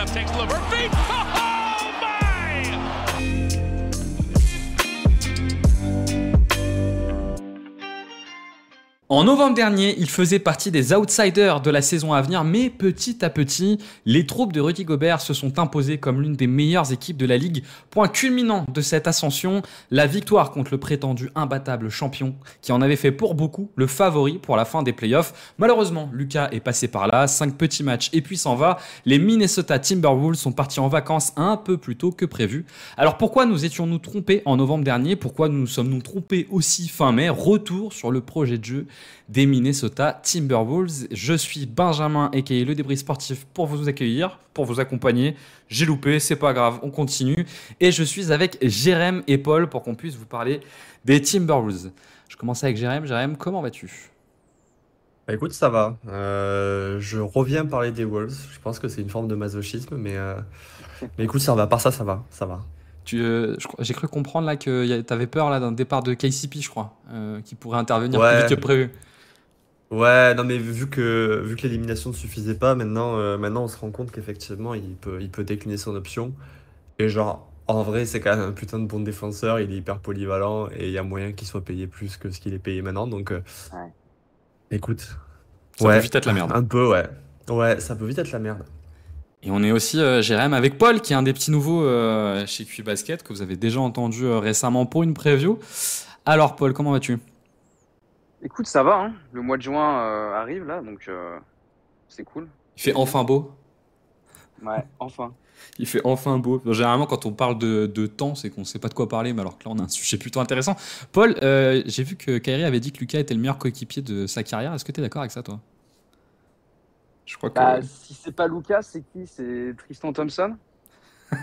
setup, takes Levert feet. Oh my! En novembre dernier, il faisait partie des outsiders de la saison à venir, mais petit à petit, les troupes de Rudy Gobert se sont imposées comme l'une des meilleures équipes de la ligue. Point culminant de cette ascension, la victoire contre le prétendu imbattable champion, qui en avait fait pour beaucoup le favori pour la fin des playoffs. Malheureusement, Lucas est passé par là, 5 petits matchs et puis s'en va. Les Minnesota Timberwolves sont partis en vacances un peu plus tôt que prévu. Alors pourquoi nous étions-nous trompés en novembre dernier? Pourquoi nous sommes-nous trompés aussi fin mai? Retour sur le projet de jeu des Minnesota Timberwolves. Je suis Benjamin, aka le débris sportif, pour vous accueillir, pour vous accompagner. J'ai loupé, c'est pas grave, on continue. Et je suis avec Jérém et Paul pour qu'on puisse vous parler des Timberwolves. Je commence avec Jérém. Jérém, comment vas-tu? Bah écoute, ça va. Je reviens parler des Wolves. Je pense que c'est une forme de masochisme, mais écoute, ça va. Par ça, ça va. Ça va. J'ai cru comprendre là que tu avais peur là, d'un départ de KCP, je crois, qui pourrait intervenir plus Ouais, vite que prévu. ouais, non, mais vu que l'élimination ne suffisait pas, maintenant on se rend compte qu'effectivement, il peut décliner son option. Et genre, en vrai, c'est quand même un putain de bon défenseur. Il est hyper polyvalent et il y a moyen qu'il soit payé plus que ce qu'il est payé maintenant. Donc, Ouais. écoute, Ça peut ouais, vite être la merde. un peu, ouais. Ouais, ça peut vite être la merde. Et on est aussi, Jérém, avec Paul, qui est un des petits nouveaux chez QI Basket, que vous avez déjà entendu récemment pour une preview. Alors, Paul, comment vas-tu? Écoute, ça va, hein. Le mois de juin arrive là, donc c'est cool. Il fait C'est bien. enfin beau. Ouais, enfin. Il fait enfin beau. Généralement, quand on parle de temps, c'est qu'on ne sait pas de quoi parler, mais alors que là, on a un sujet plutôt intéressant. Paul, j'ai vu que Kyrie avait dit que Lucas était le meilleur coéquipier de sa carrière. Est-ce que tu es d'accord avec ça, toi? Je crois que Bah, si c'est pas Lucas, c'est qui? C'est Tristan Thompson?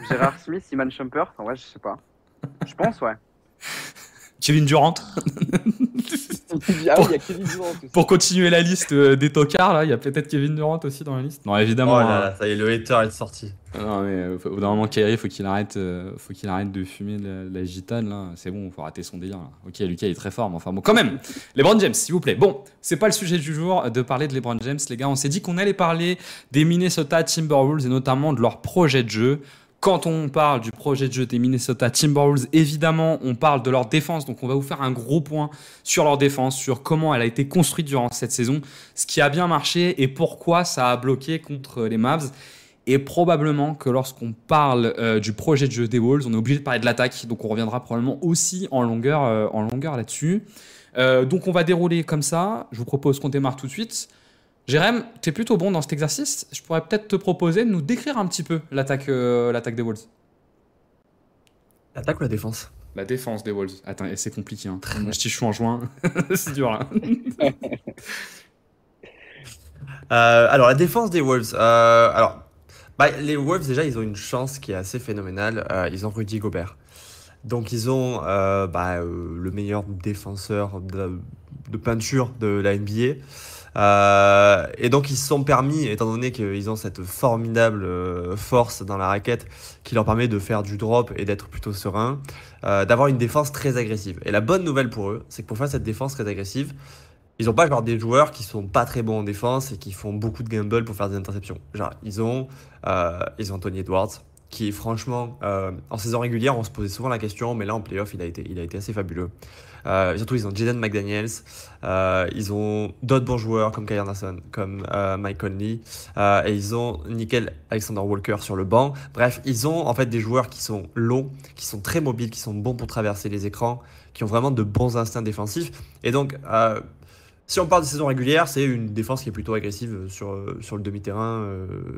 Gérard Smith? Iman Shumpert? Ouais, je sais pas. Je pense, ouais. Kevin Durant. Ah oui, il y a Kevin Durant aussi. Pour continuer la liste des tocards, là, il y a peut-être Kevin Durant aussi dans la liste. Non, évidemment. Oh là là, ça y est, le hater est sorti. Non, mais au bout d'un moment, Kyrie, faut qu'il arrête de fumer la gitane, là. C'est bon, faut arrêter son délire, là. Ok, Lucas, il est très fort, mais enfin bon, quand même. LeBron James, s'il vous plaît. Bon, c'est pas le sujet du jour de parler de LeBron James, les gars. On s'est dit qu'on allait parler des Minnesota Timberwolves et notamment de leur projet de jeu. Quand on parle du projet de jeu des Minnesota Timberwolves, évidemment, on parle de leur défense. Donc, on va vous faire un gros point sur leur défense, sur comment elle a été construite durant cette saison, ce qui a bien marché et pourquoi ça a bloqué contre les Mavs. Et probablement que lorsqu'on parle du projet de jeu des Wolves, on est obligé de parler de l'attaque. Donc, on reviendra probablement aussi en longueur là-dessus. Donc, on va dérouler comme ça. Je vous propose qu'on démarre tout de suite. Jérém, tu es plutôt bon dans cet exercice. Je pourrais peut-être te proposer de nous décrire un petit peu l'attaque des Wolves. L'attaque ou la défense? La défense des Wolves. Attends, et c'est compliqué. Hein. Moi, je suis en juin. C'est dur, là. Alors, la défense des Wolves. Les Wolves, déjà, ils ont une chance qui est assez phénoménale. Ils ont Rudy Gobert. Donc, ils ont le meilleur défenseur de peinture de la NBA. Et donc, ils se sont permis, étant donné qu'ils ont cette formidable force dans la raquette qui leur permet de faire du drop et d'être plutôt serein, d'avoir une défense très agressive. Et la bonne nouvelle pour eux, c'est que pour faire cette défense très agressive, ils n'ont pas genre des joueurs qui sont pas très bons en défense et qui font beaucoup de gamble pour faire des interceptions. Genre, ils ont Anthony Edwards, qui franchement, en saison régulière, on se posait souvent la question, mais là en playoff, il a été assez fabuleux. Surtout, ils ont Jaden McDaniels, ils ont d'autres bons joueurs comme Kyle Anderson, comme Mike Conley, et ils ont Nickel Alexander Walker sur le banc. Bref, ils ont en fait des joueurs qui sont longs, qui sont très mobiles, qui sont bons pour traverser les écrans, qui ont vraiment de bons instincts défensifs. Et donc, si on parle de saison régulière, c'est une défense qui est plutôt agressive sur le demi-terrain,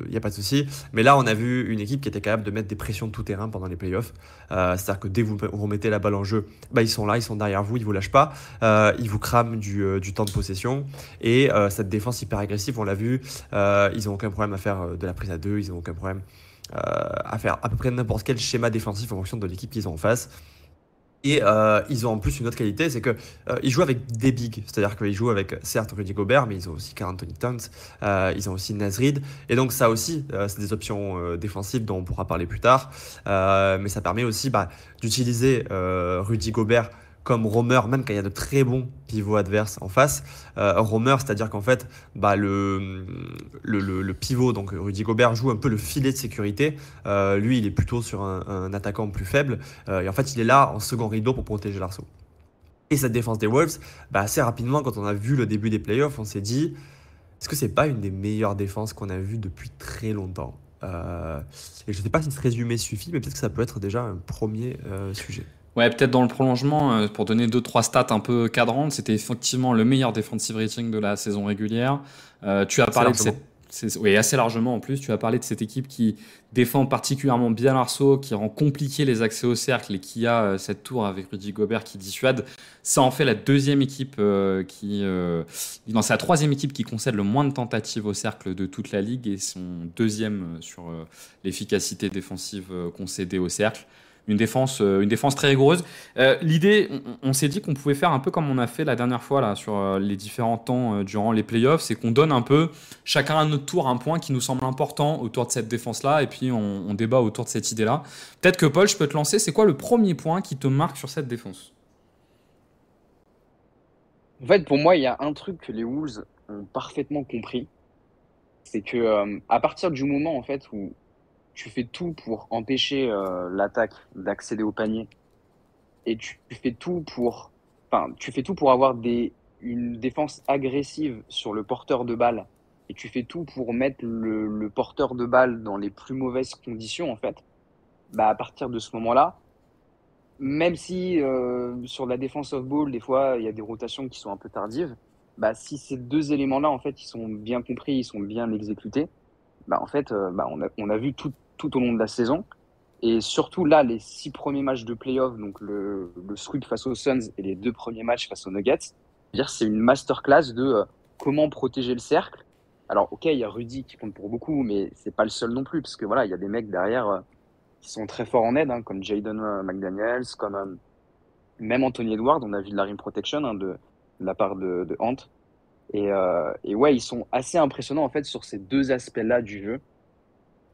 il n'y a pas de souci. Mais là, on a vu une équipe qui était capable de mettre des pressions de tout terrain pendant les playoffs. C'est-à-dire que dès que vous remettez la balle en jeu, ils sont là, ils sont derrière vous, ils ne vous lâchent pas. Ils vous crament du temps de possession. Et cette défense hyper agressive, on l'a vu, ils n'ont aucun problème à faire de la prise à deux, ils n'ont aucun problème à faire à peu près n'importe quel schéma défensif en fonction de l'équipe qu'ils ont en face. Et ils ont en plus une autre qualité, c'est que ils jouent avec des bigs, c'est-à-dire qu'ils jouent avec certes Rudy Gobert, mais ils ont aussi Karl Anthony Towns, ils ont aussi Naz Reid, et donc ça aussi, c'est des options défensives dont on pourra parler plus tard, mais ça permet aussi d'utiliser Rudy Gobert comme roamer, même quand il y a de très bons pivots adverses en face. Roamer, c'est-à-dire qu'en fait, le pivot, donc Rudy Gobert, joue un peu le filet de sécurité. Lui, il est plutôt sur un attaquant plus faible. Et en fait, il est là en second rideau pour protéger l'arceau. Et cette défense des Wolves, assez rapidement, quand on a vu le début des playoffs, on s'est dit, est-ce que c'est pas une des meilleures défenses qu'on a vues depuis très longtemps? Et je ne sais pas si ce résumé suffit, mais peut-être que ça peut être déjà un premier sujet. Ouais, peut-être dans le prolongement, pour donner 2-3 stats un peu cadrantes, c'était effectivement le meilleur defensive rating de la saison régulière. Tu as parlé de oui, assez largement en plus. Tu as parlé de cette équipe qui défend particulièrement bien l'arceau, qui rend compliqué les accès au cercle et qui a cette tour avec Rudy Gobert qui dissuade. Ça en fait la deuxième équipe non, c'est la troisième équipe qui concède le moins de tentatives au cercle de toute la ligue et son deuxième sur l'efficacité défensive concédée au cercle. Une défense très rigoureuse. L'idée, on s'est dit qu'on pouvait faire un peu comme on a fait la dernière fois là, sur les différents temps durant les playoffs, c'est qu'on donne un peu, chacun à notre tour, un point qui nous semble important autour de cette défense-là, et puis on débat autour de cette idée-là. Peut-être que Paul, je peux te lancer, c'est quoi le premier point qui te marque sur cette défense? En fait, pour moi, il y a un truc que les Wolves ont parfaitement compris, c'est que à partir du moment en fait où tu fais tout pour empêcher l'attaque d'accéder au panier et tu fais tout pour avoir une défense agressive sur le porteur de balle et tu fais tout pour mettre le porteur de balle dans les plus mauvaises conditions en fait. À partir de ce moment-là, même si sur la défense off-ball, des fois, il y a des rotations qui sont un peu tardives, si ces deux éléments-là, en fait, ils sont bien compris, ils sont bien exécutés, en fait, on a vu tout au long de la saison. Et surtout là, les 6 premiers matchs de playoff, donc le sweep face aux Suns et les 2 premiers matchs face aux Nuggets, c'est une masterclass de comment protéger le cercle. Alors, ok, il y a Rudy qui compte pour beaucoup, mais c'est pas le seul non plus, parce que voilà, il y a des mecs derrière qui sont très forts en aide, comme Jaden McDaniels, comme même Anthony Edwards, on a vu de la rim protection de la part de Ant. Et ouais, ils sont assez impressionnants en fait sur ces deux aspects-là du jeu.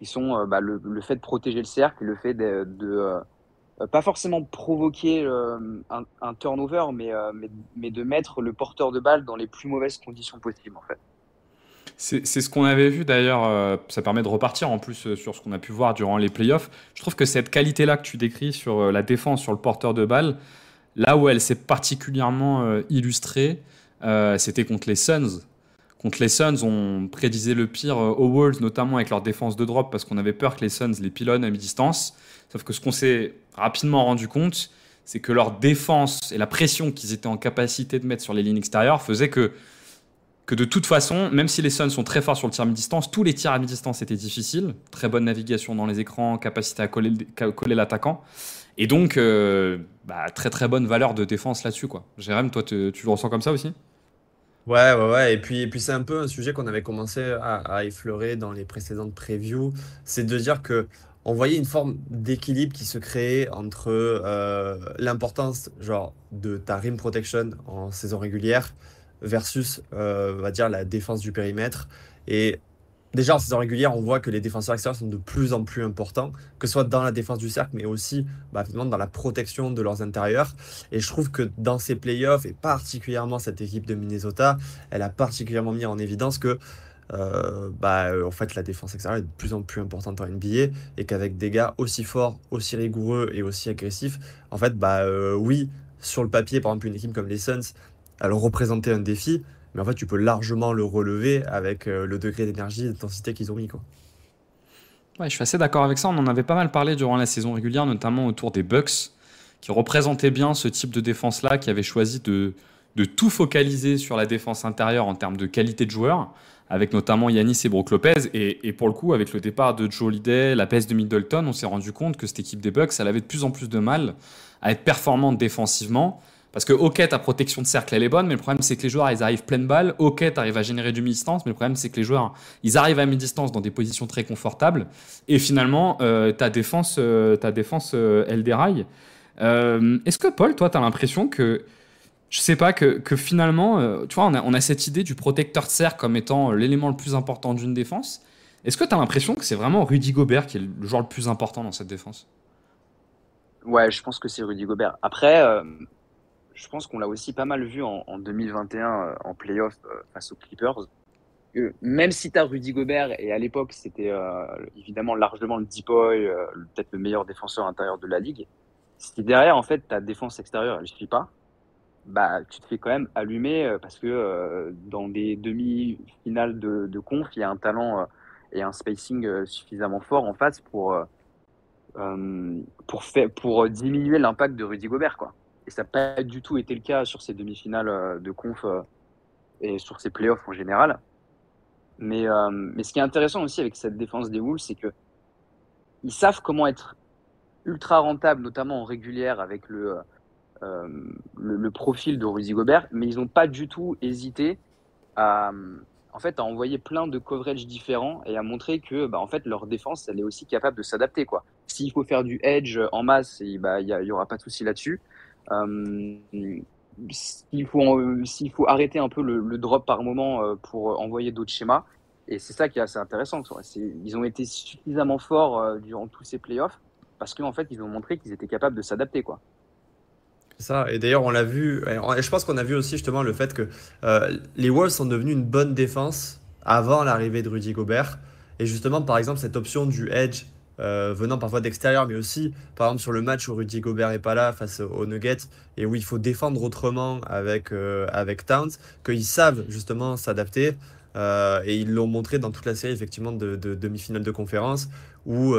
Ils sont le fait de protéger le cercle, le fait de pas forcément provoquer un turnover, mais de mettre le porteur de balle dans les plus mauvaises conditions possibles en fait. C'est ce qu'on avait vu d'ailleurs, ça permet de repartir en plus sur ce qu'on a pu voir durant les playoffs. Je trouve que cette qualité-là que tu décris sur la défense, sur le porteur de balle, là où elle s'est particulièrement illustrée, c'était contre les Suns. Contre les Suns, on prédisait le pire aux Wolves, notamment avec leur défense de drop, parce qu'on avait peur que les Suns les pilonnent à mi-distance. Sauf que ce qu'on s'est rapidement rendu compte, c'est que leur défense et la pression qu'ils étaient en capacité de mettre sur les lignes extérieures faisait que de toute façon, même si les Suns sont très forts sur le tir à mi-distance, tous les tirs à mi-distance étaient difficiles. Très bonne navigation dans les écrans, capacité à coller l'attaquant. Et donc, très très bonne valeur de défense là-dessus, quoi. Jérém, toi, tu le ressens comme ça aussi? Ouais. Et puis c'est un peu un sujet qu'on avait commencé à effleurer dans les précédentes previews. C'est de dire que on voyait une forme d'équilibre qui se créait entre l'importance genre de ta rim protection en saison régulière versus on va dire la défense du périmètre. Et déjà en saison régulière, on voit que les défenseurs extérieurs sont de plus en plus importants, que ce soit dans la défense du cercle, mais aussi finalement dans la protection de leurs intérieurs. Et je trouve que dans ces playoffs, et particulièrement cette équipe de Minnesota, elle a particulièrement mis en évidence que en fait, la défense extérieure est de plus en plus importante en NBA et qu'avec des gars aussi forts, aussi rigoureux et aussi agressifs, en fait, oui, sur le papier, par exemple, une équipe comme les Suns, elle représentait un défi, mais en fait, tu peux largement le relever avec le degré d'énergie et d'intensité qu'ils ont mis, quoi. Ouais, je suis assez d'accord avec ça. On en avait pas mal parlé durant la saison régulière, notamment autour des Bucks, qui représentaient bien ce type de défense-là, qui avait choisi de tout focaliser sur la défense intérieure en termes de qualité de joueur, avec notamment Giannis et Brook Lopez. Et pour le coup, avec le départ de Joe Holiday, la baisse de Middleton, on s'est rendu compte que cette équipe des Bucks, elle avait de plus en plus de mal à être performante défensivement. Parce que, ok, ta protection de cercle, elle est bonne, mais le problème, c'est que les joueurs, ils arrivent pleine balle. Ok, tu arrives à générer du mi-distance, mais le problème, c'est que les joueurs, ils arrivent à mi-distance dans des positions très confortables. Et finalement, ta défense, elle déraille. Est-ce que, Paul, toi, tu as l'impression que, je sais pas, que finalement, tu vois, on a cette idée du protecteur de cercle comme étant l'élément le plus important d'une défense. Est-ce que tu as l'impression que c'est vraiment Rudy Gobert qui est le joueur le plus important dans cette défense? Ouais, je pense que c'est Rudy Gobert. Après, je pense qu'on l'a aussi pas mal vu en 2021 en playoff face aux Clippers. Même si tu as Rudy Gobert, et à l'époque, c'était évidemment largement le Depoy, peut-être le meilleur défenseur intérieur de la ligue, si derrière, en fait, ta défense extérieure, elle ne suit pas, bah, tu te fais quand même allumer parce que dans des demi-finales de conf, il y a un talent et un spacing suffisamment fort en face pour diminuer l'impact de Rudy Gobert, quoi. Et ça n'a pas du tout été le cas sur ces demi-finales de conf et sur ces playoffs en général. Mais ce qui est intéressant aussi avec cette défense des Wolves, c'est que ils savent comment être ultra rentable, notamment en régulière avec le profil de Rudy Gobert, mais ils n'ont pas du tout hésité à, en fait, à envoyer plein de coverages différents et à montrer que en fait, leur défense, elle est aussi capable de s'adapter, quoi. S'il faut faire du edge en masse, il y aura pas de souci là-dessus. Euh, s'il faut arrêter un peu le drop par moment pour envoyer d'autres schémas. Et c'est ça qui est assez intéressant. Ils ont été suffisamment forts durant tous ces playoffs parce qu'en fait, ils ont montré qu'ils étaient capables de s'adapter, quoi. C'est ça. Et d'ailleurs, on l'a vu. Et je pense qu'on a vu aussi justement le fait que les Wolves sont devenus une bonne défense avant l'arrivée de Rudy Gobert. Et justement, par exemple, cette option du edge venant parfois d'extérieur, mais aussi, par exemple, sur le match où Rudy Gobert est pas là face aux Nuggets et où il faut défendre autrement avec Towns, qu'ils savent justement s'adapter. Et ils l'ont montré dans toute la série effectivement de demi-finale de conférence où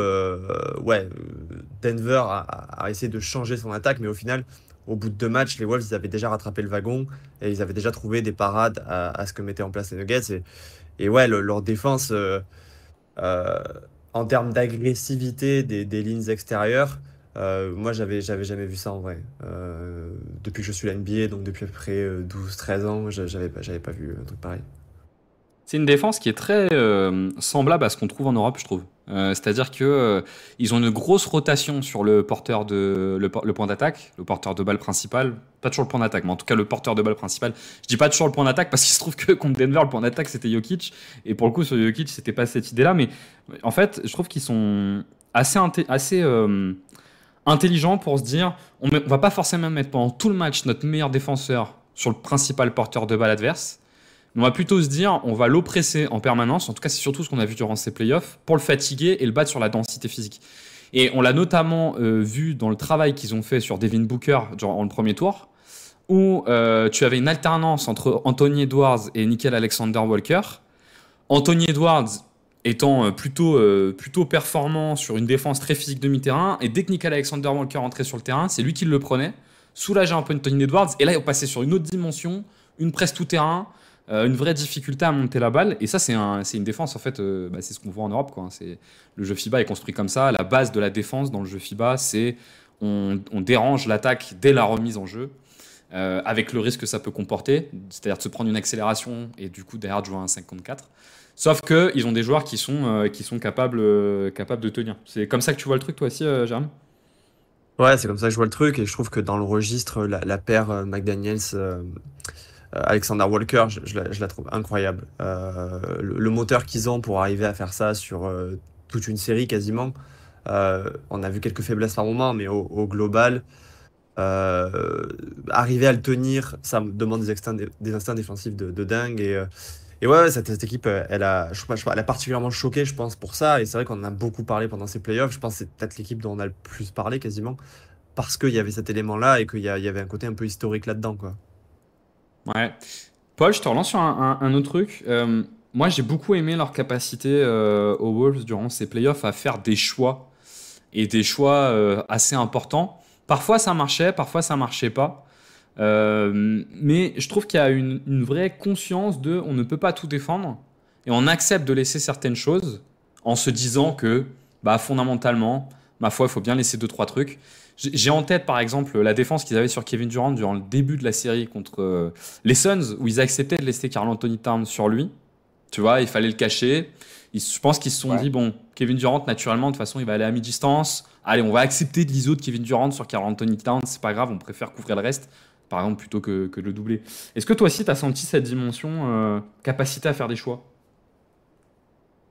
Denver a essayé de changer son attaque, mais au final, au bout de 2 matchs, les Wolves ils avaient déjà rattrapé le wagon et ils avaient déjà trouvé des parades à ce que mettaient en place les Nuggets. Et ouais, leur défense, euh, en termes d'agressivité des lignes extérieures, moi j'avais jamais vu ça en vrai. Depuis que je suis à la NBA, donc depuis à peu près 12-13 ans, j'avais pas vu un truc pareil. C'est une défense qui est très semblable à ce qu'on trouve en Europe, je trouve. C'est-à-dire que ils ont une grosse rotation sur le porteur le point d'attaque, le porteur de balle principal. Pas toujours le point d'attaque, mais en tout cas le porteur de balle principal. Je dis pas toujours le point d'attaque parce qu'il se trouve que contre Denver, le point d'attaque c'était Jokic. Et pour le coup, sur Jokic, c'était pas cette idée-là. Mais en fait, je trouve qu'ils sont assez intelligents pour se dire on va pas forcément mettre pendant tout le match notre meilleur défenseur sur le principal porteur de balle adverse. On va plutôt se dire, on va l'oppresser en permanence. En tout cas, c'est surtout ce qu'on a vu durant ces playoffs pour le fatiguer et le battre sur la densité physique. Et on l'a notamment vu dans le travail qu'ils ont fait sur Devin Booker durant le premier tour, où tu avais une alternance entre Anthony Edwards et Nickel Alexander-Walker. Anthony Edwards étant plutôt performant sur une défense très physique demi-terrain, et dès que Nickel Alexander-Walker entrait sur le terrain, c'est lui qui le prenait, soulageait un peu Anthony Edwards, et là, il passait sur une autre dimension, une presse tout-terrain, une vraie difficulté à monter la balle. Et ça, c'est une défense, en fait, c'est ce qu'on voit en Europe, quoi. Le jeu FIBA est construit comme ça. La base de la défense dans le jeu FIBA, c'est on dérange l'attaque dès la remise en jeu, avec le risque que ça peut comporter, c'est-à-dire de se prendre une accélération et du coup, derrière, de jouer à un 5 contre 4. Sauf qu'ils ont des joueurs qui sont capables de tenir. C'est comme ça que tu vois le truc, toi aussi, Jérôme? Ouais, c'est comme ça que je vois le truc et je trouve que dans le registre, la paire McDaniels, Alexander Walker, je la trouve incroyable. Le moteur qu'ils ont pour arriver à faire ça sur toute une série quasiment. On a vu quelques faiblesses par moment, mais au global, arriver à le tenir, ça me demande des instincts défensifs de dingue. Et ouais, cette équipe, elle a particulièrement choqué, je pense, pour ça. Et c'est vrai qu'on en a beaucoup parlé pendant ces playoffs. Je pense que c'est peut-être l'équipe dont on a le plus parlé quasiment, parce qu'il y avait cet élément-là et il y avait un côté un peu historique là-dedans, quoi. Ouais. Paul, je te relance sur un autre truc. Moi, j'ai beaucoup aimé leur capacité aux Wolves durant ces playoffs à faire des choix et des choix assez importants. Parfois, ça marchait, parfois, ça marchait pas. Mais je trouve qu'il y a une vraie conscience de on ne peut pas tout défendre et on accepte de laisser certaines choses en se disant que fondamentalement, ma foi, il faut bien laisser deux, trois trucs. J'ai en tête par exemple la défense qu'ils avaient sur Kevin Durant durant le début de la série contre les Suns où ils acceptaient de laisser Karl Anthony Towns sur lui. Tu vois, il fallait le cacher. Je pense qu'ils se sont dit, bon, Kevin Durant, naturellement, de toute façon, il va aller à mi-distance. Allez, on va accepter de l'ISO de Kevin Durant sur Karl Anthony Towns. C'est pas grave, on préfère couvrir le reste, par exemple, plutôt que de le doubler. Est-ce que toi aussi, tu as senti cette dimension capacité à faire des choix?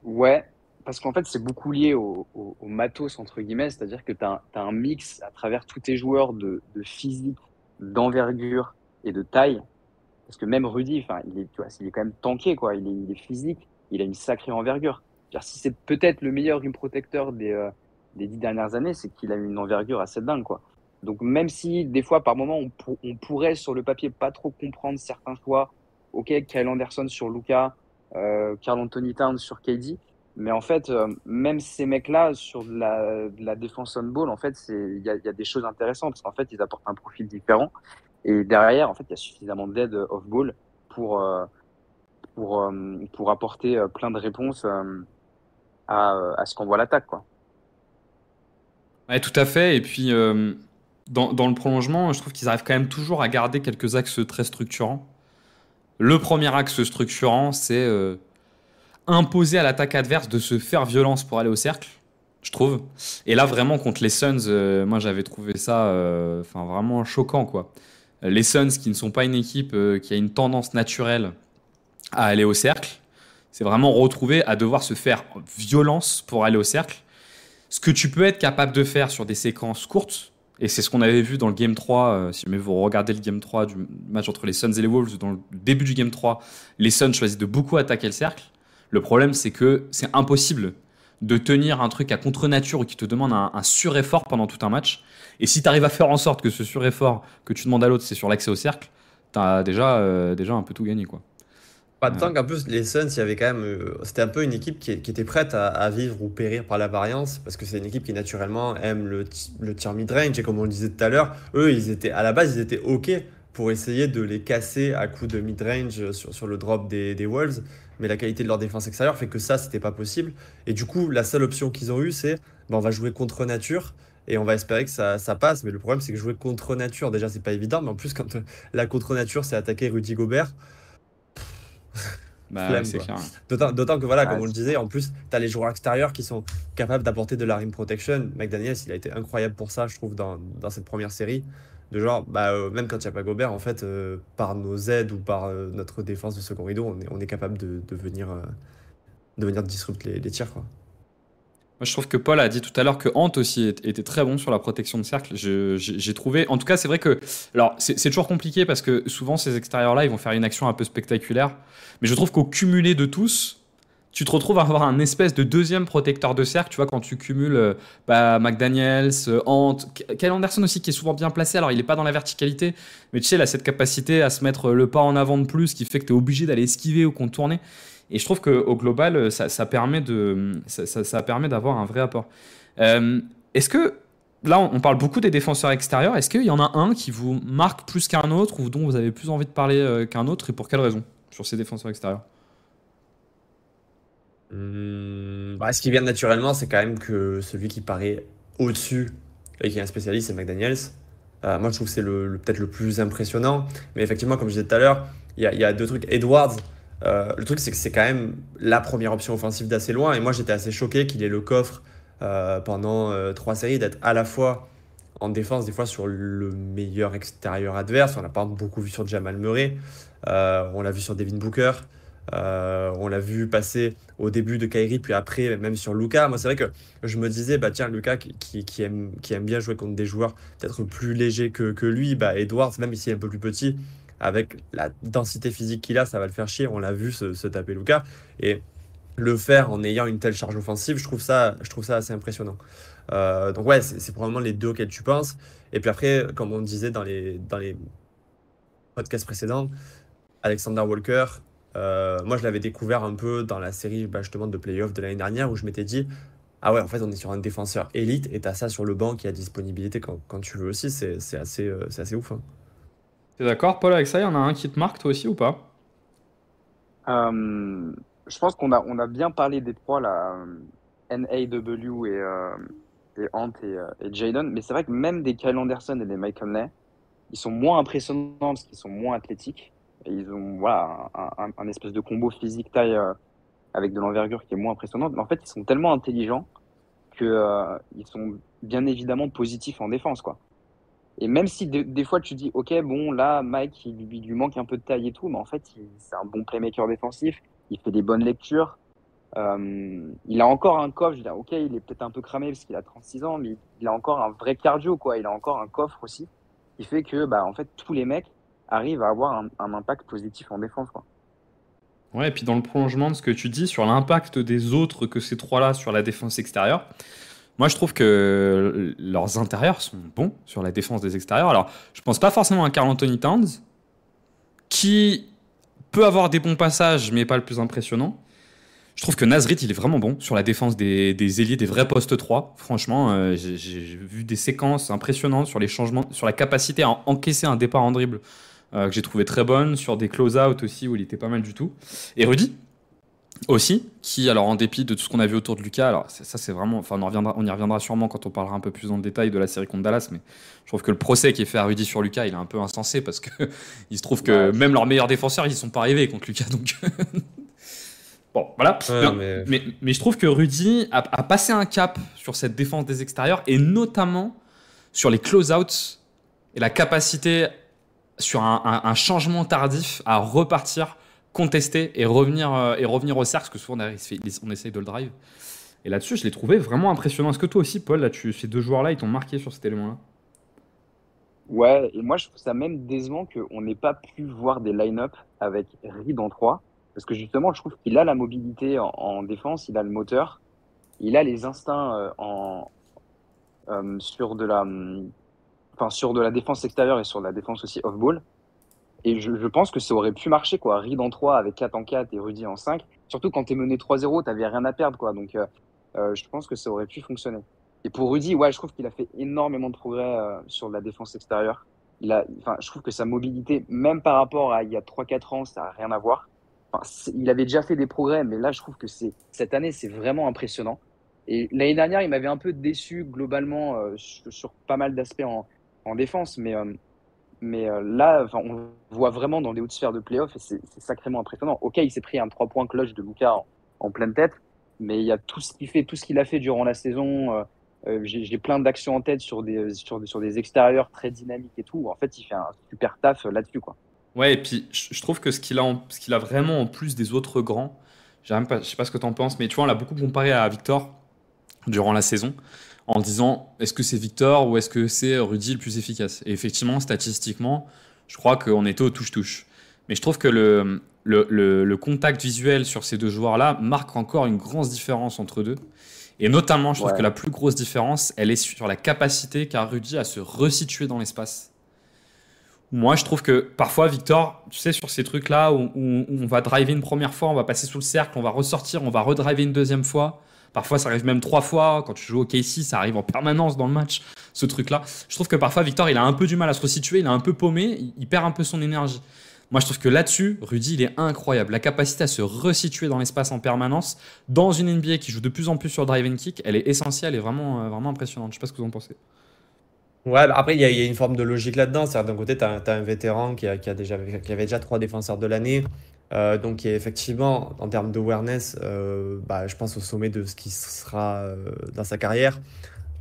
Ouais, parce qu'en fait, c'est beaucoup lié au matos, entre guillemets, c'est-à-dire que tu as un mix à travers tous tes joueurs de physique d'envergure et de taille. Parce que même Rudy, enfin, tu vois, il est quand même tanké, quoi. Il est physique, il a une sacrée envergure. C'est-à-dire, si c'est peut-être le meilleur rim protecteur des 10 dernières années, c'est qu'il a une envergure assez dingue, quoi. Donc même si des fois, par moment, on pourrait sur le papier pas trop comprendre certains choix, ok, Kyle Anderson sur Luka, Karl Anthony Towns sur KD, mais en fait, même ces mecs-là sur de la défense on ball, en fait, il y a des choses intéressantes parce qu'en fait, ils apportent un profil différent. Et derrière, en fait, il y a suffisamment d'aide off-ball pour, euh, pour apporter plein de réponses à ce qu'envoie l'attaque, quoi. Ouais, tout à fait. Et puis, dans le prolongement, je trouve qu'ils arrivent quand même toujours à garder quelques axes très structurants. Le premier axe structurant, c'est imposer à l'attaque adverse de se faire violence pour aller au cercle, je trouve. Et là, vraiment, contre les Suns, moi, j'avais trouvé ça vraiment choquant, quoi. Les Suns, qui ne sont pas une équipe qui a une tendance naturelle à aller au cercle, c'est vraiment retrouvé à devoir se faire violence pour aller au cercle. Ce que tu peux être capable de faire sur des séquences courtes, et c'est ce qu'on avait vu dans le Game 3, si jamais vous regardez le Game 3 du match entre les Suns et les Wolves, dans le début du Game 3, les Suns choisissent de beaucoup attaquer le cercle. Le problème, c'est que c'est impossible de tenir un truc à contre-nature qui te demande un sureffort pendant tout un match. Et si tu arrives à faire en sorte que ce sureffort que tu demandes à l'autre, c'est sur l'accès au cercle, tu as déjà un peu tout gagné, quoi. Pas de temps qu'en plus, les Suns, il y avait quand même. C'était un peu une équipe qui était prête à vivre ou périr par la variance, parce que c'est une équipe qui naturellement aime le tir mid-range, et comme on le disait tout à l'heure, eux, à la base, ils étaient OK pour essayer de les casser à coups de mid-range sur le drop des Wolves, mais la qualité de leur défense extérieure fait que ça, c'était pas possible. Et du coup, la seule option qu'ils ont eue, c'est on va jouer contre nature. Et on va espérer que ça passe, mais le problème c'est que jouer contre nature, déjà c'est pas évident, mais en plus quand la contre nature c'est attaquer Rudy Gobert, Bah ouais, flemme c'est quoi. clair. D'autant que voilà, Ouais, comme on le disait, en plus, tu as les joueurs extérieurs qui sont capables d'apporter de la rim protection. McDaniels, il a été incroyable pour ça, je trouve, dans cette première série. De genre, même quand il n'y a pas Gobert, en fait, par nos aides ou par notre défense de second rideau, on est capable de venir disrupter les tirs, quoi. Moi, je trouve que Paul a dit tout à l'heure que Ant aussi était très bon sur la protection de cercle. J'ai trouvé. En tout cas, c'est vrai que. Alors, c'est toujours compliqué parce que souvent, ces extérieurs-là, ils vont faire une action un peu spectaculaire. Mais je trouve qu'au cumulé de tous, tu te retrouves à avoir un espèce de deuxième protecteur de cercle. Tu vois, quand tu cumules McDaniels, Ant, Kyle Anderson aussi, qui est souvent bien placé. Alors, il n'est pas dans la verticalité. Mais tu sais, il a cette capacité à se mettre le pas en avant de plus qui fait que tu es obligé d'aller esquiver ou contourner. Et je trouve qu'au global, ça permet ça permet d'avoir un vrai apport. Est-ce que, là, on parle beaucoup des défenseurs extérieurs, est-ce qu'il y en a un qui vous marque plus qu'un autre ou dont vous avez plus envie de parler qu'un autre et pour quelle raison sur ces défenseurs extérieurs? Ce qui vient naturellement, c'est quand même que celui qui paraît au-dessus et qui est un spécialiste, c'est McDaniels. Moi, je trouve que c'est peut-être le plus impressionnant. Mais effectivement, comme je disais tout à l'heure, il y a deux trucs. Edwards, le truc, c'est que c'est quand même la première option offensive d'assez loin. Et moi, j'étais assez choqué qu'il ait le coffre pendant 3 séries d'être à la fois en défense, des fois sur le meilleur extérieur adverse. On l'a pas beaucoup vu sur Jamal Murray. On l'a vu sur Devin Booker. On l'a vu passer au début de Kyrie, puis après, même sur Luka. Moi, c'est vrai que je me disais, tiens, Luka qui aime bien jouer contre des joueurs peut-être plus légers que lui, Edwards, même s'il est un peu plus petit, avec la densité physique qu'il a, ça va le faire chier. On l'a vu se taper Luka. Et le faire en ayant une telle charge offensive, je trouve ça assez impressionnant. Donc, ouais, c'est probablement les deux auxquels tu penses. Et puis après, comme on disait dans les podcasts précédents, Alexander Walker. Moi, je l'avais découvert un peu dans la série justement de playoff de l'année dernière où je m'étais dit, ah ouais, en fait, on est sur un défenseur élite et tu as ça sur le banc qui a disponibilité quand tu veux aussi. C'est assez ouf, hein. T'es d'accord, Paul, avec ça? Il y en a un qui te marque, toi aussi, ou pas? Euh, je pense qu'on a bien parlé des trois, là, NAW et Ant et Jaden, mais c'est vrai que même des Kyle Anderson et des Mike Conley, ils sont moins impressionnants parce qu'ils sont moins athlétiques. Et ils ont voilà, un espèce de combo physique-taille avec de l'envergure qui est moins impressionnante. Mais en fait, ils sont tellement intelligents que ils sont bien évidemment positifs en défense, quoi. Et même si des fois tu dis, ok, bon, là, Mike, il lui manque un peu de taille et tout, mais en fait, c'est un bon playmaker défensif. Il fait des bonnes lectures. Il a encore un coffre. Je veux dire, ok, il est peut-être un peu cramé parce qu'il a 36 ans, mais il a encore un vrai cardio, quoi. Il a encore un coffre aussi. qui fait que en fait tous les mecs arrivent à avoir un impact positif en défense, quoi. Ouais, et puis dans le prolongement de ce que tu dis sur l'impact des autres que ces trois-là sur la défense extérieure, moi je trouve que leurs intérieurs sont bons sur la défense des extérieurs. Alors, je pense pas forcément à Karl Anthony Towns, qui peut avoir des bons passages, mais pas le plus impressionnant. Je trouve que Nasrid, il est vraiment bon sur la défense des ailiers, des vrais postes 3. Franchement, j'ai vu des séquences impressionnantes sur les changements, sur la capacité à encaisser un départ en dribble que j'ai trouvé très bonne, sur des close-out aussi où il était pas mal du tout. Et Rudy aussi, qui, alors en dépit de tout ce qu'on a vu autour de Lucas, alors ça c'est vraiment, enfin on y reviendra sûrement quand on parlera un peu plus dans le détail de la série contre Dallas, mais je trouve que le procès qui est fait à Rudy sur Lucas, il est un peu insensé parce que il se trouve que même leurs meilleurs défenseurs, ils sont pas arrivés contre Lucas, donc bon, voilà. Ouais, Mais je trouve que Rudy a passé un cap sur cette défense des extérieurs et notamment sur les close-outs et la capacité sur un changement tardif à repartir, contester et revenir au cercle, parce que souvent derrière, on essaye de le drive. Et là-dessus, je l'ai trouvé vraiment impressionnant. Est-ce que toi aussi, Paul, ces deux joueurs-là, ils t'ont marqué sur cet élément-là? Ouais, et moi je trouve ça même décevant qu'on n'ait pas pu voir des line-up avec Reed en 3, parce que justement je trouve qu'il a la mobilité en défense, il a le moteur, il a les instincts sur sur de la défense extérieure et sur de la défense aussi off-ball. Et je pense que ça aurait pu marcher, quoi. Reed en 3 avec 4 en 4 et Rudy en 5. Surtout quand t'es mené 3-0, t'avais rien à perdre, quoi. Donc, je pense que ça aurait pu fonctionner. Et pour Rudy, ouais, je trouve qu'il a fait énormément de progrès sur la défense extérieure. Je trouve que sa mobilité, même par rapport à il y a 3-4 ans, ça n'a rien à voir. Il avait déjà fait des progrès, mais là, je trouve que cette année, c'est vraiment impressionnant. Et l'année dernière, il m'avait un peu déçu globalement sur pas mal d'aspects en défense, mais là, on voit vraiment dans les hautes sphères de playoff et c'est sacrément impressionnant. Ok, il s'est pris un 3 points clutch de Luka en pleine tête, mais il y a tout ce qu'il a fait durant la saison. J'ai plein d'actions en tête sur des extérieurs très dynamiques et tout. En fait, il fait un super taf là-dessus, quoi. Ouais, et puis je trouve que ce qu'il a vraiment en plus des autres grands, je sais pas ce que tu en penses, mais tu vois, on l'a beaucoup comparé à Victor durant la saison, en disant est-ce que c'est Victor ou est-ce que c'est Rudy le plus efficace? Et effectivement, statistiquement, je crois qu'on était au touche-touche. Mais je trouve que le contact visuel sur ces deux joueurs-là marque encore une grosse différence entre deux. Et notamment, je trouve Ouais. que la plus grosse différence, elle est sur la capacité qu'a Rudy à se resituer dans l'espace. Moi, je trouve que parfois, Victor, tu sais, sur ces trucs-là où on va driver une première fois, on va passer sous le cercle, on va ressortir, on va redriver une deuxième fois. Parfois, ça arrive même 3 fois. Quand tu joues au KC, ça arrive en permanence dans le match, ce truc-là. Je trouve que parfois, Victor, il a un peu du mal à se resituer, il est un peu paumé, il perd un peu son énergie. Moi, je trouve que là-dessus, Rudy, il est incroyable. La capacité à se resituer dans l'espace en permanence, dans une NBA qui joue de plus en plus sur drive and kick, elle est essentielle et vraiment, vraiment impressionnante. Je sais pas ce que vous en pensez. Ouais, bah après, il y a une forme de logique là-dedans. C'est-à-dire, d'un côté, tu as, un vétéran qui avait déjà 3 défenseurs de l'année, donc qui est effectivement, en termes d'awareness, je pense au sommet de ce qui sera dans sa carrière.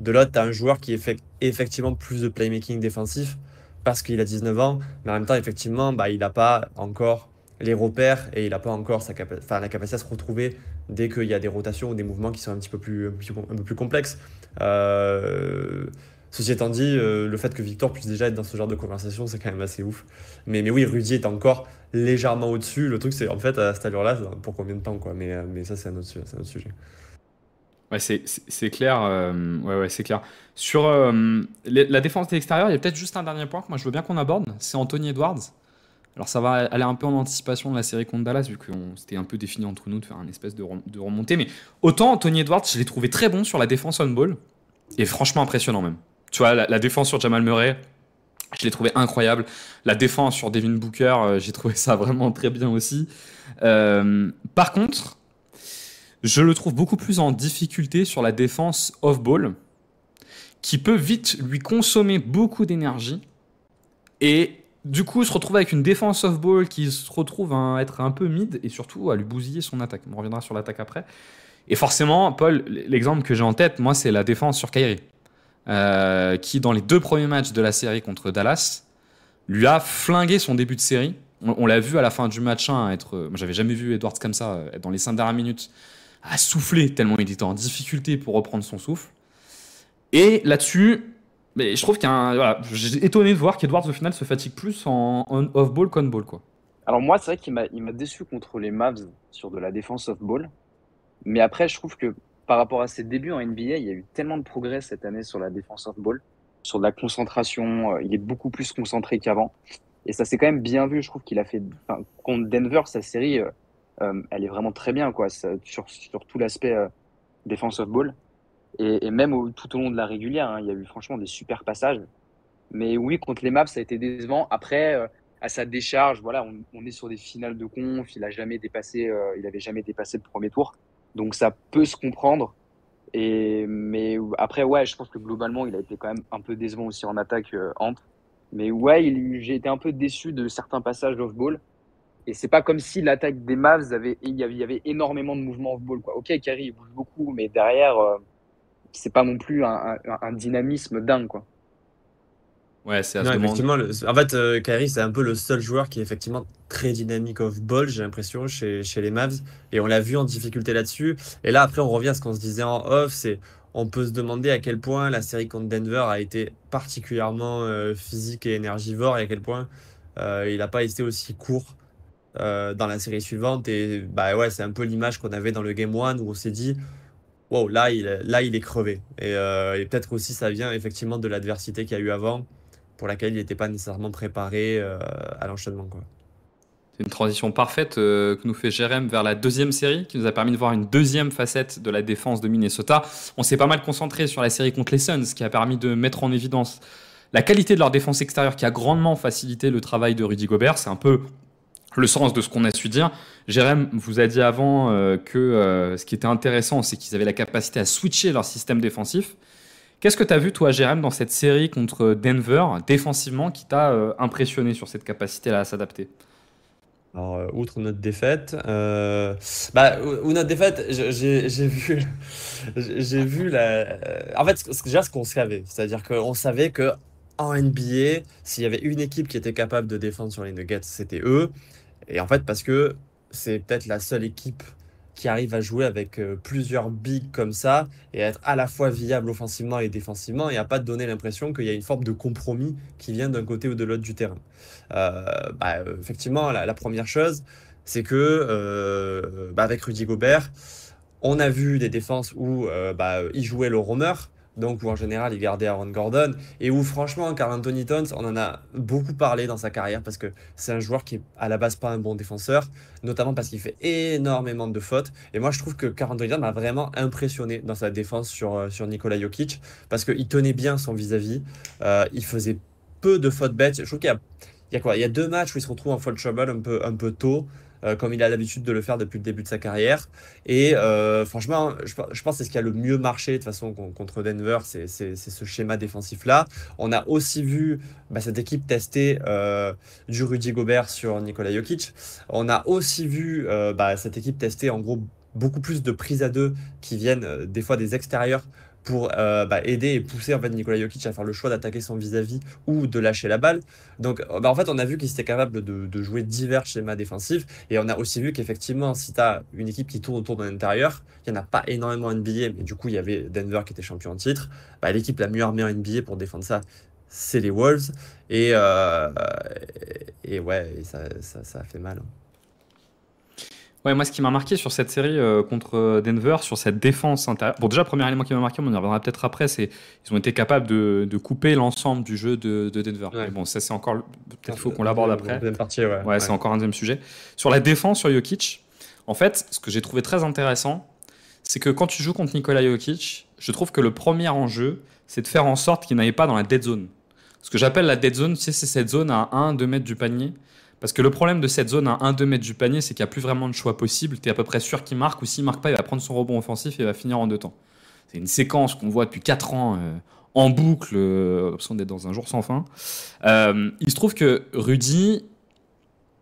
De l'autre, tu as un joueur qui fait effectivement plus de playmaking défensif parce qu'il a 19 ans, mais en même temps, effectivement, il n'a pas encore les repères et il n'a pas encore la capacité à se retrouver dès qu'il y a des rotations ou des mouvements qui sont un peu plus complexes. Euh, Ceci étant dit, le fait que Victor puisse déjà être dans ce genre de conversation, c'est quand même assez ouf. Mais oui, Rudy est encore légèrement au-dessus. Le truc, c'est en fait, à cette allure-là, c'est pour combien de temps, quoi. Mais ça, c'est un autre sujet. Ouais, c'est clair. Ouais, c'est clair. Sur la défense de l'extérieur, il y a peut-être juste un dernier point que moi je veux bien qu'on aborde. C'est Anthony Edwards. Alors ça va aller un peu en anticipation de la série contre Dallas, vu qu'on s'était un peu défini entre nous de faire une espèce de remontée. Mais autant Anthony Edwards, je l'ai trouvé très bon sur la défense on-ball. Et franchement impressionnant même. Tu vois, la défense sur Jamal Murray, je l'ai trouvé incroyable. La défense sur Devin Booker, j'ai trouvé ça vraiment très bien aussi. Par contre, je le trouve beaucoup plus en difficulté sur la défense off-ball, qui peut vite lui consommer beaucoup d'énergie. Et du coup, se retrouver avec une défense off-ball qui se retrouve à être un peu mid et surtout à lui bousiller son attaque. On reviendra sur l'attaque après. Et forcément, Paul, l'exemple que j'ai en tête, moi, c'est la défense sur Kyrie. Qui, dans les 2 premiers matchs de la série contre Dallas, lui a flingué son début de série. On l'a vu à la fin du match 1 être. Moi, j'avais jamais vu Edwards comme ça, être dans les 5 dernières minutes, à souffler tellement il était en difficulté pour reprendre son souffle. Et là-dessus, Mais je trouve voilà, j'ai étonné de voir qu'Edwards au final se fatigue plus en off-ball qu'on-ball, quoi. Alors moi, c'est vrai qu'il m'a déçu contre les Mavs sur de la défense off-ball. Mais après, je trouve que par rapport à ses débuts en NBA, il y a eu tellement de progrès cette année sur la défense off-ball, sur de la concentration. Il est beaucoup plus concentré qu'avant. Et ça s'est quand même bien vu. Je trouve qu'il a fait, enfin, contre Denver, sa série, elle est vraiment très bien, quoi, sur tout l'aspect défense off-ball. Et même tout au long de la régulière, hein, il y a eu franchement des super passages. Mais oui, contre les Mavs, ça a été décevant. Après, à sa décharge, voilà, on est sur des finales de conf. Il avait jamais dépassé le premier tour. Donc ça peut se comprendre. Mais après, ouais, je pense que globalement, il a été quand même un peu décevant aussi en attaque, Ant. Mais ouais, j'ai été un peu déçu de certains passages off-ball. Et c'est pas comme si l'attaque des Mavs il y avait énormément de mouvements off-ball, quoi. Ok, Kyrie, il bouge beaucoup, mais derrière, c'est pas non plus un dynamisme dingue, quoi. Ouais, c'est à se Non, demander. effectivement, en fait, Kyrie, c'est un peu le seul joueur qui est effectivement très dynamique off-ball, j'ai l'impression, chez les Mavs. Et on l'a vu en difficulté là-dessus. Et là, après, on revient à ce qu'on se disait en off, on peut se demander à quel point la série contre Denver a été particulièrement physique et énergivore, et à quel point il n'a pas été aussi court dans la série suivante. Et bah ouais, c'est un peu l'image qu'on avait dans le Game 1 où on s'est dit, wow, là, il est crevé. Et peut-être aussi ça vient effectivement de l'adversité qu'il y a eu avant, pour laquelle il n'était pas nécessairement préparé à l'enchaînement, quoi. C'est une transition parfaite que nous fait Jérém vers la deuxième série, qui nous a permis de voir une deuxième facette de la défense de Minnesota. On s'est pas mal concentré sur la série contre les Suns, qui a permis de mettre en évidence la qualité de leur défense extérieure, qui a grandement facilité le travail de Rudy Gobert. C'est un peu le sens de ce qu'on a su dire. Jérém vous a dit avant que ce qui était intéressant, c'est qu'ils avaient la capacité à switcher leur système défensif. Qu'est-ce que tu as vu, toi, Jérém, dans cette série contre Denver, défensivement, qui t'a impressionné sur cette capacité-là à s'adapter? Alors, outre notre défaite, ou notre défaite, j'ai vu, j'ai vu en fait, déjà ce qu'on savait, c'est-à-dire qu'on savait que en NBA, s'il y avait une équipe qui était capable de défendre sur les Nuggets, c'était eux. Et en fait, parce que c'est peut-être la seule équipe qui arrive à jouer avec plusieurs bigs comme ça et à être à la fois viable offensivement et défensivement et à pas te donner l'impression qu'il y a une forme de compromis qui vient d'un côté ou de l'autre du terrain. Effectivement, la première chose, c'est que avec Rudy Gobert, on a vu des défenses où il jouait le roamer, donc où en général il gardait Aaron Gordon, et où franchement, Karl Anthony Towns, on en a beaucoup parlé dans sa carrière parce que c'est un joueur qui est à la base pas un bon défenseur, notamment parce qu'il fait énormément de fautes. Et moi je trouve que Karl Anthony Towns m'a vraiment impressionné dans sa défense sur Nikola Jokic parce qu'il tenait bien son vis-à-vis, il faisait peu de fautes bêtes. Je trouve qu'il y a quoi? Il y a 2 matchs où il se retrouve en foul trouble un peu tôt, comme il a l'habitude de le faire depuis le début de sa carrière. Et franchement, je pense que c'est ce qui a le mieux marché de toute façon contre Denver, c'est ce schéma défensif-là. On a aussi vu cette équipe tester du Rudy Gobert sur Nikola Jokic. On a aussi vu cette équipe tester en gros beaucoup plus de prises à deux qui viennent des fois des extérieurs pour aider et pousser en fait Nikola Jokic à faire le choix d'attaquer son vis-à-vis ou de lâcher la balle. Donc en fait on a vu qu'il était capable de jouer divers schémas défensifs et on a aussi vu qu'effectivement si tu as une équipe qui tourne autour d'un intérieur, il n'y en a pas énormément en NBA, mais du coup il y avait Denver qui était champion en titre, l'équipe la mieux armée en NBA pour défendre ça, c'est les Wolves et ouais, ça a fait mal. Ouais, moi, ce qui m'a marqué sur cette série contre Denver, sur cette défense intérieure. Bon, déjà, le premier élément qui m'a marqué, on y reviendra peut-être après, c'est qu'ils ont été capables de couper l'ensemble du jeu de Denver. Ouais. Mais bon, ça, c'est encore. Peut-être faut qu'on l'aborde après. Deuxième partie, ouais. Ouais, c'est encore un deuxième sujet. Sur la défense, sur Jokic, en fait, ce que j'ai trouvé très intéressant, c'est que quand tu joues contre Nikola Jokic, je trouve que le premier enjeu, c'est de faire en sorte qu'il n'aille pas dans la dead zone. Ce que j'appelle la dead zone, c'est cette zone à 1-2 mètres du panier. Parce que le problème de cette zone à 1-2 mètres du panier, c'est qu'il n'y a plus vraiment de choix possible. Tu es à peu près sûr qu'il marque, ou s'il ne marque pas, il va prendre son rebond offensif et il va finir en 2 temps. C'est une séquence qu'on voit depuis 4 ans en boucle, l'option d'être dans un jour sans fin. Il se trouve que Rudy,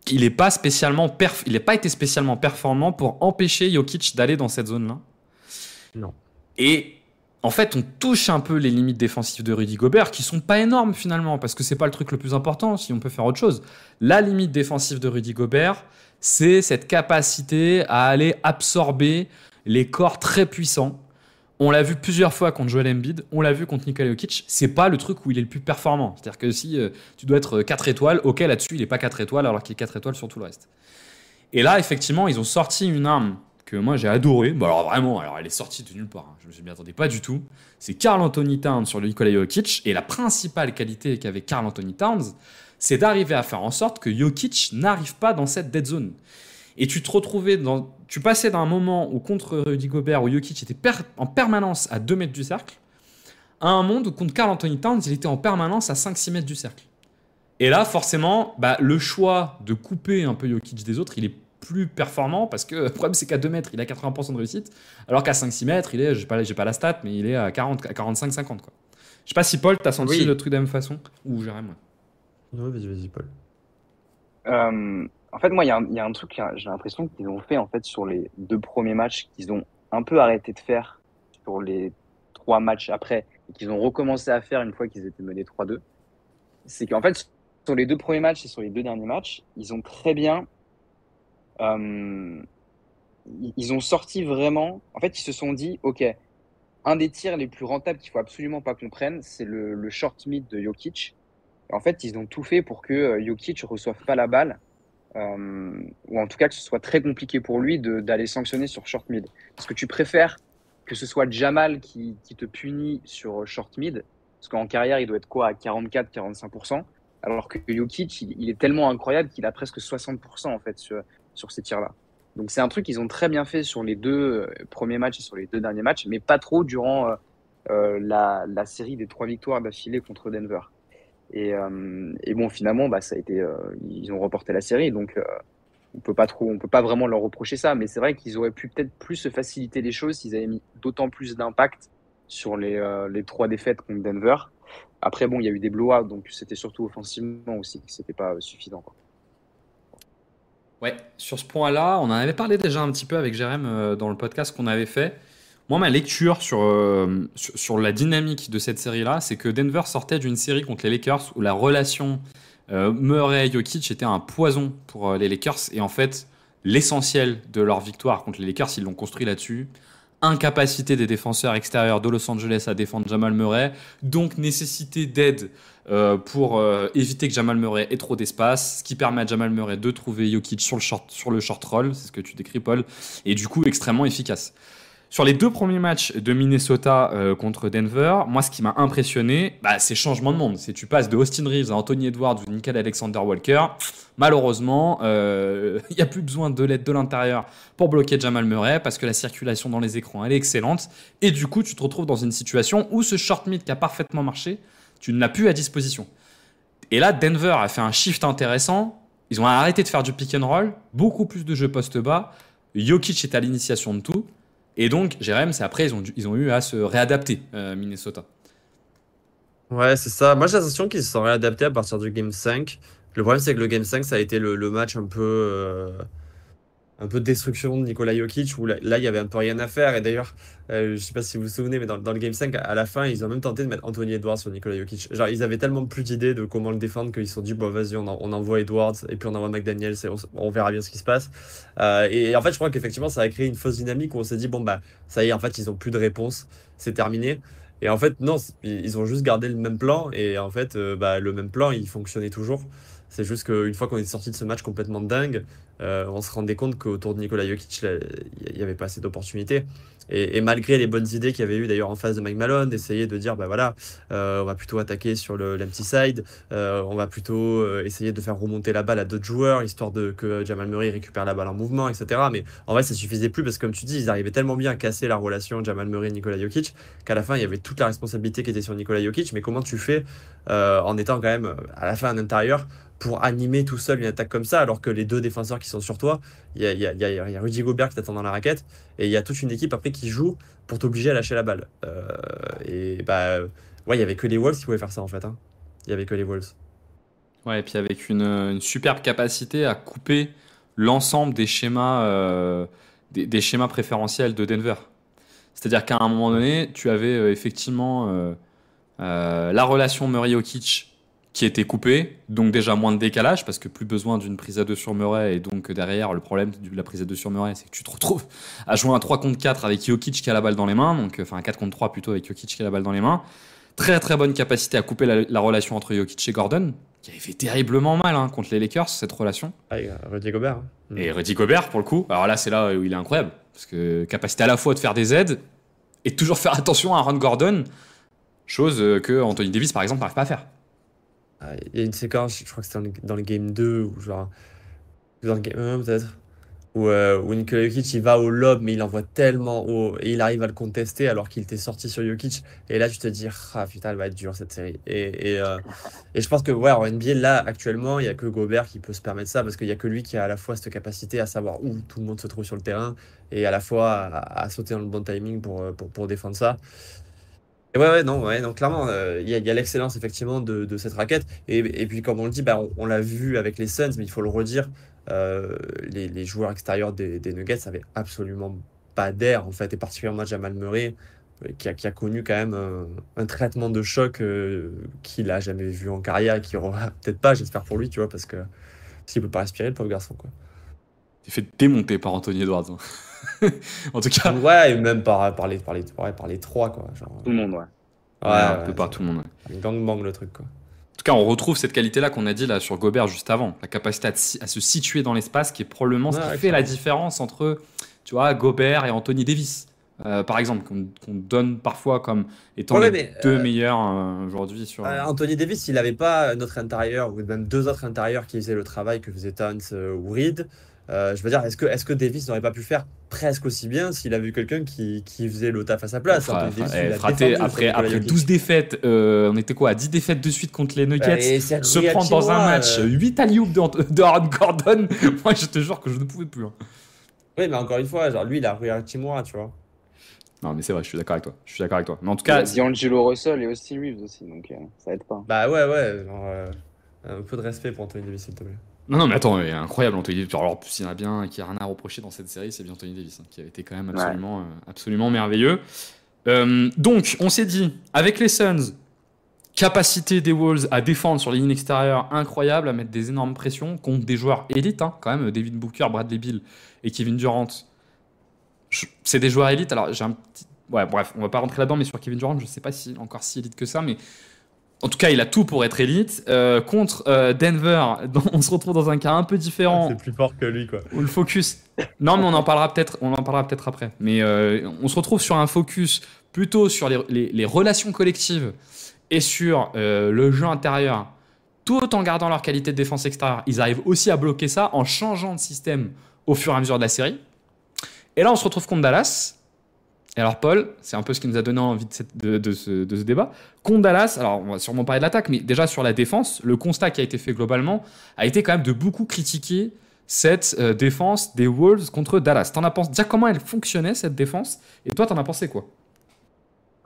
il n'a pas été spécialement performant pour empêcher Jokic d'aller dans cette zone-là. Non. Et en fait, on touche un peu les limites défensives de Rudy Gobert, qui sont pas énormes finalement, parce que c'est pas le truc le plus important, si on peut faire autre chose. La limite défensive de Rudy Gobert, c'est cette capacité à aller absorber les corps très puissants. On l'a vu plusieurs fois contre Joel Embiid, on l'a vu contre Nikola Jokic. C'est pas le truc où il est le plus performant. C'est-à-dire que si tu dois être 4 étoiles, ok, là-dessus, il n'est pas 4 étoiles alors qu'il est 4 étoiles sur tout le reste. Et là, effectivement, ils ont sorti une arme que moi j'ai adorée. Bon, alors vraiment, alors elle est sortie de nulle part. Hein. Je ne m'y attendais pas du tout. C'est Karl Anthony Towns sur le Nikola Jokic. Et la principale qualité qu'avait Karl Anthony Towns, c'est d'arriver à faire en sorte que Jokic n'arrive pas dans cette dead zone. Et tu passais d'un moment où contre Rudy Gobert, où Jokic était en permanence à 2 mètres du cercle, à un monde où contre Karl Anthony Towns, il était en permanence à 5-6 mètres du cercle. Et là, forcément, le choix de couper un peu Jokic des autres, il est plus performant parce que le problème, c'est qu'à 2 mètres, il a 80% de réussite, alors qu'à 5-6 mètres, il est, j'ai pas la stat, mais il est à 40, à 45-50. Quoi. Je sais pas si Paul, t'as senti le truc de la même façon ou Jérém. Ouais, vas-y, Paul. En fait, moi, il y a un truc, j'ai l'impression qu'ils ont fait en fait sur les 2 premiers matchs, qu'ils ont un peu arrêté de faire sur les 3 matchs après, et qu'ils ont recommencé à faire une fois qu'ils étaient menés 3-2. C'est qu'en fait, sur les 2 premiers matchs et sur les 2 derniers matchs, ils ont très bien. Ils ont sorti vraiment. En fait, ils se sont dit, OK, un des tirs les plus rentables qu'il faut absolument pas qu'on prenne, c'est le short mid de Jokic. En fait, ils ont tout fait pour que Jokic ne reçoive pas la balle, ou en tout cas que ce soit très compliqué pour lui d'aller sanctionner sur short mid. Parce que tu préfères que ce soit Jamal qui te punit sur short mid, parce qu'en carrière, il doit être quoi à 44-45%, alors que Jokic, il est tellement incroyable qu'il a presque 60% en fait sur ces tirs-là. Donc c'est un truc qu'ils ont très bien fait sur les 2 premiers matchs et sur les 2 derniers matchs, mais pas trop durant la série des 3 victoires d'affilée contre Denver. Et bon, finalement, ça a été, ils ont remporté la série, donc on peut pas vraiment leur reprocher ça. Mais c'est vrai qu'ils auraient pu peut-être plus se faciliter les choses s'ils avaient mis d'autant plus d'impact sur les 3 défaites contre Denver. Après, bon, il y a eu des blowouts, donc c'était surtout offensivement aussi que c'était pas suffisant, quoi. Ouais, sur ce point-là, on en avait parlé déjà un petit peu avec Jérém dans le podcast qu'on avait fait. Moi, ma lecture sur la dynamique de cette série-là, c'est que Denver sortait d'une série contre les Lakers où la relation Murray-Jokic était un poison pour les Lakers. Et en fait, l'essentiel de leur victoire contre les Lakers, ils l'ont construit là-dessus. Incapacité des défenseurs extérieurs de Los Angeles à défendre Jamal Murray, donc nécessité d'aide pour éviter que Jamal Murray ait trop d'espace, ce qui permet à Jamal Murray de trouver Jokic sur le short roll, c'est ce que tu décris Paul, et du coup extrêmement efficace. Sur les 2 premiers matchs de Minnesota contre Denver, moi, ce qui m'a impressionné, c'est changement de monde. C'est tu passes de Austin Reeves à Anthony Edwards ou Nickel Alexander-Walker. Malheureusement, il n'y a plus besoin de l'aide de l'intérieur pour bloquer Jamal Murray parce que la circulation dans les écrans, elle est excellente. Et du coup, tu te retrouves dans une situation où ce short mid qui a parfaitement marché, tu ne l'as plus à disposition. Et là, Denver a fait un shift intéressant. Ils ont arrêté de faire du pick and roll, beaucoup plus de jeux poste bas. Jokic est à l'initiation de tout. Et donc, Jérém, c'est après, ils ont eu à se réadapter, Minnesota. Ouais, c'est ça. Moi, j'ai l'impression qu'ils se sont réadaptés à partir du Game 5. Le problème, c'est que le Game 5, ça a été le match un peu de destruction de Nikola Jokic, où là, il y avait un peu rien à faire. Et d'ailleurs, je sais pas si vous vous souvenez, mais dans le Game 5, à la fin, ils ont même tenté de mettre Anthony Edwards sur Nikola Jokic. Genre, ils avaient tellement plus d'idées de comment le défendre qu'ils se sont dit, bon, vas-y, on envoie Edwards, et puis on envoie McDaniels, et on verra bien ce qui se passe. Et en fait, je crois qu'effectivement, ça a créé une fausse dynamique où on s'est dit, bon, ça y est, en fait, ils ont plus de réponse, c'est terminé. Et en fait, non, ils ont juste gardé le même plan, et en fait, le même plan, il fonctionnait toujours. C'est juste qu'une fois qu'on est sorti de ce match complètement dingue, on se rendait compte qu'autour de Nikola Jokic, il n'y avait pas assez d'opportunités. Et malgré les bonnes idées qu'il y avait eu d'ailleurs en face de Mike Malone, d'essayer de dire, on va plutôt attaquer sur l'empty side, on va plutôt essayer de faire remonter la balle à d'autres joueurs, histoire que Jamal Murray récupère la balle en mouvement, etc. Mais en vrai, ça suffisait plus parce que, comme tu dis, ils arrivaient tellement bien à casser la relation Jamal Murray-Nikola Jokic qu'à la fin, il y avait toute la responsabilité qui était sur Nikola Jokic. Mais comment tu fais en étant quand même à la fin à l'intérieur pour animer tout seul une attaque comme ça, alors que les 2 défenseurs qui sont sur toi, il y a Rudy Gobert qui t'attend dans la raquette, et il y a toute une équipe après qui joue pour t'obliger à lâcher la balle. Ouais, il y avait que les Wolves qui pouvaient faire ça en fait. Hein. Il y avait que les Wolves. Ouais, et puis avec une superbe capacité à couper l'ensemble des schémas, des schémas préférentiels de Denver. C'est-à-dire qu'à un moment donné, tu avais effectivement la relation Murray-Jokic qui était coupé, donc déjà moins de décalage, parce que plus besoin d'une prise à 2 sur Murray, et donc derrière, le problème de la prise à 2 sur Murray, c'est que tu te retrouves à jouer un 3 contre 4 avec Jokic qui a la balle dans les mains, donc enfin un 4 contre 3 plutôt avec Jokic qui a la balle dans les mains. Très très bonne capacité à couper la relation entre Jokic et Gordon, qui avait fait terriblement mal contre les Lakers, cette relation. Avec Rudy Gobert. Et Rudy Gobert, pour le coup, alors là, c'est là où il est incroyable, parce que capacité à la fois de faire des aides, et toujours faire attention à Aaron Gordon, chose que Anthony Davis, par exemple, n'arrive pas à faire. Il y a une séquence, je crois que c'était dans le game 2, ou genre, dans le game 1 peut-être, où Nikola Jokic il va au lob, mais il envoie tellement haut, et il arrive à le contester alors qu'il était sorti sur Jokic. Et là, tu te dis, ah putain, elle va être dure cette série. Et je pense que, ouais, en NBA, là, actuellement, il n'y a que Gobert qui peut se permettre ça, parce qu'il n'y a que lui qui a à la fois cette capacité à savoir où tout le monde se trouve sur le terrain, et à la fois à sauter dans le bon timing pour défendre ça. Et ouais, non, clairement, il y a l'excellence effectivement de cette raquette. Et puis, comme on le dit, bah, on l'a vu avec les Suns, mais il faut le redire, les joueurs extérieurs des Nuggets n'avaient absolument pas d'air, en fait, et particulièrement Jamal Murray, qui a connu quand même un traitement de choc qu'il n'a jamais vu en carrière et qu'il aura peut-être pas, j'espère pour lui, tu vois, parce qu'il ne peut pas respirer, le pauvre garçon, quoi. Il s'est fait démonter par Anthony Edwards. En tout cas, Ouais, et même par les trois, quoi. Genre, Tout le monde, ouais. un peu par tout le monde. un gangbang, le truc, quoi. En tout cas, on retrouve cette qualité-là qu'on a dit là sur Gobert juste avant, la capacité à se situer dans l'espace, qui est probablement ce qui fait la différence entre, tu vois, Gobert et Anthony Davis, par exemple, qu'on donne parfois comme étant les deux meilleurs aujourd'hui sur. Anthony Davis, s'il n'avait pas notre intérieur, ou même deux autres intérieurs qui faisaient le travail que faisait Towns ou Reed, je veux dire, est-ce que Davis n'aurait pas pu faire presque aussi bien s'il avait eu quelqu'un qui faisait le taf à sa place? Après 12 défaites, on était quoi, à 10 défaites de suite contre les Nuggets, se prendre dans un match 8 alley-oops de Aaron Gordon, moi je te jure que je ne pouvais plus. Oui, mais encore une fois, genre, lui il a Rui Hachimura, tu vois. Non, mais c'est vrai, je suis d'accord avec toi. Mais en tout cas, D'Angelo Russell et Austin Reeves aussi, donc ça aide pas. Bah ouais, genre, un peu de respect pour Anthony Davis, s'il te plaît. Non, mais attends, il est incroyable Anthony Davis. Alors, s'il y en a bien qui a rien à reprocher dans cette série, c'est bien Anthony Davis, qui a été quand même absolument merveilleux. Donc, on s'est dit, avec les Suns, capacité des Wolves à défendre sur les lignes extérieures incroyable, à mettre des énormes pressions contre des joueurs élites, quand même, David Booker, Bradley Beal et Kevin Durant. C'est des joueurs élites. Alors, j'ai un petit. Ouais, bref, on va pas rentrer là-dedans, mais sur Kevin Durant, je sais pas si encore si élite que ça, mais. En tout cas, il a tout pour être élite. Contre Denver, on se retrouve dans un cas un peu différent. C'est plus fort que lui, quoi. Où le focus. Non, mais on en parlera peut-être après. Mais on se retrouve sur un focus plutôt sur les relations collectives et sur le jeu intérieur, tout en gardant leur qualité de défense extérieure. Ils arrivent aussi à bloquer ça en changeant de système au fur et à mesure de la série. Et là, on se retrouve contre Dallas. Et alors Paul, c'est un peu ce qui nous a donné envie de ce débat. Contre Dallas, alors on va sûrement parler de l'attaque, mais déjà sur la défense, le constat qui a été fait globalement a été quand même de beaucoup critiquer cette défense des Wolves contre Dallas. T'en as pensé déjà comment elle fonctionnait cette défense? Et toi, t'en as pensé quoi?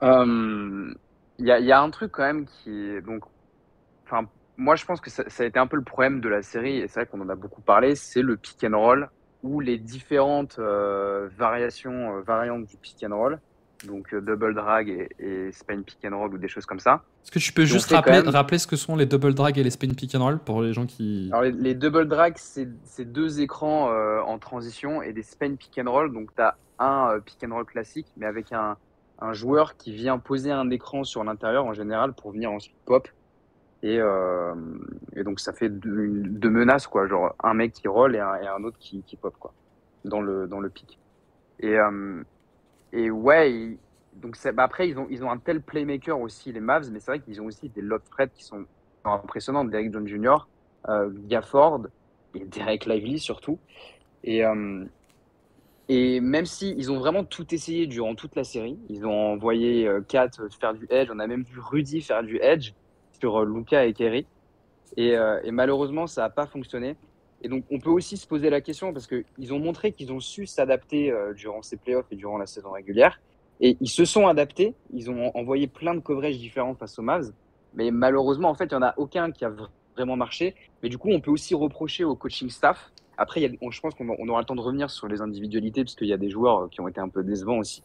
Il y a un truc quand même qui est donc, enfin, moi je pense que ça a été un peu le problème de la série, et c'est vrai qu'on en a beaucoup parlé, c'est le pick and roll ou les différentes variantes du pick and roll, donc double drag et spin pick and roll ou des choses comme ça. Est-ce que tu peux juste rappeler ce que sont les double drag et les spin pick and roll pour les gens qui... Alors les double drag, c'est deux écrans en transition, et des spin pick and roll, donc tu as un pick and roll classique, mais avec un joueur qui vient poser un écran sur l'intérieur en général pour venir ensuite pop. Et donc ça fait deux menaces, quoi, genre un mec qui roll et un autre qui pop, quoi, dans le pick. Et ouais, donc après ils ont un tel playmaker aussi, les Mavs, mais c'est vrai qu'ils ont aussi des lob threats qui sont impressionnants, Derrick Jones Jr., Gafford et Derek Lively surtout. Et même si ils ont vraiment tout essayé durant toute la série, ils ont envoyé Kat faire du edge, on a même vu Rudy faire du edge sur Luka et Kerry, et malheureusement ça n'a pas fonctionné. Et donc on peut aussi se poser la question, parce qu'ils ont montré qu'ils ont su s'adapter durant ces playoffs et durant la saison régulière, et ils se sont adaptés, ils ont envoyé plein de coverages différents face aux Mavs, mais malheureusement en fait il n'y en a aucun qui a vraiment marché. Mais du coup on peut aussi reprocher au coaching staff. Après je pense qu'on aura le temps de revenir sur les individualités, parce qu'il y a des joueurs qui ont été un peu décevants aussi,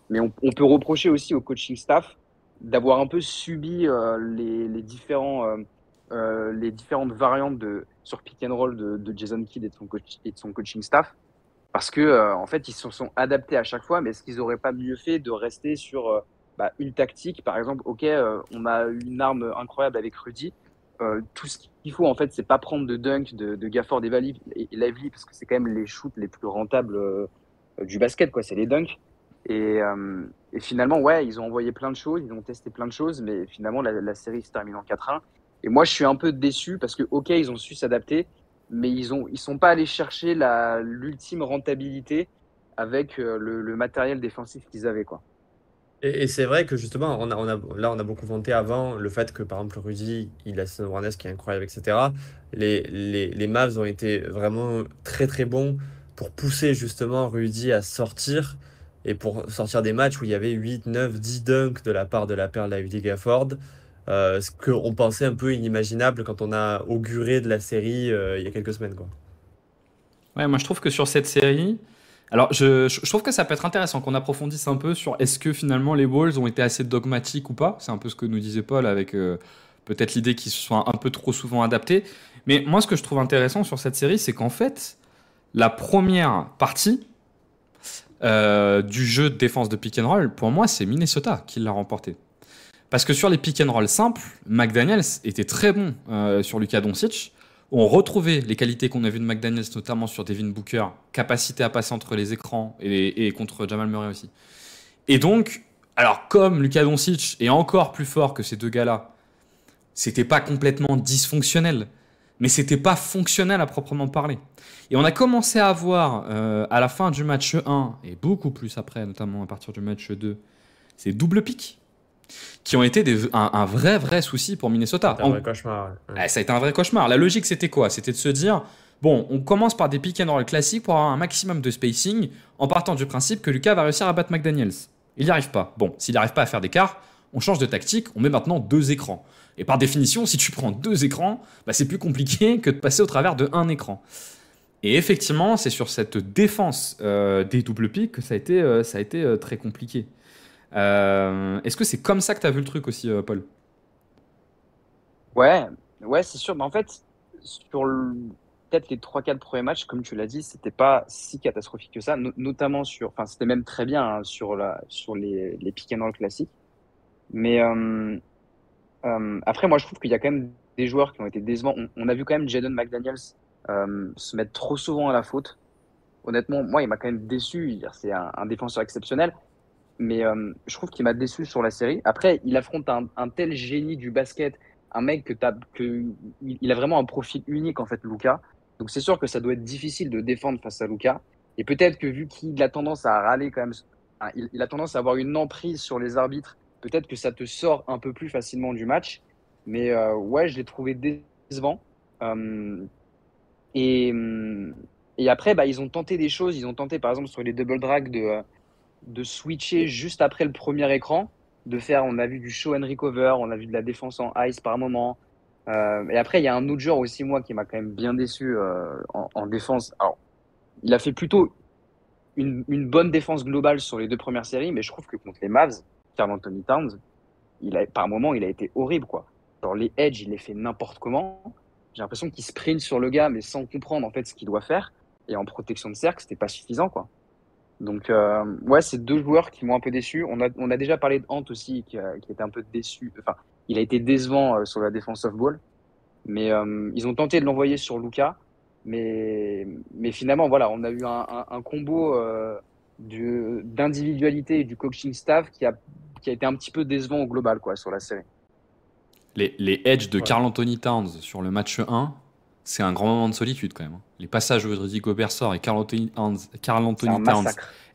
mais on peut reprocher aussi au coaching staff d'avoir un peu subi les différents les différentes variantes sur pick and roll de Jason Kidd et de son coaching staff. Parce que en fait, ils se sont adaptés à chaque fois, mais est-ce qu'ils n'auraient pas mieux fait de rester sur une tactique? Par exemple, on a une arme incroyable avec Rudy. Tout ce qu'il faut, en fait, c'est pas prendre de dunk de Gafford et Lively, parce que c'est quand même les shoots les plus rentables du basket, quoi. C'est les dunks. Et finalement, ouais, ils ont envoyé plein de choses, ils ont testé plein de choses, mais finalement, la série se termine en 4-1. Et moi, je suis un peu déçu parce que, ils ont su s'adapter, mais ils sont pas allés chercher l'ultime rentabilité avec le matériel défensif qu'ils avaient, quoi. Et c'est vrai que justement, on a beaucoup vanté avant le fait que par exemple Rudy, il a Snow Warnes qui est incroyable, etc. Les Mavs ont été vraiment très très bons pour pousser justement Rudy à sortir et pour sortir des matchs où il y avait 8, 9, 10 dunks de la part de la perle Lively Gafford. Ce qu'on pensait un peu inimaginable quand on a auguré de la série il y a quelques semaines, quoi. Ouais, moi je trouve que sur cette série, alors je trouve que ça peut être intéressant qu'on approfondisse un peu sur est-ce que finalement les Wolves ont été assez dogmatiques ou pas. C'est un peu ce que nous disait Paul avec peut-être l'idée qu'ils se soient un peu trop souvent adaptés. Mais moi ce que je trouve intéressant sur cette série, c'est qu'en fait, la première partie du jeu de défense de pick and roll, pour moi c'est Minnesota qui l'a remporté. Parce que sur les pick and roll simples, McDaniels était très bon sur Luka Doncic. On retrouvait les qualités qu'on a vues de McDaniels, notamment sur Devin Booker, capacité à passer entre les écrans et contre Jamal Murray aussi. Et donc, alors comme Luka Doncic est encore plus fort que ces deux gars-là, c'était pas complètement dysfonctionnel, mais c'était pas fonctionnel à proprement parler. Et on a commencé à avoir à la fin du match 1, et beaucoup plus après, notamment à partir du match 2, ces doubles pics qui ont été un vrai souci pour Minnesota. C'est un vrai cauchemar. Ouais. Ça a été un vrai cauchemar. La logique, c'était quoi? C'était de se dire, bon, on commence par des pick and roll classiques pour avoir un maximum de spacing en partant du principe que Luka va réussir à battre McDaniels. Il n'y arrive pas. Bon, s'il n'arrive pas à faire d'écart, on change de tactique, on met maintenant 2 écrans. Et par définition, si tu prends 2 écrans, c'est plus compliqué que de passer au travers de 1 écran. Et effectivement, c'est sur cette défense des doubles pics que ça a été très compliqué. Est-ce que c'est comme ça que tu as vu le truc aussi, Paul? Ouais, c'est sûr. Mais en fait, sur peut-être les 3-4 premiers matchs, comme tu l'as dit, c'était pas si catastrophique que ça, notamment c'était même très bien hein, sur les pick and roll classiques. Mais après, moi, je trouve qu'il y a quand même des joueurs qui ont été décevants. On a vu quand même Jaden McDaniels se mettre trop souvent à la faute. Honnêtement, moi, il m'a quand même déçu. C'est un défenseur exceptionnel. Mais je trouve qu'il m'a déçu sur la série. Après, il affronte un tel génie du basket, un mec il a vraiment un profil unique, en fait, Luka. Donc, c'est sûr que ça doit être difficile de défendre face à Luka. Et peut-être que vu qu'il a tendance à râler quand même, il a tendance à avoir une emprise sur les arbitres, peut-être que ça te sort un peu plus facilement du match. Mais ouais, je l'ai trouvé décevant. Et après, ils ont tenté des choses. Ils ont tenté, par exemple, sur les double drags de switcher juste après le premier écran, on a vu du show and recover, on a vu de la défense en ice par moment. Et après, il y a un autre joueur aussi, moi, qui m'a quand même bien déçu en défense. Alors, il a fait plutôt une bonne défense globale sur les 2 premières séries, mais je trouve que contre les Mavs, Karl Anthony Towns, par moment, il a été horrible, quoi. Genre, les edges, il les fait n'importe comment. J'ai l'impression qu'il sprint sur le gars, mais sans comprendre en fait ce qu'il doit faire. Et en protection de cercle, c'était pas suffisant, quoi. Donc, ouais, c'est 2 joueurs qui m'ont un peu déçu. On a déjà parlé de Ant aussi, qui était un peu déçu. Enfin, il a été décevant sur la défense off-ball. Mais ils ont tenté de l'envoyer sur Luka. Mais finalement, voilà, on a eu un combo d'individualité et du coaching staff qui a été un petit peu décevant au global, quoi, sur la série. Les edges de Karl Anthony Towns sur le match 1, c'est un grand moment de solitude quand même. Les passages où Rudy Gobert sort et Karl Anthony Towns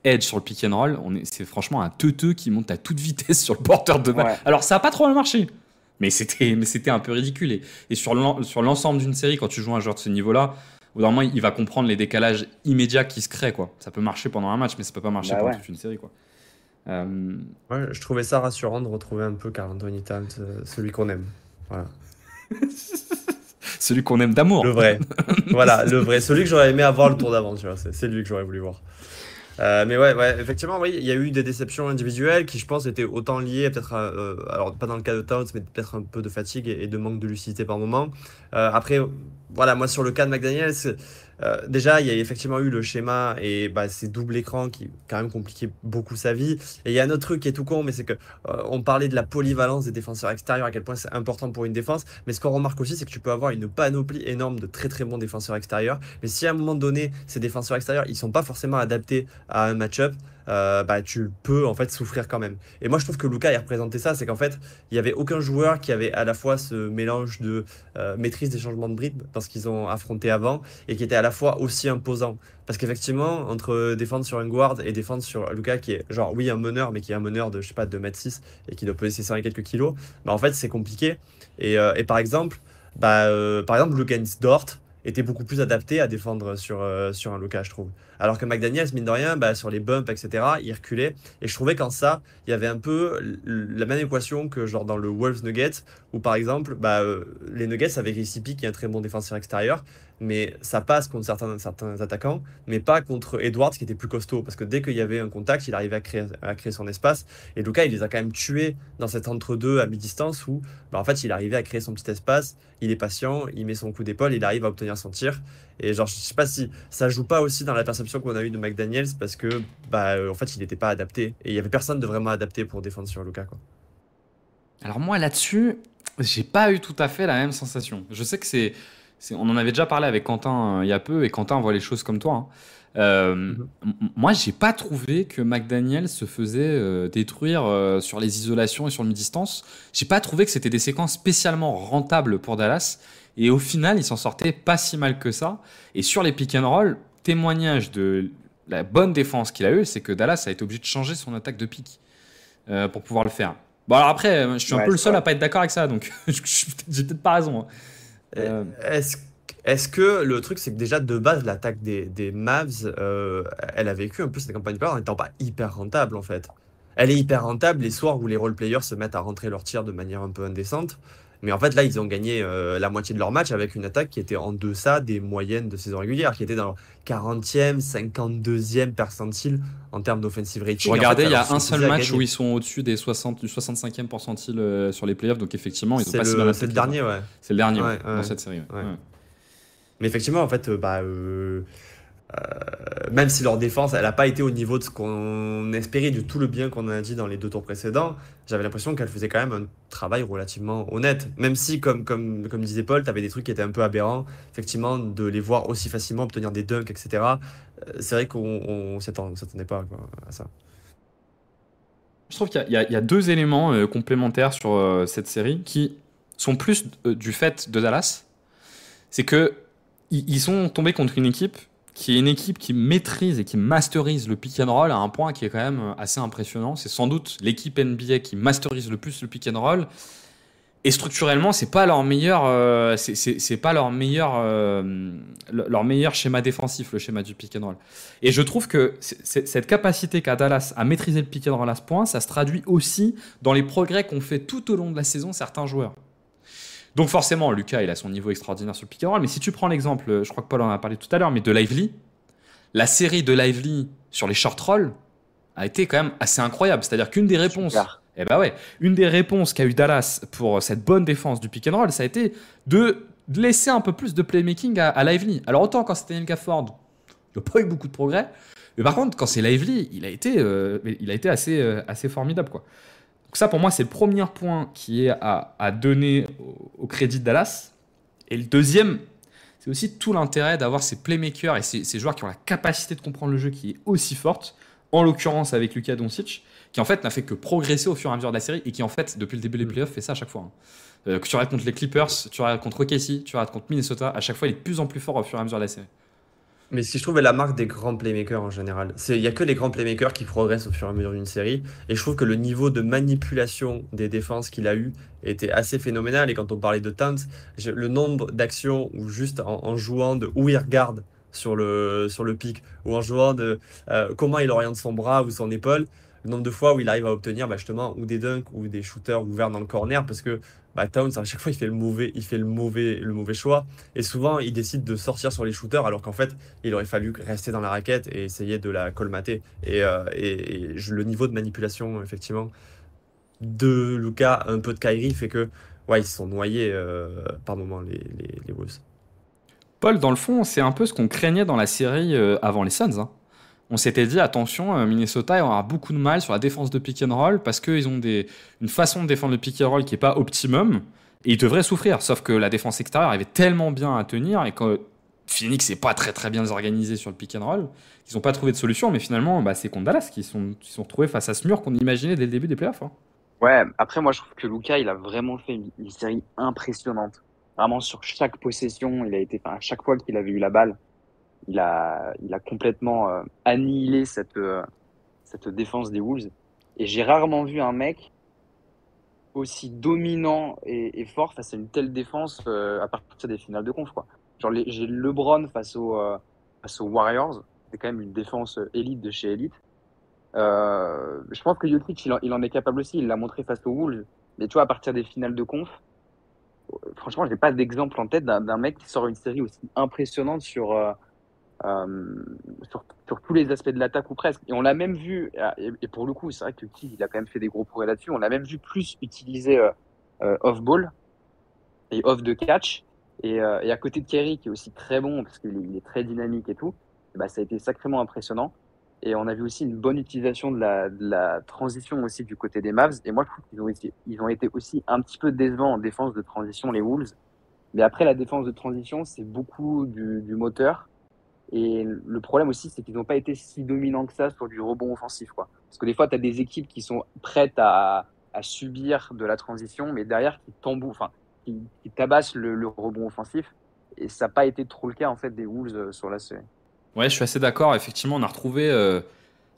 edge sur le pick and roll, c'est franchement un teuteux qui monte à toute vitesse sur le porteur de balle. Ouais. Alors ça n'a pas trop mal marché, mais c'était un peu ridicule. Et sur l'ensemble d'une série, quand tu joues un joueur de ce niveau-là, au bout d'un moment, il va comprendre les décalages immédiats qui se créent, quoi. Ça peut marcher pendant un match, mais ça peut pas marcher pendant toute une série, quoi. Ouais, je trouvais ça rassurant de retrouver un peu Karl Anthony Towns, celui qu'on aime. Voilà. Celui qu'on aime d'amour. Le vrai. Voilà, le vrai. Celui que j'aurais aimé avoir le tour d'avant, tu vois. C'est lui que j'aurais voulu voir. Mais ouais, effectivement, oui, il y a eu des déceptions individuelles qui, je pense, étaient autant liées, peut-être, alors pas dans le cas de Towns, mais peut-être un peu de fatigue et de manque de lucidité par moment. Après, voilà, moi sur le cas de McDaniels, déjà, il y a effectivement eu le schéma et bah, ces doubles écrans qui, quand même, compliquaient beaucoup sa vie. Et il y a un autre truc qui est tout con, mais c'est que on parlait de la polyvalence des défenseurs extérieurs, à quel point c'est important pour une défense. Mais ce qu'on remarque aussi, c'est que tu peux avoir une panoplie énorme de très très bons défenseurs extérieurs. Mais si à un moment donné, ces défenseurs extérieurs, ils sont pas forcément adaptés à un match-up, bah, tu peux en fait souffrir quand même. Et moi, je trouve que Luka, il représentait ça, c'est qu'en fait, il y avait aucun joueur qui avait à la fois ce mélange de maîtrise des changements de rythme dans ce qu'ils ont affronté avant et qui était à la fois aussi imposant. Parce qu'effectivement, entre défendre sur un guard et défendre sur Luka, qui est genre, oui, un meneur, mais qui est un meneur de, je sais pas, 2,6 m et qui doit peser ses 100 et quelques kilos, bah en fait, c'est compliqué. Et par exemple, Luka Dort était beaucoup plus adapté à défendre sur un Luka, je trouve. Alors que McDaniels, mine de rien, bah, sur les bumps, etc., il reculait. Et je trouvais qu'en ça, il y avait un peu la même équation que genre dans le Wolves Nuggets, où par exemple, bah, les Nuggets avaient KCP qui est un très bon défenseur extérieur, mais ça passe contre certains attaquants, mais pas contre Edwards qui était plus costaud. Parce que dès qu'il y avait un contact, il arrivait à créer son espace. Et Luka, il les a quand même tués dans cet entre-deux à mi-distance où, bah, en fait, il arrivait à créer son petit espace, il est patient, il met son coup d'épaule, il arrive à obtenir son tir. Et genre, je sais pas si ça joue pas aussi dans la perception qu'on a eue de McDaniels parce que, bah, en fait, il n'était pas adapté. Et il y avait personne de vraiment adapté pour défendre sur Luka, quoi. Alors moi là-dessus, j'ai pas eu tout à fait la même sensation. Je sais que on en avait déjà parlé avec Quentin il y a peu, et Quentin voit les choses comme toi, hein. Mhm. Moi, j'ai pas trouvé que McDaniel se faisait détruire sur les isolations et sur le mi-distance. J'ai pas trouvé que c'était des séquences spécialement rentables pour Dallas. Et au final, il s'en sortait pas si mal que ça. Et sur les pick and roll, témoignage de la bonne défense qu'il a eue, c'est que Dallas a été obligé de changer son attaque de pick pour pouvoir le faire. Bon, alors après, je suis un Ouais, peu le c'est seul vrai. à pas être d'accord avec ça, donc j'ai peut-être pas raison, hein. Euh, Euh, Est-ce est-ce que le truc, c'est que déjà de base, l'attaque des Mavs, elle a vécu un peu cette campagne en n'étant pas hyper rentable en fait. Elle est hyper rentable les soirs où les role-players se mettent à rentrer leur tir de manière un peu indécente. Mais en fait, là, ils ont gagné la moitié de leur match avec une attaque qui était en deçà des moyennes de saison régulière, qui était dans le 40e, 52e percentile en termes d'offensive Je rating. En fait, regardais, ça il y leur a un seul suffisait à match où gagner. ils sont au-dessus des 60, du 65e percentile sur les playoffs, donc effectivement, ils ont pas si bien C'est attaqué le que ça. dernier, ouais. C'est le dernier, ouais, Ouais, dans ouais, cette série. Ouais. ouais. Ouais. Mais effectivement, en fait, même si leur défense, elle n'a pas été au niveau de ce qu'on espérait, de tout le bien qu'on a dit dans les deux tours précédents, j'avais l'impression qu'elle faisait quand même un travail relativement honnête. Même si, comme disait Paul, tu avais des trucs qui étaient un peu aberrants, effectivement, de les voir aussi facilement obtenir des dunks, etc. C'est vrai qu'on ne s'attendait pas quoi, à ça. Je trouve qu'il y a deux éléments complémentaires sur cette série qui sont plus du fait de Dallas. C'est que ils sont tombés contre une équipe qui est une équipe qui maîtrise et qui masterise le pick and roll à un point qui est quand même assez impressionnant. C'est sans doute l'équipe NBA qui masterise le plus le pick and roll. Et structurellement, c'est pas leur meilleur, c'est pas leur meilleur schéma défensif, le schéma du pick and roll. Et je trouve que cette capacité qu'a Dallas à maîtriser le pick and roll à ce point, ça se traduit aussi dans les progrès qu'ont fait tout au long de la saison certains joueurs. Donc forcément, Lucas, il a son niveau extraordinaire sur le pick and roll, mais si tu prends l'exemple, je crois que Paul en a parlé tout à l'heure, mais de Lively, la série de Lively sur les short rolls a été quand même assez incroyable. C'est-à-dire qu'une des réponses, Super. eh ben ouais, une des réponses qu'a eu Dallas pour cette bonne défense du pick and roll, ça a été de laisser un peu plus de playmaking à Lively. Alors autant quand c'était Ian Gafford, il n'y a pas eu beaucoup de progrès, mais par contre quand c'est Lively, il a été assez formidable, quoi. Donc ça, pour moi, c'est le premier point qui est à donner au crédit de Dallas. Et le deuxième, c'est aussi tout l'intérêt d'avoir ces playmakers et ces joueurs qui ont la capacité de comprendre le jeu qui est aussi forte, en l'occurrence avec Luka Doncic, qui en fait n'a fait que progresser au fur et à mesure de la série et qui en fait, depuis le début des playoffs, fait ça à chaque fois, hein. Que tu regardes contre les Clippers, tu regardes contre OKC, tu regardes contre Minnesota, à chaque fois, il est de plus en plus fort au fur et à mesure de la série. Mais ce qui je trouve est la marque des grands playmakers en général. Il n'y a que les grands playmakers qui progressent au fur et à mesure d'une série. Et je trouve que le niveau de manipulation des défenses qu'il a eu était assez phénoménal. Et quand on parlait de Towns, le nombre d'actions où juste en jouant de où il regarde sur le pic, ou en jouant de comment il oriente son bras ou son épaule, le nombre de fois où il arrive à obtenir bah, justement ou des dunks ou des shooters ouverts dans le corner, parce que bah, Towns, à chaque fois, il fait le mauvais choix. Et souvent, il décide de sortir sur les shooters, alors qu'en fait, il aurait fallu rester dans la raquette et essayer de la colmater. Le niveau de manipulation, effectivement, de Luka, un peu de Kyrie, fait que, ouais, ils se sont noyés par moments, les Wolves. Paul, dans le fond, c'est un peu ce qu'on craignait dans la série avant les Suns, hein. On s'était dit, attention, Minnesota il aura beaucoup de mal sur la défense de pick and roll parce qu'ils ont une façon de défendre le pick and roll qui n'est pas optimum et ils devraient souffrir. Sauf que la défense extérieure arrivait tellement bien à tenir et que Phoenix n'est pas très très bien organisé sur le pick and roll qu'ils n'ont pas trouvé de solution. Mais finalement, bah, c'est contre Dallas qui sont retrouvés face à ce mur qu'on imaginait dès le début des playoffs, hein. Ouais, après, moi, je trouve que Luka, il a vraiment fait une série impressionnante. Vraiment, sur chaque possession, enfin, à chaque fois qu'il avait eu la balle, il a complètement annihilé cette défense des Wolves. Et j'ai rarement vu un mec aussi dominant et fort face à une telle défense à partir des finales de conf, quoi. Genre, j'ai LeBron face aux Warriors. C'est quand même une défense élite de chez élite. Je pense que Jokic, il en est capable aussi. Il l'a montré face aux Wolves. Mais tu vois, à partir des finales de conf, franchement, je n'ai pas d'exemple en tête d'un mec qui sort une série aussi impressionnante sur tous les aspects de l'attaque ou presque. Et on l'a même vu, et pour le coup, c'est vrai que Key, il a quand même fait des gros progrès là-dessus. On l'a même vu plus utiliser off-ball et off de catch. Et à côté de Kerry, qui est aussi très bon parce qu'il est très dynamique et tout, bah, ça a été sacrément impressionnant. Et on a vu aussi une bonne utilisation de la transition aussi du côté des Mavs. Et moi, je trouve ils ont été aussi un petit peu décevants en défense de transition, les Wolves. Mais après, la défense de transition, c'est beaucoup du moteur. Et le problème aussi, c'est qu'ils n'ont pas été si dominants que ça sur du rebond offensif, quoi. Parce que des fois, tu as des équipes qui sont prêtes à subir de la transition, mais derrière, qui tabassent le rebond offensif. Et ça n'a pas été trop le cas, en fait, des Wolves sur la série. Ouais, je suis assez d'accord. Effectivement, on a retrouvé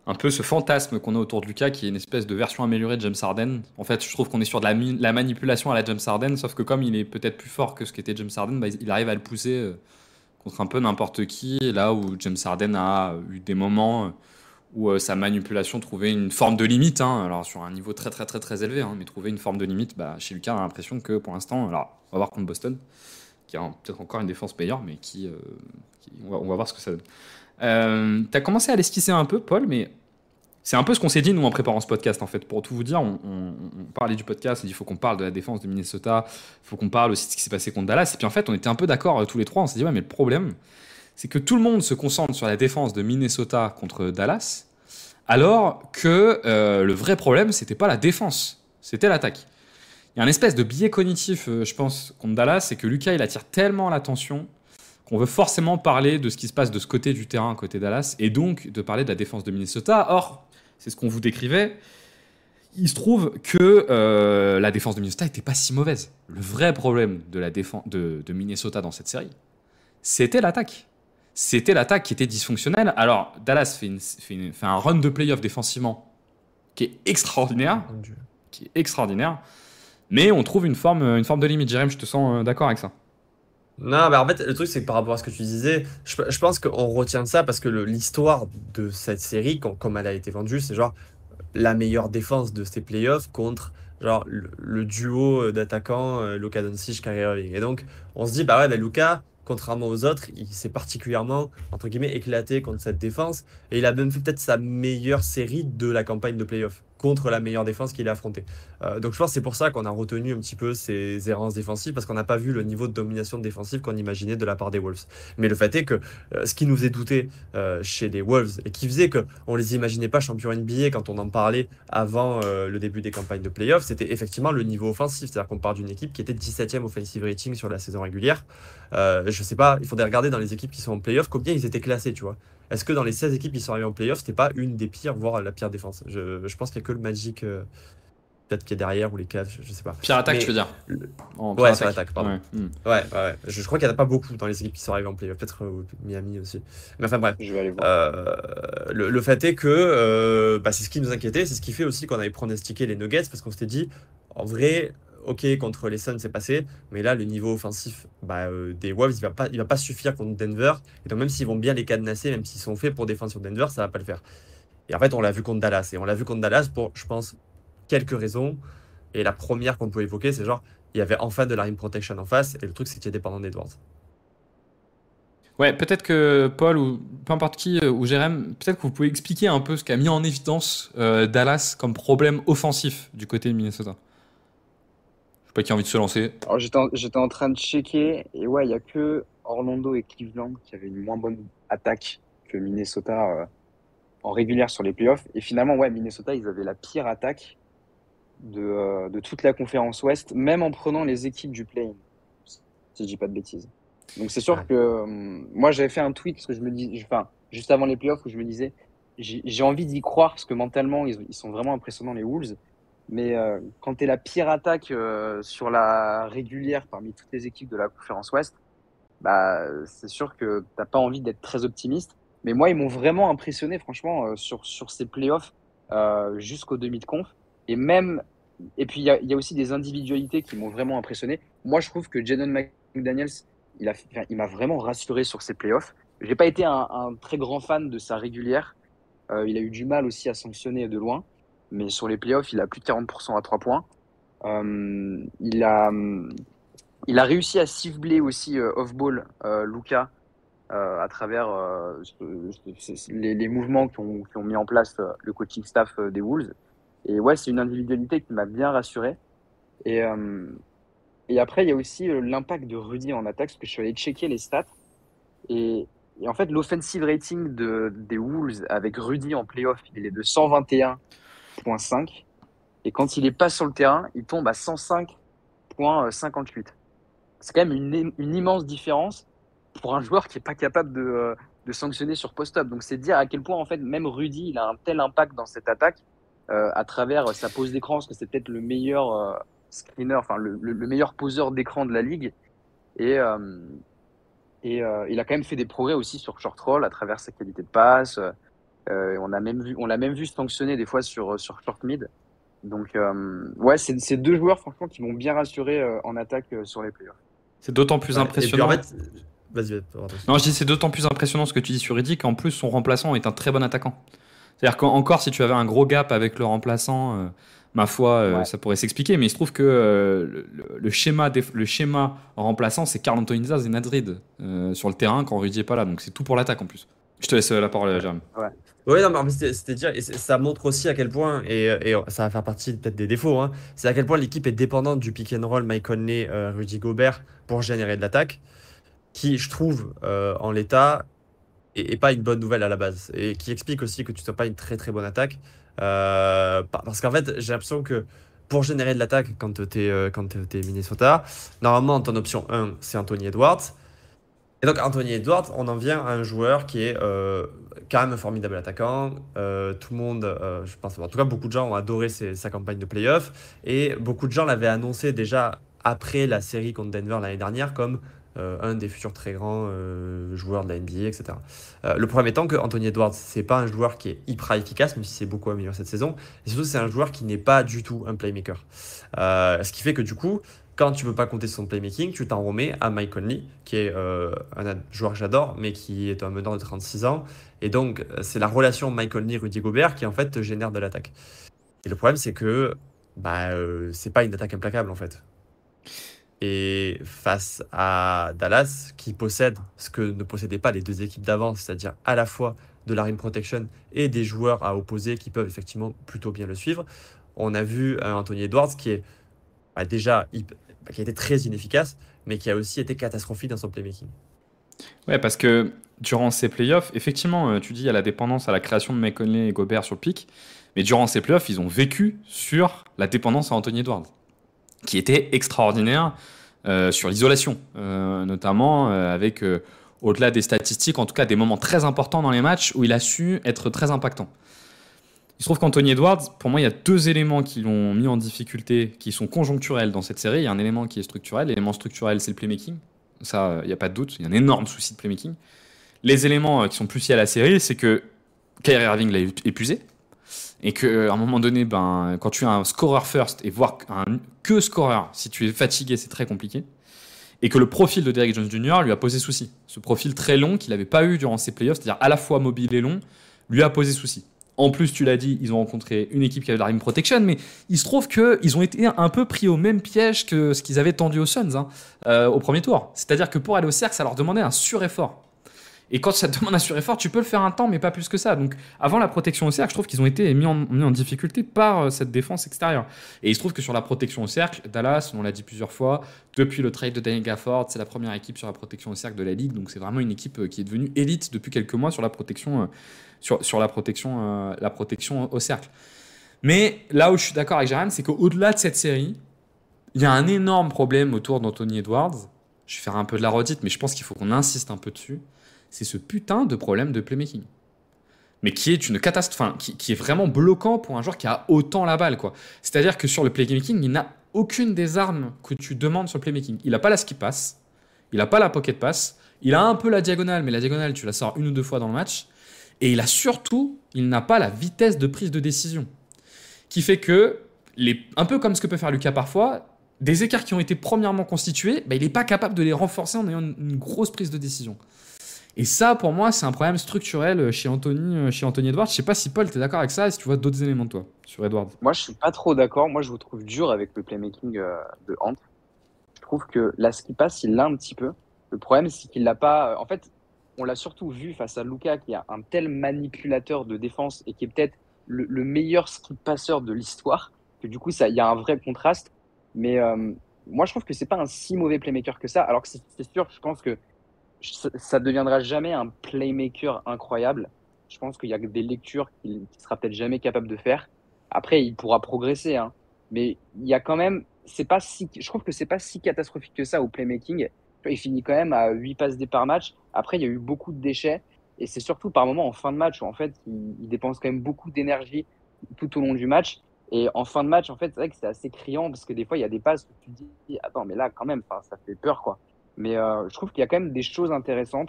un peu ce fantasme qu'on a autour de Lucas, qui est une espèce de version améliorée de James Harden. En fait, je trouve qu'on est sur de la manipulation à la James Harden, sauf que comme il est peut-être plus fort que ce qu'était James Harden, bah, il arrive à le pousser contre un peu n'importe qui. Là où James Harden a eu des moments où sa manipulation trouvait une forme de limite, hein, alors sur un niveau très très très très élevé, hein, mais trouvait une forme de limite. Bah, chez Lucas, on a l'impression que pour l'instant, alors on va voir contre Boston, qui a peut-être encore une défense meilleure, mais on va voir ce que ça donne. Tu as commencé à l'esquisser un peu, Paul, mais c'est un peu ce qu'on s'est dit, nous, en préparant ce podcast, en fait. Pour tout vous dire, on parlait du podcast, on dit il faut qu'on parle de la défense de Minnesota, il faut qu'on parle aussi de ce qui s'est passé contre Dallas. Et puis, en fait, on était un peu d'accord tous les trois. On s'est dit, ouais, mais le problème, c'est que tout le monde se concentre sur la défense de Minnesota contre Dallas, alors que le vrai problème, c'était pas la défense, c'était l'attaque. Il y a un espèce de biais cognitif, je pense, contre Dallas, c'est que Lucas, il attire tellement l'attention qu'on veut forcément parler de ce qui se passe de ce côté du terrain, côté Dallas, et donc de parler de la défense de Minnesota. Or, c'est ce qu'on vous décrivait. Il se trouve que la défense de Minnesota n'était pas si mauvaise. Le vrai problème de la défense de Minnesota dans cette série, c'était l'attaque. C'était l'attaque qui était dysfonctionnelle. Alors, Dallas fait un run de playoff défensivement qui est extraordinaire. Mais on trouve une forme de limite. Jérém, je te sens d'accord avec ça. Non, mais en fait, le truc, c'est que par rapport à ce que tu disais, je pense qu'on retient ça parce que l'histoire de cette série, comme elle a été vendue, c'est genre la meilleure défense de ces playoffs contre genre le duo d'attaquants Luka Doncic, Kyrie Irving. Et donc, on se dit, bah ouais, bah Luka, contrairement aux autres, il s'est particulièrement, entre guillemets, éclaté contre cette défense. Et il a même fait peut-être sa meilleure série de la campagne de playoffs contre la meilleure défense qu'il a affrontée. Donc je pense que c'est pour ça qu'on a retenu un petit peu ces errances défensives, parce qu'on n'a pas vu le niveau de domination défensive qu'on imaginait de la part des Wolves. Mais le fait est que ce qui nous faisait douter chez les Wolves, et qui faisait qu'on les imaginait pas champions NBA quand on en parlait avant le début des campagnes de playoffs, c'était effectivement le niveau offensif. C'est-à-dire qu'on part d'une équipe qui était 17e offensive rating sur la saison régulière. Je sais pas, il faudrait regarder dans les équipes qui sont en playoffs combien ils étaient classés, tu vois. Est-ce que dans les 16 équipes qui sont arrivées en playoff, c'était pas une des pires, voire la pire défense? Je pense qu'il n'y a que le Magic, peut-être qui est derrière, ou les Cavs, je sais pas. Pire attaque, Mais, tu veux dire? Ouais, sur l'attaque, pardon. Ouais. Ouais. Je crois qu'il n'y en a pas beaucoup dans les équipes qui sont arrivées en playoff, peut-être Miami aussi. Mais enfin bref. Je vais aller voir. Le fait est que c'est ce qui nous inquiétait, c'est ce qui fait aussi qu'on avait pronostiqué les Nuggets, parce qu'on s'était dit, en vrai, ok, contre les Suns c'est passé, mais là le niveau offensif des Wolves il va pas suffire contre Denver, et donc même s'ils vont bien les cadenasser, même s'ils sont faits pour défendre sur Denver, ça va pas le faire. Et en fait on l'a vu contre Dallas, et on l'a vu contre Dallas pour, je pense, quelques raisons. Et la première qu'on peut évoquer, c'est genre il y avait enfin de la rim protection en face, et le truc, c'est qu'il est dépendant d'Edwards. Ouais, peut-être que Paul ou peu importe qui ou Jérém, peut-être que vous pouvez expliquer un peu ce qu'a mis en évidence Dallas comme problème offensif du côté de Minnesota. Je sais pas qui a envie de se lancer. Alors j'étais en train de checker et ouais, il y a que Orlando et Cleveland qui avaient une moins bonne attaque que Minnesota en régulière sur les playoffs. Et finalement, ouais, Minnesota, ils avaient la pire attaque de toute la conférence Ouest, même en prenant les équipes du play-in, si je dis pas de bêtises. Donc c'est sûr Ouais. que moi j'avais fait un tweet parce que je me dis, enfin, juste avant les playoffs où je me disais, j'ai envie d'y croire parce que mentalement ils sont vraiment impressionnants les Wolves. Mais quand tu es la pire attaque sur la régulière parmi toutes les équipes de la conférence Ouest, bah, c'est sûr que t'as pas envie d'être très optimiste. Mais moi, ils m'ont vraiment impressionné, franchement, sur ces playoffs jusqu'au demi de conf. Et même, et puis il y a aussi des individualités qui m'ont vraiment impressionné. Moi, je trouve que Jaden McDaniels, enfin, il m'a vraiment rassuré sur ces playoffs. J'ai pas été un très grand fan de sa régulière. Il a eu du mal aussi à sanctionner de loin. Mais sur les playoffs, il a plus de 40% à 3 points. Euh, il a, il a réussi à cibler aussi off-ball Luka à travers les mouvements qui ont mis en place le coaching staff des Wolves. Et ouais, c'est une individualité qui m'a bien rassuré. Et, euh, et après, il y a aussi l'impact de Rudy en attaque, parce que je suis allé checker les stats. Et, et en fait, l'offensive rating des Wolves avec Rudy en playoff, il est de 121,5. Et quand il est pas sur le terrain, il tombe à 105,58. C'est quand même une immense différence pour un joueur qui est pas capable de sanctionner sur post-up. Donc c'est dire à quel point en fait même Rudy il a un tel impact dans cette attaque à travers sa pose d'écran, parce que c'est peut-être le meilleur screener, enfin le meilleur poseur d'écran de la ligue. Et, il a quand même fait des progrès aussi sur short roll à travers sa qualité de passe. On l'a même vu sanctionner des fois sur short mid. Donc ouais, c'est deux joueurs franchement qui m'ont bien rassuré en attaque sur les playoffs. C'est d'autant plus Ouais, et puis en impressionnant. fait, vas-y, pardon. Non, je dis c'est d'autant plus impressionnant ce que tu dis sur Rudy qu'en plus son remplaçant est un très bon attaquant. C'est-à-dire qu'encore si tu avais un gros gap avec le remplaçant, ma foi, Ouais. ça pourrait s'expliquer. Mais il se trouve que le schéma en remplaçant, c'est Karl Anthony Towns et Nadrid sur le terrain quand Rudy est pas là. Donc c'est tout pour l'attaque en plus. Je te laisse la parole, Jérôme. Oui, non, mais c'était dire, et ça montre aussi à quel point, et ça va faire partie peut-être des défauts, hein, c'est à quel point l'équipe est dépendante du pick and roll Mike Conley, Rudy Gobert pour générer de l'attaque, qui, je trouve, en l'état, est pas une bonne nouvelle à la base, et qui explique aussi que tu sois pas une très très bonne attaque, parce qu'en fait, j'ai l'impression que pour générer de l'attaque quand t'es Minnesota, normalement, ton option 1, c'est Anthony Edwards. Et donc Anthony Edwards, on en vient à un joueur qui est quand même un formidable attaquant. Tout le monde, je pense, en tout cas beaucoup de gens ont adoré sa campagne de playoff. Et beaucoup de gens l'avaient annoncé déjà après la série contre Denver l'année dernière comme un des futurs très grands joueurs de la NBA, etc. Le problème étant que Anthony Edwards, c'est pas un joueur qui est hyper efficace, même si c'est beaucoup amélioré cette saison. Et surtout, c'est un joueur qui n'est pas du tout un playmaker. Ce qui fait que du coup, quand tu ne peux pas compter sur son playmaking, tu t'en remets à Mike Conley, qui est un joueur que j'adore, mais qui est un meneur de 36 ans. Et donc, c'est la relation Mike Conley-Rudy Gobert qui, en fait, te génère de l'attaque. Et le problème, c'est que c'est pas une attaque implacable, en fait. Et face à Dallas, qui possède ce que ne possédaient pas les deux équipes d'avant, c'est-à-dire à la fois de la rim protection et des joueurs à opposer qui peuvent effectivement plutôt bien le suivre, on a vu un Anthony Edwards qui est qui a été très inefficace, mais qui a aussi été catastrophique dans son playmaking. Ouais, parce que durant ces playoffs, effectivement, tu dis il y a la dépendance à la création de Mike Conley et Gobert sur le pic, mais durant ces playoffs, ils ont vécu sur la dépendance à Anthony Edwards, qui était extraordinaire sur l'isolation, notamment avec, au-delà des statistiques, en tout cas des moments très importants dans les matchs où il a su être très impactant. Il se trouve qu'Anthony Edwards, pour moi, il y a deux éléments qui l'ont mis en difficulté, qui sont conjoncturels dans cette série. Il y a un élément qui est structurel. L'élément structurel, c'est le playmaking. Ça, il n'y a pas de doute. Il y a un énorme souci de playmaking. Les éléments qui sont plus liés à la série, c'est que Kyrie Irving l'a épuisé. Et qu'à un moment donné, quand tu es un scorer first et voir que scorer, si tu es fatigué, c'est très compliqué. Et que le profil de Derrick Jones Jr. lui a posé souci. Ce profil très long qu'il n'avait pas eu durant ses playoffs, c'est-à-dire à la fois mobile et long, lui a posé souci. En plus, tu l'as dit, ils ont rencontré une équipe qui avait de la rim protection, mais il se trouve qu'ils ont été un peu pris au même piège que ce qu'ils avaient tendu aux Suns au premier tour. C'est-à-dire que pour aller au cercle, ça leur demandait un sureffort. Et quand ça te demande un sureffort, tu peux le faire un temps, mais pas plus que ça. Donc, avant la protection au cercle, je trouve qu'ils ont été mis en difficulté par cette défense extérieure. Et il se trouve que sur la protection au cercle, Dallas, on l'a dit plusieurs fois, depuis le trade de Daniel Gafford, c'est la première équipe sur la protection au cercle de la ligue. Donc, c'est vraiment une équipe qui est devenue élite depuis quelques mois sur la protection, la protection au cercle. Mais là où je suis d'accord avec Jérôme, c'est qu'au-delà de cette série, il y a un énorme problème autour d'Anthony Edwards. Je vais faire un peu de la redite, mais je pense qu'il faut qu'on insiste un peu dessus. C'est ce putain de problème de playmaking. Mais qui est une catastrophe, qui est vraiment bloquant pour un joueur qui a autant la balle, quoi. C'est-à-dire que sur le playmaking, il n'a aucune des armes que tu demandes sur le playmaking. Il n'a pas la skip pass, il n'a pas la pocket pass, il a un peu la diagonale, mais la diagonale, tu la sors 1 ou 2 fois dans le match. Et il n'a pas la vitesse de prise de décision. Qui fait que, un peu comme ce que peut faire Lucas parfois, des écarts qui ont été premièrement constitués, il n'est pas capable de les renforcer en ayant une grosse prise de décision. Et ça, pour moi, c'est un problème structurel chez Anthony Edwards. Je sais pas si Paul, tu es d'accord avec ça et si tu vois d'autres éléments de toi sur Edwards. Moi, je suis pas trop d'accord. Moi, je vous trouve dur avec le playmaking de Ant. Je trouve que là, ce qui passe, il l'a un petit peu. Le problème, c'est qu'il l'a pas. En fait, on l'a surtout vu face à Luka, qui est un tel manipulateur de défense et qui est peut-être le meilleur skip passeur de l'histoire, que du coup, il y a un vrai contraste. Mais moi, je trouve que c'est pas un si mauvais playmaker que ça. Alors que c'est sûr, je pense que ça ne deviendra jamais un playmaker incroyable. Je pense qu'il y a des lectures qu'il ne sera peut-être jamais capable de faire. Après, il pourra progresser, hein. Mais il y a quand même, je trouve que c'est pas si catastrophique que ça au playmaking. Il finit quand même à 8 passes D par match. Après, il y a eu beaucoup de déchets. Et c'est surtout par moment en fin de match où en fait, il dépense quand même beaucoup d'énergie tout au long du match. Et en fin de match, en fait, c'est vrai que c'est assez criant parce que des fois, il y a des passes où tu te dis, attends, mais là, quand même, ça fait peur, quoi. Mais je trouve qu'il y a quand même des choses intéressantes.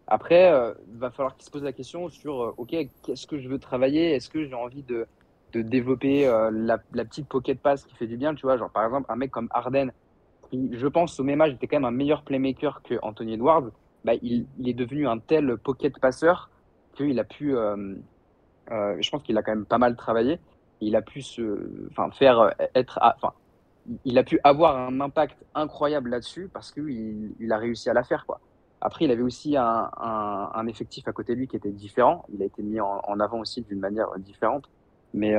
Après, il va falloir qu'il se pose la question sur, OK, qu'est-ce que je veux travailler? Est-ce que j'ai envie de développer la petite pocket pass qui fait du bien, tu vois? Genre, par exemple, un mec comme Harden, qui, je pense, au même âge, était quand même un meilleur playmaker que Anthony Edwards. Il est devenu un tel pocket passeur qu'il a pu... je pense qu'il a quand même pas mal travaillé. Il a pu il a pu avoir un impact incroyable là-dessus parce qu'il a réussi à la faire, quoi. Après, il avait aussi un effectif à côté de lui qui était différent. Il a été mis en avant aussi d'une manière différente. Mais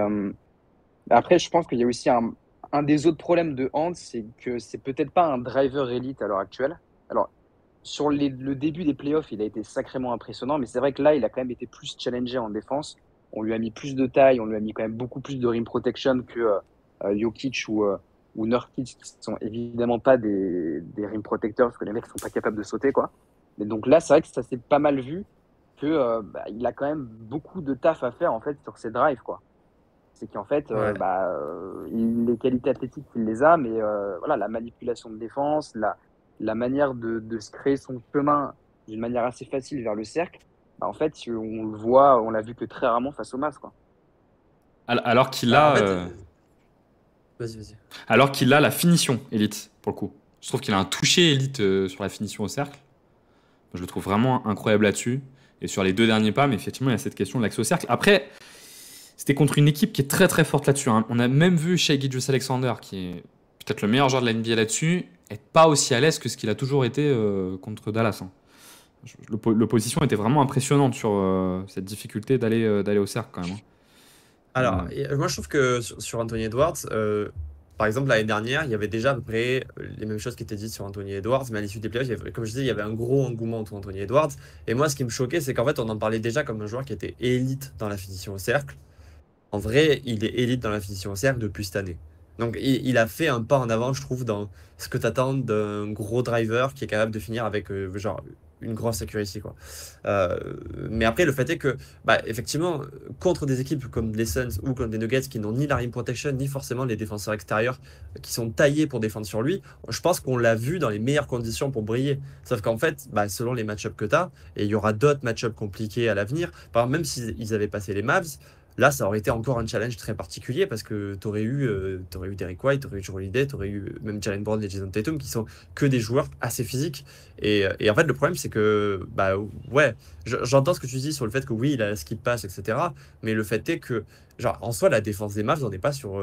après, je pense qu'il y a aussi un des autres problèmes de Hans, c'est que c'est peut-être pas un driver élite à l'heure actuelle. Alors, sur le début des playoffs, il a été sacrément impressionnant, mais c'est vrai que là, il a quand même été plus challengé en défense. On lui a mis plus de taille, on lui a mis quand même beaucoup plus de rim protection que Jokic ou Nurkic, qui sont évidemment pas des rim protecteurs, parce que les mecs sont pas capables de sauter, quoi. Mais donc là, c'est vrai que ça s'est pas mal vu que il a quand même beaucoup de taf à faire en fait sur ses drives, quoi. C'est qu'en fait, les qualités athlétiques, il les a, mais voilà, la manipulation de défense, la manière de se créer son chemin d'une manière assez facile vers le cercle, en fait, on l'a vu que très rarement face au Mavs, quoi. Alors qu'il En a, fait, vas-y. alors qu'il a la finition élite, pour le coup. Je trouve qu'il a un toucher élite sur la finition au cercle. Je le trouve vraiment incroyable là-dessus. Et sur les 2 derniers pas, mais effectivement, il y a cette question de l'accès au cercle. Après, c'était contre une équipe qui est très très forte là-dessus, hein. On a même vu Shai Gilgeous-Alexander, qui est peut-être le meilleur joueur de la NBA là-dessus, être pas aussi à l'aise que ce qu'il a toujours été contre Dallas, hein. L'opposition était vraiment impressionnante sur cette difficulté d'aller au cercle quand même, hein. Alors, moi je trouve que sur Anthony Edwards, par exemple l'année dernière, il y avait déjà à peu près les mêmes choses qui étaient dites sur Anthony Edwards, mais à l'issue des playoffs, comme je disais, il y avait un gros engouement autour d'Anthony Edwards. Et moi, ce qui me choquait, c'est qu'en fait, on en parlait déjà comme un joueur qui était élite dans la finition au cercle. En vrai, il est élite dans la finition au cercle depuis cette année. Donc, il a fait un pas en avant, je trouve, dans ce que tu attends d'un gros driver qui est capable de finir avec genre une grosse accuracy, quoi. Mais après, le fait est que, effectivement, contre des équipes comme les Suns ou comme des Nuggets qui n'ont ni la rim protection, ni forcément les défenseurs extérieurs qui sont taillés pour défendre sur lui, je pense qu'on l'a vu dans les meilleures conditions pour briller. Sauf qu'en fait, selon les match-ups que tu as, et il y aura d'autres match-ups compliqués à l'avenir, par exemple, même s'ils avaient passé les Mavs, Là, ça aurait été encore un challenge très particulier parce que t'aurais eu Derrick White, t'aurais eu Jrue Holiday, t'aurais eu même Jalen Brown et Jason Tatum qui sont que des joueurs assez physiques. Et en fait, le problème, c'est que, bah ouais, j'entends ce que tu dis sur le fait que oui, il a la skip pass, etc. Mais le fait est que, genre, en soi, la défense des Mavs, on n'est pas sur.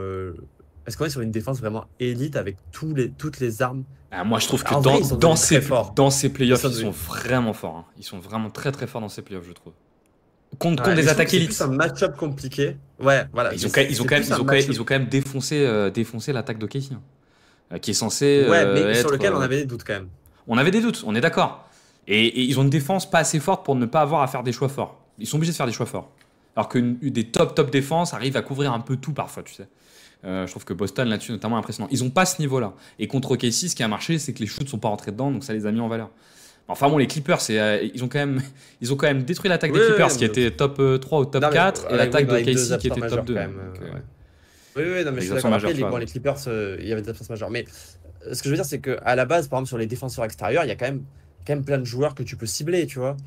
Est-ce qu'on est sur une défense vraiment élite avec toutes les armes? Ah, moi, je trouve que En vrai, ils sont devenus très forts. dans ces playoffs, Ils ils sont sont devenus- vraiment forts. Hein. Ils sont vraiment très très forts dans ces playoffs, je trouve. Contre Ouais, mais des je trouve que attaques c'est élites. plus un match-up compliqué. Ouais, voilà. Ils ont, c'est- ils ont c'est quand même, plus un match-up. ils ont quand même défoncé l'attaque d'OKC, hein, qui est censé Ouais, mais sur être. lequel on avait des doutes quand même. On avait des doutes, on est d'accord. Et ils ont une défense pas assez forte pour ne pas avoir à faire des choix forts. Ils sont obligés de faire des choix forts. Alors que des top défenses arrivent à couvrir un peu tout parfois, tu sais. Je trouve que Boston là-dessus notamment impressionnant. Ils ont pas ce niveau-là. Et contre OKC, ce qui a marché, c'est que les shoots sont pas rentrés dedans, donc ça les a mis en valeur. Enfin bon, les Clippers, ils ont quand même détruit l'attaque des Oui, Clippers, oui, qui mais- était top 3 ou top Non, mais 4, et avec- l'attaque oui, de mais avec deux OKC qui absents était majeurs top 2. quand même, Donc, ouais. Oui, oui, non, mais je Les suis absents d'accord. majeurs, Après, tu vois, bon, donc. les Clippers, il y avait des absences majeures. Mais ce que je veux dire, c'est qu'à la base, par exemple, sur les défenseurs extérieurs, il y a quand même plein de joueurs que tu peux cibler, tu vois.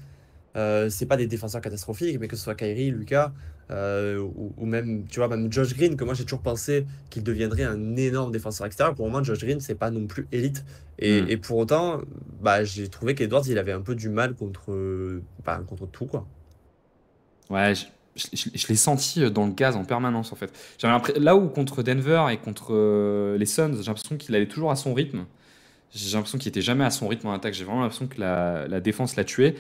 C'est pas des défenseurs catastrophiques, mais que ce soit Kyrie, Lucas, ou même, tu vois, même Josh Green, que moi j'ai toujours pensé qu'il deviendrait un énorme défenseur extérieur. Pour moi, Josh Green, c'est pas non plus élite. Et pour autant, bah, j'ai trouvé qu'Edwards, il avait un peu du mal contre tout, quoi. Ouais, je l'ai senti dans le gaz en permanence en fait. Là où contre Denver et contre les Suns, j'ai l'impression qu'il allait toujours à son rythme. J'ai l'impression qu'il était jamais à son rythme en attaque. J'ai vraiment l'impression que la défense l'a tué.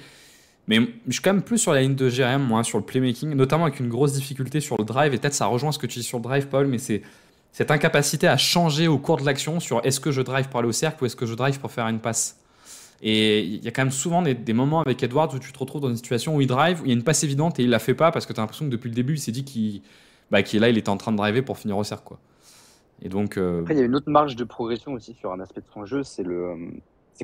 Mais je suis quand même plus sur la ligne de GRM, moi, sur le playmaking, notamment avec une grosse difficulté sur le drive. Et peut-être ça rejoint ce que tu dis sur le drive, Paul, mais c'est cette incapacité à changer au cours de l'action sur est-ce que je drive pour aller au cercle ou est-ce que je drive pour faire une passe. Et il y a quand même souvent des moments avec Edwards où tu te retrouves dans une situation où il drive, où il y a une passe évidente et il la fait pas parce que tu as l'impression que depuis le début, il s'est dit qu'il là, il était en train de driver pour finir au cercle, quoi. Et donc, Après, il y a une autre marge de progression aussi sur un aspect de son jeu, c'est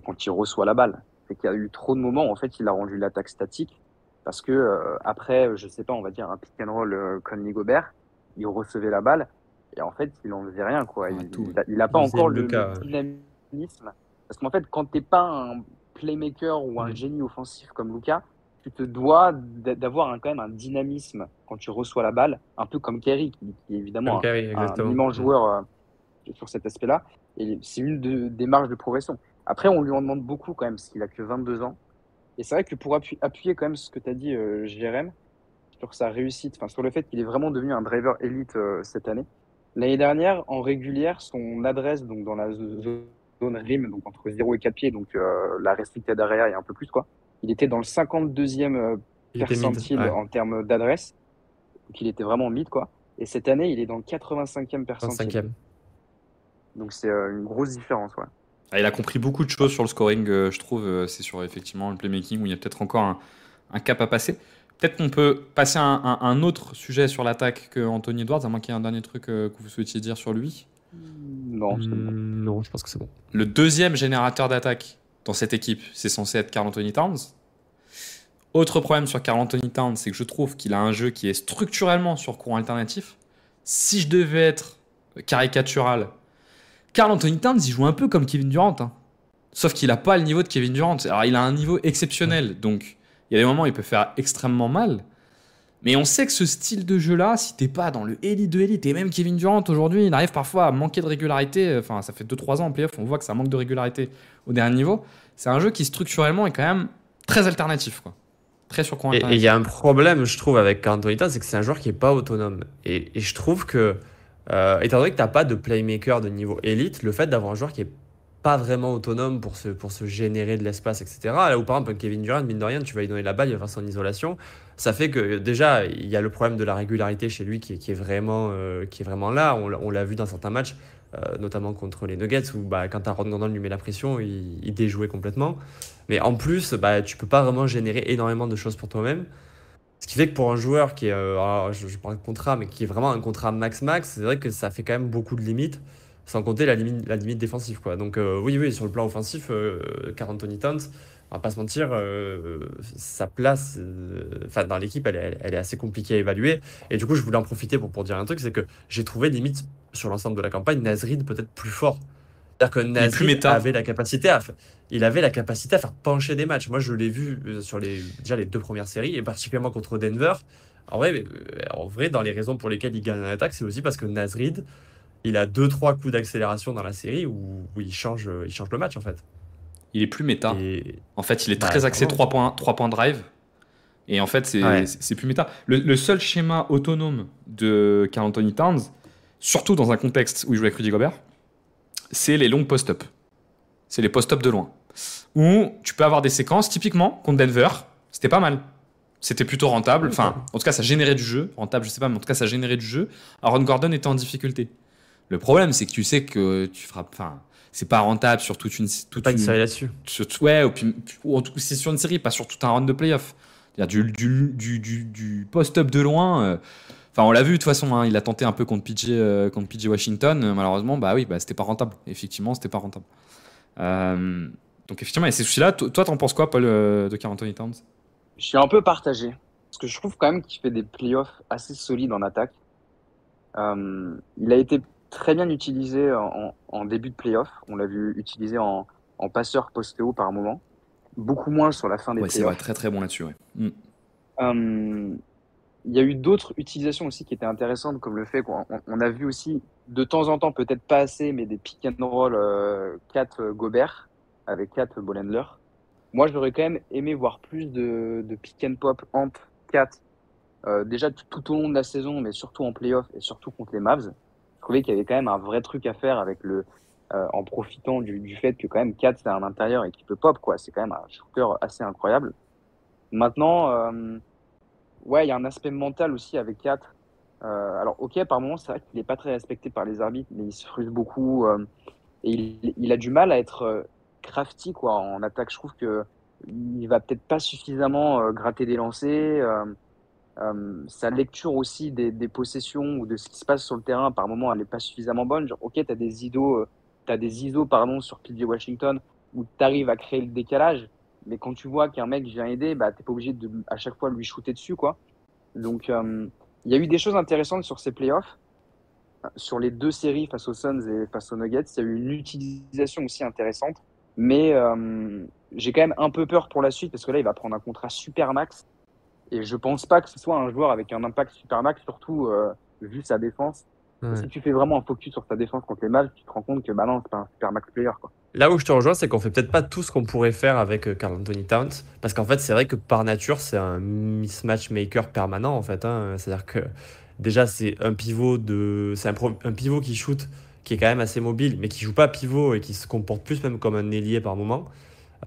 quand il reçoit la balle. C'est qu'il y a eu trop de moments où en fait il a rendu l'attaque statique parce que après, je sais pas, on va dire un pick and roll Conley Gobert, il recevait la balle et en fait il en faisait rien quoi. Ouais, tout. Il a pas Il faisait encore le le cas, ouais. dynamisme parce qu'en fait quand t'es pas un playmaker ou un Mm. génie offensif comme Luka, tu te dois d'avoir quand même un dynamisme quand tu reçois la balle, un peu comme Kerry qui est évidemment Comme Kyrie, un exactement. immense joueur sur cet aspect-là. Et c'est une des marges de progression. Après, on lui en demande beaucoup quand même, parce qu'il a que 22 ans. Et c'est vrai que pour appuyer quand même ce que tu as dit, JRM, sur sa réussite, enfin sur le fait qu'il est vraiment devenu un driver élite cette année. L'année dernière, en régulière, son adresse donc dans la zone rim, donc entre 0 et 4 pieds, donc la restricted area et un peu plus, quoi. Il était dans le 52e Il était mid, percentile ouais. en termes d'adresse. Donc il était vraiment mid, quoi. Et cette année, il est dans le 85e percentile. 25e. Donc c'est une grosse différence, ouais. Ah, il a compris beaucoup de choses sur le scoring, je trouve. C'est sur effectivement le playmaking où il y a peut-être encore un cap à passer. Peut-être qu'on peut passer à un autre sujet sur l'attaque que Anthony Edwards, à moins qu'il y ait un dernier truc que vous souhaitiez dire sur lui. Non, c'est bon. Non, je pense que c'est bon. Le deuxième générateur d'attaque dans cette équipe, c'est censé être Karl Anthony Towns. Autre problème sur Karl Anthony Towns, c'est que je trouve qu'il a un jeu qui est structurellement sur courant alternatif. Si je devais être caricatural, Karl Anthony Towns, il joue un peu comme Kevin Durant. Hein. Sauf qu'il n'a pas le niveau de Kevin Durant. Alors, il a un niveau exceptionnel. Donc, il y a des moments où il peut faire extrêmement mal. Mais on sait que ce style de jeu-là, si t'es pas dans le élite de élite, et même Kevin Durant aujourd'hui, il arrive parfois à manquer de régularité. Enfin, ça fait 2-3 ans en playoff, on voit que ça manque de régularité au dernier niveau. C'est un jeu qui, structurellement, est quand même très alternatif, quoi. Très sur courant Et il alternatif. y a un problème, je trouve, avec Karl Anthony Towns, c'est que c'est un joueur qui n'est pas autonome. Et je trouve que, étant donné que tu n'as pas de playmaker de niveau élite, le fait d'avoir un joueur qui n'est pas vraiment autonome pour se générer de l'espace, etc. Là où par exemple Kevin Durant, mine de rien, tu vas lui donner la balle, il va faire son isolation. Ça fait que déjà, il y a le problème de la régularité chez lui qui est vraiment là. On l'a vu dans certains matchs, notamment contre les Nuggets, où bah, quand Aaron Gordon lui met la pression, il déjouait complètement. Mais en plus, bah, tu peux pas vraiment générer énormément de choses pour toi-même. Ce qui fait que pour un joueur qui est, alors, je parle de contrat, mais qui est vraiment un contrat max-max, c'est vrai que ça fait quand même beaucoup de limites, sans compter la limite défensive, quoi. Donc oui, sur le plan offensif, Karl Anthony Towns, on va pas se mentir, sa place dans l'équipe, elle est assez compliquée à évaluer. Et du coup, je voulais en profiter pour dire un truc, c'est que j'ai trouvé limite, sur l'ensemble de la campagne, Nasrid peut-être plus fort. C'est-à-dire que est plus Nasrid méta. avait la capacité à faire pencher des matchs. Moi, je l'ai vu sur déjà les 2 premières séries, et particulièrement contre Denver. En vrai, dans les raisons pour lesquelles il gagne en attaque, c'est aussi parce que Naz Reid, il a 2-3 coups d'accélération dans la série où il change le match en fait. Il est plus méta. Et En fait, il est bah, très axé clairement. 3 points drive. Et en fait, Ouais. c'est plus méta. Le seul schéma autonome de Karl Anthony Towns, surtout dans un contexte où il joue avec Rudy Gobert, c'est les longs post-up. C'est les post-up de loin. Où tu peux avoir des séquences, typiquement, contre Denver, c'était pas mal. C'était plutôt rentable. Enfin, en tout cas, ça générait du jeu. Rentable, je sais pas, mais en tout cas, ça générait du jeu. Aaron Gordon était en difficulté. Le problème, c'est que tu sais que tu frappes. Enfin, c'est pas rentable sur toute Pas une une série là-dessus. ouais, ou en tout cas, c'est sur une série, pas sur tout un round de playoff. C'est-à-dire du post-up de loin. Enfin, on l'a vu de toute façon, hein, il a tenté un peu contre PJ Washington. Malheureusement, bah oui, bah, c'était pas rentable. Effectivement, c'était pas rentable. Euh, donc, effectivement, il y a ces soucis-là. Toi, t'en penses quoi, Paul, de Karl Anthony Towns? Je suis un peu partagé. Parce que je trouve quand même qu'il fait des playoffs assez solides en attaque. Il a été très bien utilisé en début de playoff. On l'a vu utilisé en passeur post-haut par moment. Beaucoup moins sur la fin des Ouais, c'est vrai, playoffs. très très bon là-dessus. Ouais. Euh, il y a eu d'autres utilisations aussi qui étaient intéressantes, comme le fait qu'on a vu aussi de temps en temps, peut-être pas assez, mais des pick and roll 4 Gobert avec 4 Bolendler. Moi, j'aurais quand même aimé voir plus de pick and pop entre 4 déjà tout au long de la saison, mais surtout en playoff et surtout contre les Mavs. Je trouvais qu'il y avait quand même un vrai truc à faire avec en profitant du fait que quand même 4 c'est un intérieur et qu'il peut pop, quoi. C'est quand même un shooter assez incroyable. Maintenant, ouais, il y a un aspect mental aussi avec 4. Alors, ok, par moment, c'est vrai qu'il n'est pas très respecté par les arbitres, mais il se frustre beaucoup et il a du mal à être crafty, quoi, en attaque. Je trouve que il va peut-être pas suffisamment gratter des lancers. Sa lecture aussi des possessions ou de ce qui se passe sur le terrain, par moment, elle n'est pas suffisamment bonne. Genre, ok, t'as des ISO pardon, sur PJ Washington où tu arrives à créer le décalage, mais quand tu vois qu'un mec vient aider, bah, t'es pas obligé de à chaque fois lui shooter dessus, quoi. Donc, il y a eu des choses intéressantes sur ces playoffs, sur les deux séries face aux Suns et face aux Nuggets. Il y a eu une utilisation aussi intéressante, mais j'ai quand même un peu peur pour la suite parce que là, il va prendre un contrat super max. Et je pense pas que ce soit un joueur avec un impact super max, surtout vu sa défense. Et Ouais. si tu fais vraiment un focus sur sa défense contre les Mavs, tu te rends compte que bah non, c'est pas un super max player, quoi. Là où je te rejoins, c'est qu'on fait peut-être pas tout ce qu'on pourrait faire avec Karl Anthony Towns, parce qu'en fait, c'est vrai que par nature, c'est un mismatch maker permanent en fait, hein. C'est-à-dire que déjà, un pivot qui shoot, qui est quand même assez mobile, mais qui joue pas pivot et qui se comporte plus même comme un ailier par moment.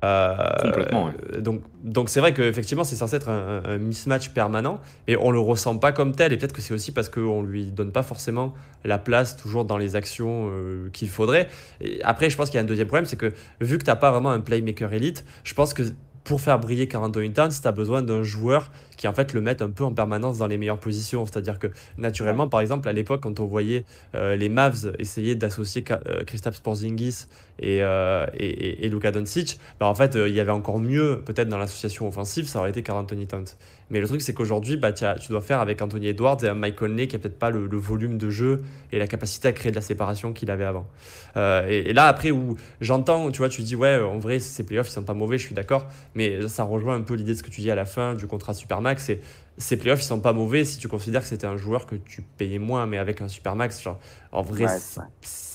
Complètement, ouais. Donc c'est vrai qu'effectivement, c'est censé être un mismatch permanent, et on le ressent pas comme tel. Et peut-être que c'est aussi parce qu'on lui donne pas forcément la place toujours dans les actions qu'il faudrait. Et après, je pense qu'il y a un deuxième problème, c'est que vu que t'as pas vraiment un playmaker élite, je pense que pour faire briller Karl Anthony Towns, tu as besoin d'un joueur qui en fait le mette un peu en permanence dans les meilleures positions. C'est-à-dire que naturellement, par exemple, à l'époque, quand on voyait les Mavs essayer d'associer Kristaps Porzingis et Luka Doncic, bah, en fait, il y avait encore mieux peut-être dans l'association offensive, ça aurait été Karl Anthony Towns. Mais le truc, c'est qu'aujourd'hui, bah, tu dois faire avec Anthony Edwards et un Mike Conley qui a peut-être pas le volume de jeu et la capacité à créer de la séparation qu'il avait avant. Et là, après, où j'entends, tu vois, tu dis, ouais, en vrai, ces playoffs, ils sont pas mauvais, je suis d'accord, mais ça rejoint un peu l'idée de ce que tu dis à la fin du contrat Supermax. Et ces playoffs, ils sont pas mauvais si tu considères que c'était un joueur que tu payais moins, mais avec un Supermax, genre, en vrai, Ouais, c'est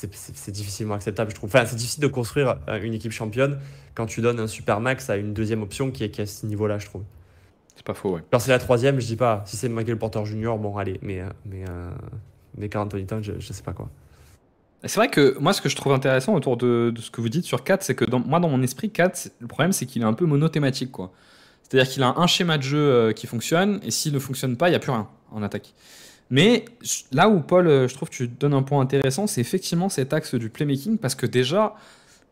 vrai. c'est difficilement acceptable, je trouve. Enfin, c'est difficile de construire une équipe championne quand tu donnes un Supermax à une deuxième option qui est à ce niveau-là, je trouve. C'est pas faux, ouais. Quand c'est la troisième, je dis pas. Si c'est Michael Porter Jr., bon, allez, mais Karl Anthony Towns, je sais pas quoi. C'est vrai que moi, ce que je trouve intéressant autour de ce que vous dites sur 4, c'est que moi, dans mon esprit, 4, le problème, c'est qu'il est un peu monothématique, quoi. C'est-à-dire qu'il a un schéma de jeu qui fonctionne, et s'il ne fonctionne pas, il n'y a plus rien en attaque. Mais là où, Paul, je trouve que tu donnes un point intéressant, c'est effectivement cet axe du playmaking, parce que déjà,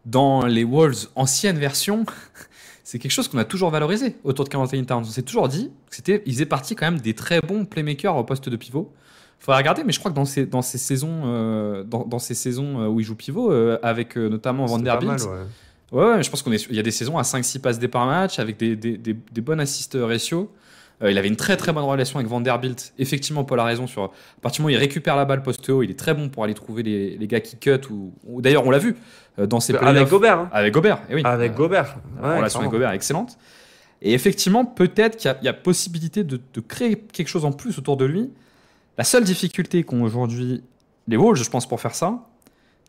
dans les Wolves ancienne version, c'est quelque chose qu'on a toujours valorisé autour de Karl Anthony Towns. On s'est toujours dit qu'ils faisaient partie quand même des très bons playmakers au poste de pivot. Il faudrait regarder, mais je crois que dans ces saisons, dans ces saisons où il joue pivot, avec notamment C'était pas mal, Vanderbilt, ouais. ouais, je pense il y a des saisons à 5-6 passes D par match, avec des bonnes assist ratio. Il avait une très très bonne relation avec Vanderbilt. Effectivement, Paul a raison sur. À partir du moment où il récupère la balle post haut, il est très bon pour aller trouver les gars qui cut. Ou d'ailleurs, on l'a vu dans ses Avec playoffs. Gobert, hein. Avec Gobert, eh oui. Avec Gobert. La Ouais, relation avec clairement. Gobert est excellente. Et effectivement, peut-être qu'il y a possibilité de créer quelque chose en plus autour de lui. La seule difficulté qu'ont aujourd'hui les Wolves, je pense, pour faire ça,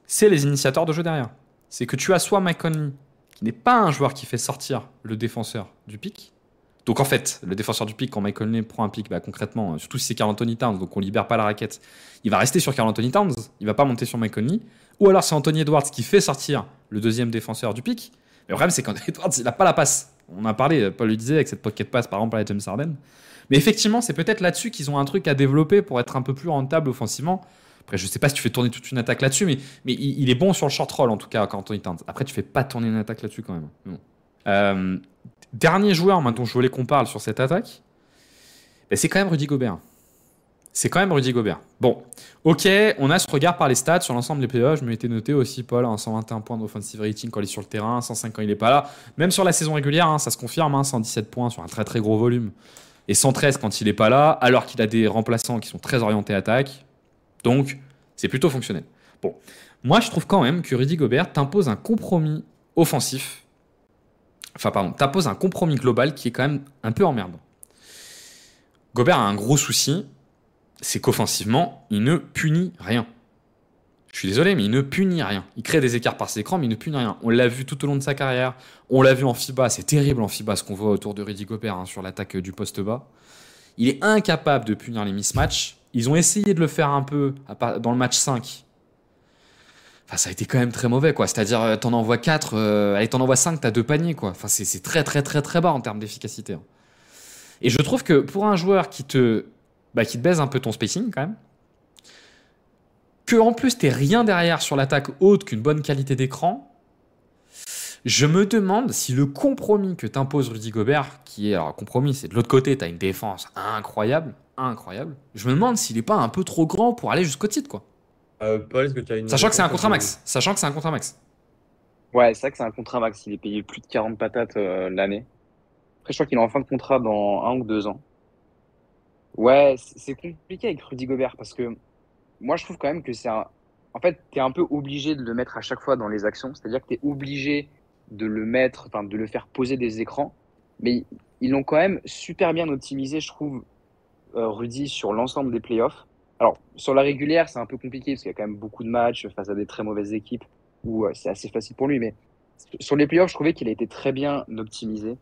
c'est les initiateurs de jeu derrière. C'est que tu as soit Mike Conley, qui n'est pas un joueur qui fait sortir le défenseur du pick. Donc en fait, le défenseur du pick, quand Mike Conley prend un pick, surtout si c'est Karl Anthony Towns, donc on libère pas la raquette, il va rester sur Karl Anthony Towns, il va pas monter sur Mike Conley. Ou alors c'est Anthony Edwards qui fait sortir le deuxième défenseur du pick. Mais le problème, c'est qu'Anthony Edwards, il n'a pas la passe. On en a parlé, Paul le disait, avec cette pocket pass, par exemple, à la James Harden. Mais effectivement, c'est peut-être là-dessus qu'ils ont un truc à développer pour être un peu plus rentable offensivement. Après, je sais pas si tu fais tourner toute une attaque là-dessus, mais il est bon sur le short roll, en tout cas, quand Anthony Towns. Après, tu fais pas tourner une attaque là-dessus quand même. Bon. Dernier joueur dont je voulais qu'on parle sur cette attaque, c'est quand même Rudy Gobert. Bon, ok, on a ce regard par les stats sur l'ensemble des playoffs. Je me l'étais noté aussi, Paul, 121 points d'offensive rating quand il est sur le terrain, 105 quand il n'est pas là. Même sur la saison régulière, ça se confirme, 117 points sur un très très gros volume. Et 113 quand il n'est pas là, alors qu'il a des remplaçants qui sont très orientés attaque. Donc, c'est plutôt fonctionnel. Bon, moi je trouve quand même que Rudy Gobert t'impose un compromis offensif. T'impose un compromis global qui est quand même un peu emmerdant. Gobert a un gros souci, c'est qu'offensivement, il ne punit rien. Je suis désolé, mais il ne punit rien. Il crée des écarts par ses écrans, mais il ne punit rien. On l'a vu tout au long de sa carrière. On l'a vu en FIBA. C'est terrible en FIBA ce qu'on voit autour de Rudy Gobert sur l'attaque du poste bas. Il est incapable de punir les mismatchs. Ils ont essayé de le faire un peu dans le match 5. Ça a été quand même très mauvais, quoi. C'est-à-dire, t'en envoies 4, t'en envoies 5, t'as 2 paniers, quoi. C'est très, très, très, très bas en termes d'efficacité. Et je trouve que pour un joueur qui te baise un peu ton spacing, quand même, que en plus t'aies rien derrière sur l'attaque autre qu'une bonne qualité d'écran, je me demande si le compromis que t'impose Rudy Gobert, qui est, alors compromis, c'est de l'autre côté, t'as une défense incroyable, je me demande s'il est pas un peu trop grand pour aller jusqu'au titre, quoi. Paul, est-ce que tu as une... Sachant que c'est un contrat max. Ouais, c'est vrai que c'est un contrat max. Il est payé plus de 40 patates l'année. Après, je crois qu'il est en fin de contrat dans 1 ou 2 ans. Ouais, c'est compliqué avec Rudy Gobert parce que moi, je trouve quand même que c'est un. En fait, t'es un peu obligé de le mettre à chaque fois dans les actions. C'est-à-dire que t'es obligé de le mettre, de le faire poser des écrans. Mais ils l'ont quand même super bien optimisé, je trouve, Rudy, sur l'ensemble des playoffs. Alors, sur la régulière, c'est un peu compliqué parce qu'il y a quand même beaucoup de matchs face à des très mauvaises équipes où c'est assez facile pour lui. Mais sur les playoffs, je trouvais qu'il a été très bien optimisé.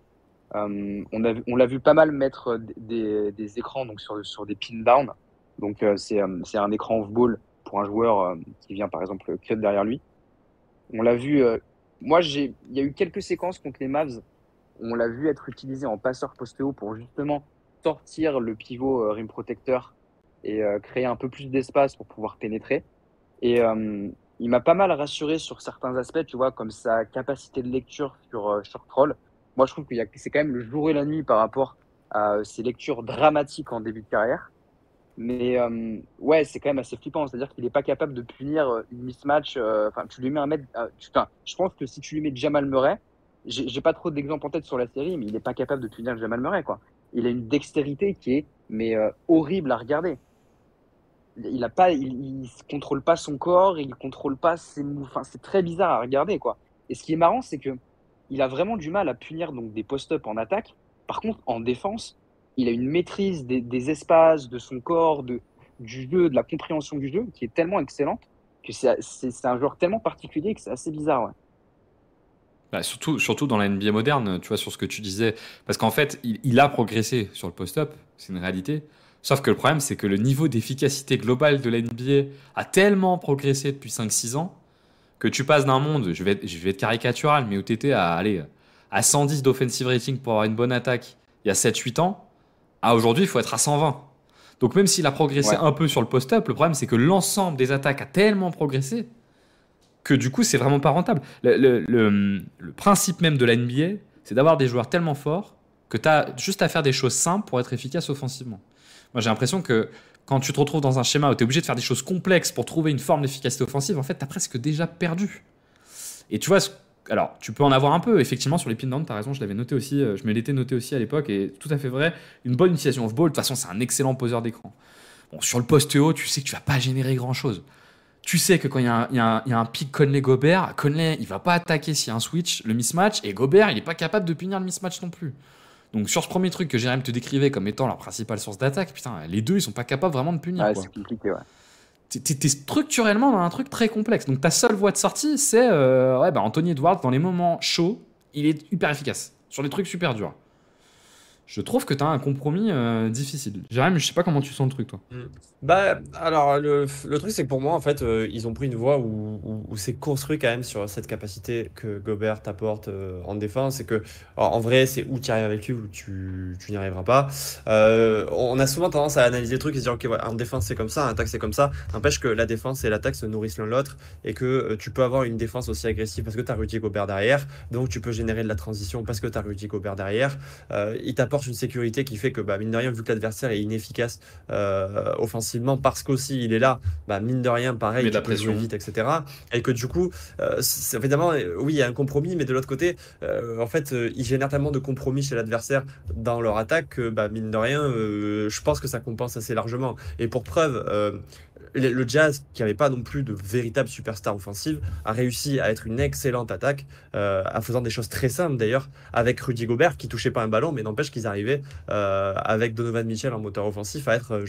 On l'a vu pas mal mettre des écrans donc sur des pin down. Donc, c'est un écran off-ball pour un joueur qui vient, par exemple, cut derrière lui. On l'a vu. Il y a eu quelques séquences contre les Mavs. On l'a vu être utilisé en passeur poste haut pour justement sortir le pivot rim protecteur et créer un peu plus d'espace pour pouvoir pénétrer. Et il m'a pas mal rassuré sur certains aspects, tu vois, comme sa capacité de lecture sur short roll. Moi, je trouve que c'est quand même le jour et la nuit par rapport à ses lectures dramatiques en début de carrière. Mais ouais, c'est quand même assez flippant. C'est-à-dire qu'il n'est pas capable de punir une mismatch. Tu lui mets un mètre. Je pense que si tu lui mets Jamal Murray, j'ai pas trop d'exemples en tête sur la série, mais il n'est pas capable de punir Jamal Murray, quoi. Il a une dextérité qui est horrible à regarder. Il contrôle pas son corps, il contrôle pas ses mouvements. Enfin, c'est très bizarre à regarder, quoi. Et ce qui est marrant, c'est que il a vraiment du mal à punir donc des post-up en attaque. Par contre, en défense, il a une maîtrise des espaces, de son corps, du jeu, de la compréhension du jeu, qui est tellement excellente que c'est un joueur tellement particulier que c'est assez bizarre, ouais. Surtout dans la NBA moderne, tu vois, sur ce que tu disais. Parce qu'en fait, il a progressé sur le post-up, c'est une réalité. Sauf que le problème, c'est que le niveau d'efficacité globale de la NBA a tellement progressé depuis 5-6 ans que tu passes d'un monde, je vais être caricatural, mais où tu étais à 110 d'offensive rating pour avoir une bonne attaque il y a 7-8 ans, à aujourd'hui, il faut être à 120. Donc même s'il a progressé un peu sur le post-up, le problème, c'est que l'ensemble des attaques a tellement progressé que du coup, c'est vraiment pas rentable. Le principe même de la NBA, c'est d'avoir des joueurs tellement forts que tu as juste à faire des choses simples pour être efficace offensivement. Moi, j'ai l'impression que quand tu te retrouves dans un schéma où tu es obligé de faire des choses complexes pour trouver une forme d'efficacité offensive, en fait, tu as presque déjà perdu. Et tu vois, alors, tu peux en avoir un peu, effectivement, sur les pin-downs, tu as raison, je l'avais noté aussi, je me l'étais noté aussi à l'époque, et tout à fait vrai, une bonne utilisation off-ball, de toute façon, c'est un excellent poseur d'écran. Bon, sur le poste haut, tu sais que tu vas pas générer grand-chose. Tu sais que quand il y a un pick Conley-Gobert, Conley, il va pas attaquer s'il y a un switch, le mismatch, et Gobert, il est pas capable de punir le mismatch non plus. Donc sur ce premier truc que Jérém te décrivait comme étant leur principale source d'attaque, putain, les deux ils sont pas capables vraiment de punir. Ouais, Quoi. c'est compliqué, ouais. T'es structurellement dans un truc très complexe. Donc ta seule voie de sortie, c'est Anthony Edwards dans les moments chauds, il est hyper efficace sur les trucs super durs. Je trouve que t'as un compromis difficile. Jérém, je sais pas comment tu sens le truc toi. Bah, alors, le truc, c'est que pour moi, en fait, ils ont pris une voie où c'est construit quand même sur cette capacité que Gobert t'apporte en défense. Et que, en vrai, c'est où tu arrives avec lui ou tu n'y arriveras pas. On a souvent tendance à analyser le truc et se dire, OK, ouais, en défense, c'est comme ça, en attaque, c'est comme ça. N'empêche que la défense et l'attaque se nourrissent l'un l'autre et que tu peux avoir une défense aussi agressive parce que tu as Rudy Gobert derrière. Donc, tu peux générer de la transition parce que tu as Rudy Gobert derrière. Il t'apporte une sécurité qui fait que, bah, mine de rien, vu que l'adversaire est inefficace offensivement, parce qu'aussi il est là, bah, mine de rien, pareil, Mais de la tu peux jouer pression. vite, etc. Et que du coup, évidemment, oui, il y a un compromis, mais de l'autre côté, en fait, ils génèrent tellement de compromis chez l'adversaire dans leur attaque que, bah, mine de rien, je pense que ça compense assez largement. Et pour preuve, le Jazz, qui n'avait pas non plus de véritable superstar offensive, a réussi à être une excellente attaque en faisant des choses très simples d'ailleurs, avec Rudy Gobert qui touchait pas un ballon, mais n'empêche qu'ils arrivaient avec Donovan Mitchell en moteur offensif à être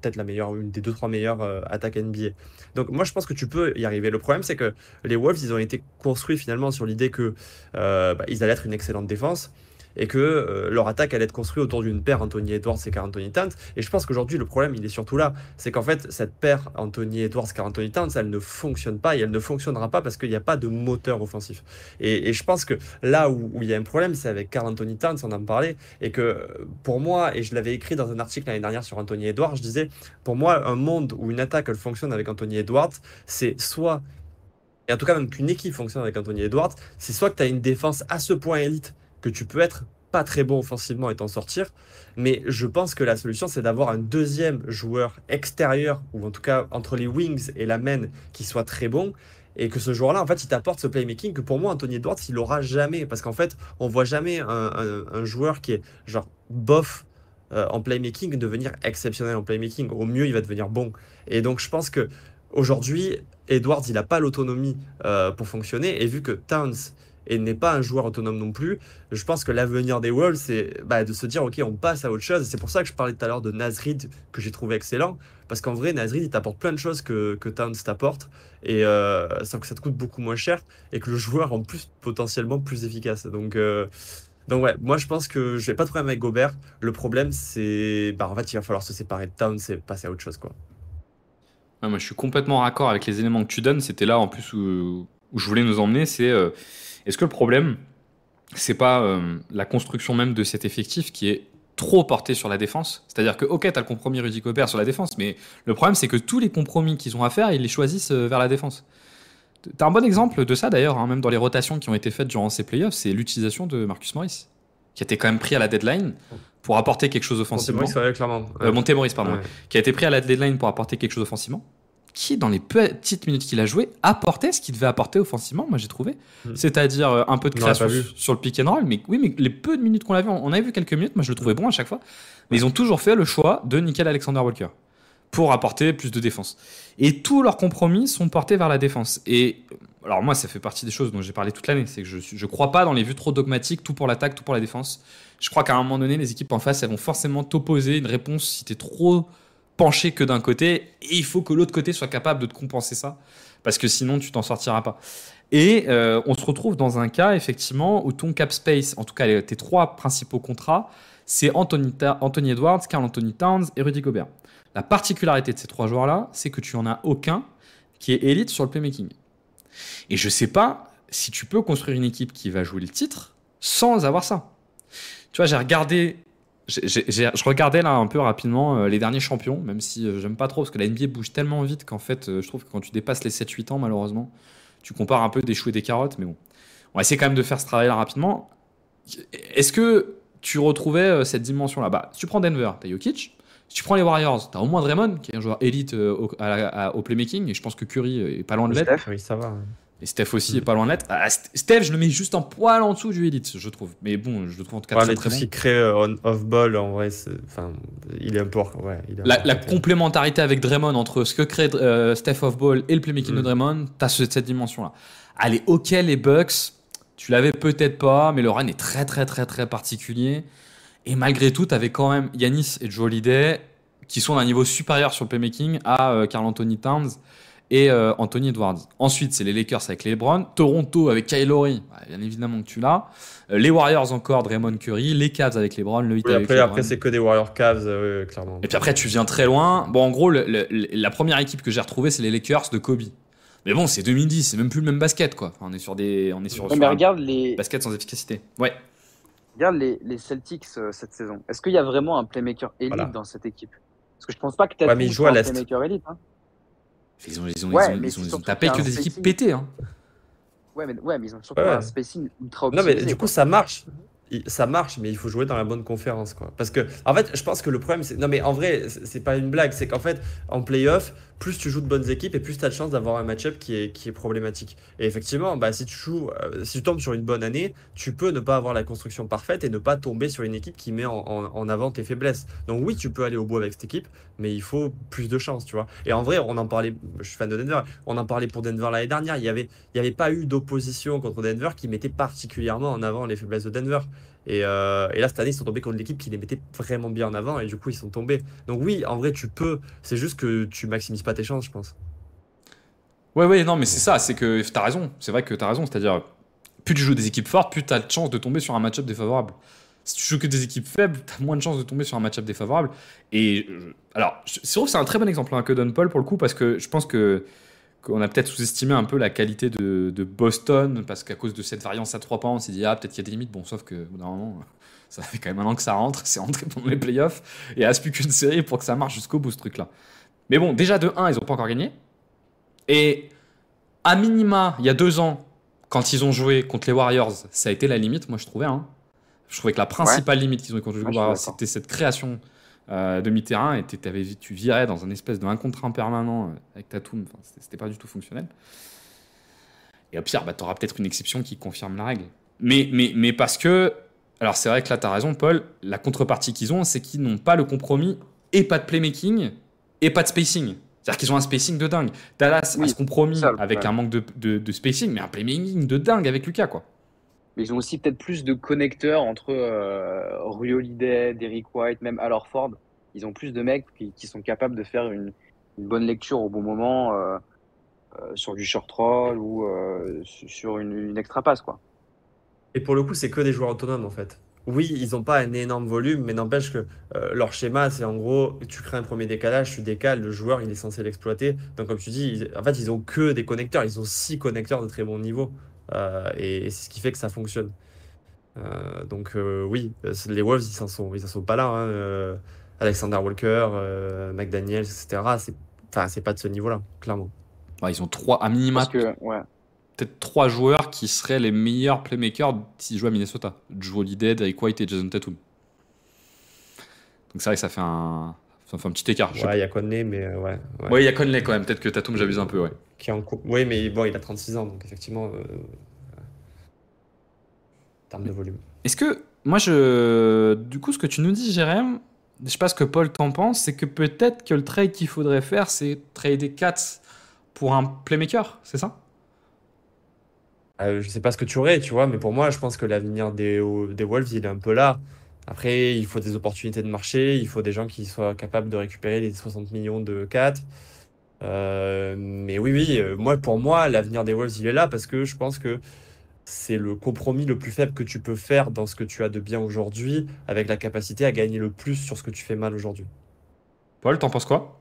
peut-être une des 2-3 meilleures attaques NBA. Donc moi je pense que tu peux y arriver. Le problème c'est que les Wolves ils ont été construits finalement sur l'idée que ils allaient être une excellente défense et que leur attaque allait être construite autour d'une paire Anthony Edwards et Karl Anthony Towns. Et je pense qu'aujourd'hui, le problème, il est surtout là. C'est qu'en fait, cette paire Anthony Edwards, Karl Anthony Towns, elle ne fonctionne pas et elle ne fonctionnera pas parce qu'il n'y a pas de moteur offensif. Et je pense que là où il y a un problème, c'est avec Karl Anthony Towns, on en parlait, et que pour moi, et je l'avais écrit dans un article l'année dernière sur Anthony Edwards, je disais, pour moi, un monde où une attaque, elle fonctionne avec Anthony Edwards, c'est soit, et en tout cas même qu'une équipe fonctionne avec Anthony Edwards, c'est soit que tu as une défense à ce point élite que tu peux être pas très bon offensivement et t'en sortir, mais je pense que la solution c'est d'avoir un deuxième joueur extérieur, ou en tout cas entre les wings et la main, qui soit très bon, et que ce joueur-là, en fait, il t'apporte ce playmaking que pour moi, Anthony Edwards, il l'aura jamais, parce qu'en fait, on voit jamais un joueur qui est genre bof en playmaking devenir exceptionnel en playmaking. Au mieux, il va devenir bon. Et donc, je pense que aujourd'hui, Edwards, il n'a pas l'autonomie pour fonctionner, et vu que Towns et n'est pas un joueur autonome non plus, je pense que l'avenir des Wolves, c'est de se dire, OK, on passe à autre chose. C'est pour ça que je parlais tout à l'heure de Naz Reid, que j'ai trouvé excellent, parce qu'en vrai, Naz Reid, il t'apporte plein de choses que Towns t'apporte, et sans que ça te coûte beaucoup moins cher, et que le joueur, en plus, potentiellement plus efficace. Donc ouais, moi, je pense que je n'ai pas de problème avec Gobert. Le problème, c'est, en fait, il va falloir se séparer de Towns et passer à autre chose, quoi. Ouais, moi je suis complètement raccord avec les éléments que tu donnes. C'était là en plus où je voulais nous emmener. C'est est-ce que le problème, c'est pas la construction même de cet effectif qui est trop porté sur la défense? C'est-à-dire que, ok, t'as le compromis Rudy Gobert sur la défense, mais le problème, c'est que tous les compromis qu'ils ont à faire, ils les choisissent vers la défense. T'as un bon exemple de ça d'ailleurs, hein, même dans les rotations qui ont été faites durant ces playoffs, c'est l'utilisation de Marcus Morris, qui a été quand même pris à la deadline pour apporter quelque chose offensivement. Clairement. Monte Morris, pardon, Ouais. qui a été pris à la deadline pour apporter quelque chose offensivement, qui, dans les petites minutes qu'il a joué, apportait ce qu'il devait apporter offensivement, moi j'ai trouvé. C'est-à-dire un peu de On l'aurait création pas vu. sur le pick and roll, mais oui, mais les peu de minutes qu'on l'a vu, on avait vu quelques minutes, moi je le trouvais bon à chaque fois, mais ils ont toujours fait le choix de Nickel Alexander-Walker pour apporter plus de défense. Et tous leurs compromis sont portés vers la défense. Et alors moi, ça fait partie des choses dont j'ai parlé toute l'année, c'est que je crois pas dans les vues trop dogmatiques, tout pour l'attaque, tout pour la défense. Je crois qu'à un moment donné, les équipes en face, elles vont forcément t'opposer une réponse si t'es trop penché que d'un côté, et il faut que l'autre côté soit capable de te compenser ça, parce que sinon tu t'en sortiras pas. Et on se retrouve dans un cas effectivement où ton cap space, en tout cas tes trois principaux contrats, c'est Anthony Edwards, Karl Anthony Towns et Rudy Gobert. La particularité de ces trois joueurs-là, c'est que tu en as aucun qui est élite sur le playmaking. Et je sais pas si tu peux construire une équipe qui va jouer le titre sans avoir ça. Tu vois, j'ai regardé. Je regardais là un peu rapidement les derniers champions, même si j'aime pas trop, parce que la NBA bouge tellement vite qu'en fait, je trouve que quand tu dépasses les 7-8 ans, malheureusement, tu compares un peu des choux et des carottes, mais bon. On va essayer quand même de faire ce travail-là rapidement. Est-ce que tu retrouvais cette dimension-là? Bah, si tu prends Denver, t'as Jokic. Si tu prends les Warriors, t'as au moins Draymond, qui est un joueur élite au playmaking, et je pense que Curry est pas loin de l'être. Oui, ça va. Et Steph aussi est pas loin de l'être. Ah, Steph, je le mets juste un poil en dessous du élite, je trouve. Mais bon, je le trouve en tout cas Ouais, très mais très tout ce bon. qui crée off-ball, en vrai, il est un peu. Ouais, il est un peu La raté. complémentarité avec Draymond entre ce que crée Steph off-ball et le playmaking de Draymond, t'as cette dimension-là. Allez, ok, les Bucks, tu l'avais peut-être pas, mais le run est très très très très particulier. Et malgré tout, tu avais quand même Yanis et Joe Holiday qui sont d'un niveau supérieur sur le playmaking à Karl Anthony Towns et Anthony Edwards. Ensuite, c'est les Lakers avec les LeBron, Toronto avec Kyle Lowry, bien évidemment que tu l'as. Les Warriors encore, Draymond Curry, les Cavs avec LeBron, le Heat Oui, avec après, LeBron. après c'est que des Warriors Cavs, clairement. Et puis après, tu viens très loin. Bon, en gros, la première équipe que j'ai retrouvée, c'est les Lakers de Kobe. Mais bon, c'est 2010, c'est même plus le même basket, quoi. Enfin, on est sur Ouais, mais un regarde les, basket sans efficacité. Ouais. regarde les Celtics cette saison. Est-ce qu'il y a vraiment un playmaker élite Voilà. dans cette équipe? Parce que je pense pas que Ouais, Tatum mais ils jouent soit à un l'Est. playmaker élite. Hein. Ils Ouais, ont mais c'est surtout tapé qu'il y a que un des équipes spacing. pétées. Hein. Ouais, mais ils ont surtout Ouais. un spacing ultra Non, mais optimisé, du coup, quoi. ça marche. Ça marche, mais il faut jouer dans la bonne conférence, quoi. Parce que, en fait, je pense que le problème, c'est. Non, mais en vrai, c'est pas une blague. C'est qu'en fait, en playoff, plus tu joues de bonnes équipes et plus tu as de chances d'avoir un match-up qui est problématique. Et effectivement, bah, si tu tombes sur une bonne année, tu peux ne pas avoir la construction parfaite et ne pas tomber sur une équipe qui met en avant tes faiblesses. Donc, oui, tu peux aller au bout avec cette équipe, mais il faut plus de chance, tu vois. Et en vrai, on en parlait, je suis fan de Denver, on en parlait pour Denver l'année dernière. Il y avait pas eu d'opposition contre Denver qui mettait particulièrement en avant les faiblesses de Denver. Et là, cette année, ils sont tombés contre l'équipe qui les mettait vraiment bien en avant et du coup, ils sont tombés. Donc, oui, en vrai, tu peux. C'est juste que tu maximises pas tes chances, je pense. Ouais, non, mais c'est ça, c'est que t'as raison. C'est vrai que t'as raison. C'est-à-dire, plus tu joues des équipes fortes, plus t'as de chances de tomber sur un match-up défavorable. Si tu joues que des équipes faibles, t'as moins de chances de tomber sur un match-up défavorable. Et alors, je trouve que c'est un très bon exemple que donne Paul pour le coup, parce que je pense qu'on a peut-être sous-estimé un peu la qualité de Boston, parce qu'à cause de cette variance à 3 points, on s'est dit, ah, peut-être qu'il y a des limites. Bon, sauf que, au bout d'un moment, ça fait quand même un an que ça rentre, c'est rentré pendant les playoffs, et il reste plus qu'une série pour que ça marche jusqu'au bout, ce truc-là. Mais bon, déjà de 1, ils n'ont pas encore gagné. Et à minima, il y a 2 ans, quand ils ont joué contre les Warriors, ça a été la limite, moi je trouvais. Hein. Je trouvais que la principale limite qu'ils ont eu contre les Ouais, je suis Warriors, d'accord. c'était cette création de mi-terrain, et tu virais dans un espèce de 1 contre 1 permanent avec Tatum, enfin, c'était pas du tout fonctionnel. Et au pire, bah, tu auras peut-être une exception qui confirme la règle. Mais parce que, alors c'est vrai que là tu as raison Paul, la contrepartie qu'ils ont, c'est qu'ils n'ont pas le compromis et pas de playmaking et pas de spacing. C'est-à-dire qu'ils ont un spacing de dingue. Dallas a Oui, ce compromis ça, le avec problème. un manque de spacing, mais un playmaking de dingue avec Lucas, quoi. Mais ils ont aussi peut-être plus de connecteurs entre Rui Holiday, Derrick White, même Al Horford. Ils ont plus de mecs qui sont capables de faire une bonne lecture au bon moment sur du short roll ou sur une extra passe, quoi. Et pour le coup, c'est que des joueurs autonomes, en fait. Oui, ils n'ont pas un énorme volume, mais n'empêche que leur schéma, c'est en gros, tu crées un premier décalage, tu décales, le joueur, il est censé l'exploiter. Donc, comme tu dis, en fait, ils ont que des connecteurs. Ils ont 6 connecteurs de très bon niveau. Et c'est ce qui fait que ça fonctionne. Donc, oui, les Wolves, ils s'en sont pas là. Hein. Alexander Walker, McDaniels, etc. Enfin, c'est pas de ce niveau-là, clairement. Ouais, ils ont à Je minima pense que, ouais. peut-être 3 joueurs qui seraient les meilleurs playmakers s'ils jouaient à Minnesota. Joe Holiday, Derrick White et Jason Tatum. Donc c'est vrai que ça fait un petit écart. Ouais, il y a Conley, mais ouais. Ouais, il y a Conley quand même. Peut-être que Tatum, j'abuse un peu, ouais. Qui est en cours. Oui, mais bon, il a 36 ans, donc effectivement, en termes de volume. Est-ce que, du coup, ce que tu nous dis, Jérém, je sais pas ce que Paul t'en pense, c'est que peut-être que le trade qu'il faudrait faire, c'est trader Katz pour un playmaker, c'est ça? Je sais pas ce que tu aurais, tu vois, mais pour moi, je pense que l'avenir des Wolves, il est un peu là. Après, il faut des opportunités de marché, il faut des gens qui soient capables de récupérer les 60 millions de 4. Mais oui, pour moi, l'avenir des Wolves, il est là parce que je pense que c'est le compromis le plus faible que tu peux faire dans ce que tu as de bien aujourd'hui, avec la capacité à gagner le plus sur ce que tu fais mal aujourd'hui. Paul, t'en penses quoi?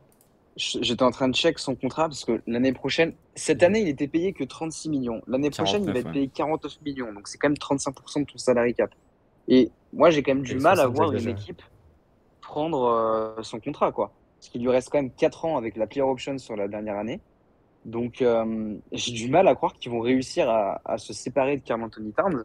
J'étais en train de check son contrat parce que l'année prochaine, cette année, il était payé que 36 millions. L'année prochaine, il va 49, être ouais. payé 49 millions. Donc, c'est quand même 35% de ton salary cap. Et moi, j'ai quand même du Et mal à 60, voir une j'exagère. équipe prendre son contrat, quoi. Parce qu'il lui reste quand même 4 ans avec la player option sur la dernière année. Donc, j'ai du mal à croire qu'ils vont réussir à se séparer de Karl Anthony Towns.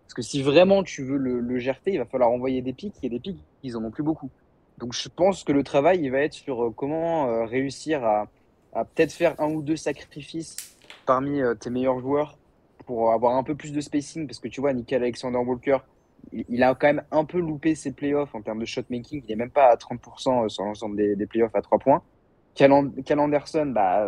Parce que si vraiment tu veux le GRT, il va falloir envoyer des pics. Et des pics, ils en ont plus beaucoup. Donc, je pense que le travail, il va être sur comment réussir à peut-être faire un ou deux sacrifices parmi tes meilleurs joueurs pour avoir un peu plus de spacing. Parce que tu vois, Nickel Alexander Walker, il a quand même un peu loupé ses playoffs en termes de shot making. Il n'est même pas à 30% sur l'ensemble des playoffs à 3 points. Cal Anderson, bah,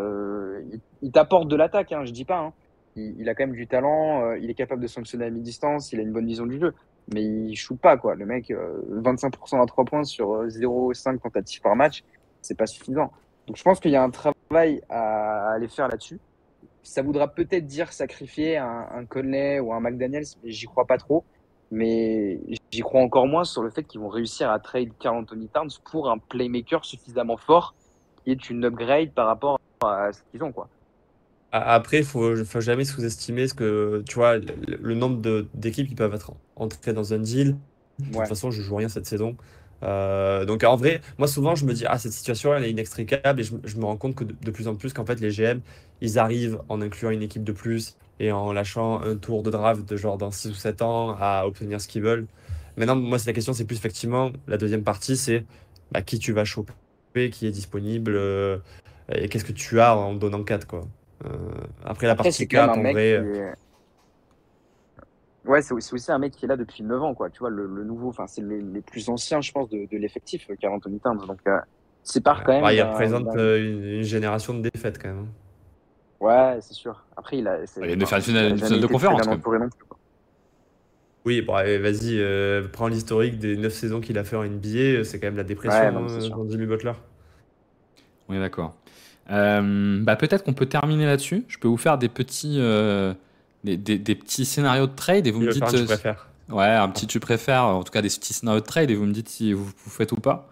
il t'apporte de l'attaque, hein, je dis pas. Hein. Il a quand même du talent, il est capable de sanctionner à mi-distance, il a une bonne vision du jeu. mais il shoot pas, quoi. Le mec, 25% à 3 points sur 0,5 tentatives par match, c'est pas suffisant. Donc je pense qu'il y a un travail à aller faire là-dessus. Ça voudra peut-être dire sacrifier un Conley ou un McDaniels, mais j'y crois pas trop. Mais j'y crois encore moins sur le fait qu'ils vont réussir à trade Karl Anthony Towns pour un playmaker suffisamment fort qui est une upgrade par rapport à ce qu'ils ont, quoi. Après, faut jamais sous-estimer ce que, tu vois, le nombre d'équipes qui peuvent être entrées dans un deal. De toute Ouais. façon, je joue rien cette saison. Donc en vrai, moi souvent je me dis, ah, cette situation elle est inextricable et je me rends compte que de plus en plus qu'en fait les GM, ils arrivent en incluant une équipe de plus et en lâchant un tour de draft de genre dans 6 ou 7 ans à obtenir ce qu'ils veulent. Maintenant, moi c'est la question, c'est plus effectivement, la deuxième partie, c'est bah, qui tu vas choper, qui est disponible et qu'est-ce que tu as en donnant 4 quoi. Euh, Après la Après, partie c'est quand même 4, un en mec vrai, qui est. Ouais, c'est aussi un mec qui est là depuis 9 ans, quoi. Tu vois, le nouveau, enfin, c'est le plus ancien, je pense, de l'effectif, Karl Anthony Towns. Donc, c'est part quand bah, même il représente d'un. une génération de défaites quand même. Ouais, c'est sûr. Après, Il vient de enfin, faire il a une jamais finale de été très conférence, bien quand même. entouré non plus, quoi. Oui, bon, allez, vas-y, prends l'historique des 9 saisons qu'il a fait en NBA, c'est quand même la Ouais, dépression, non, mais c'est sûr. pour Jimmy Butler. On est d'accord. Bah peut-être qu'on peut terminer là-dessus. Je peux vous faire des petits, des petits scénarios de trade et vous Il me va faire dites. un tu préfères. Ouais, un petit tu préfères, en tout cas des petits scénarios de trade et vous me dites si vous faites ou pas.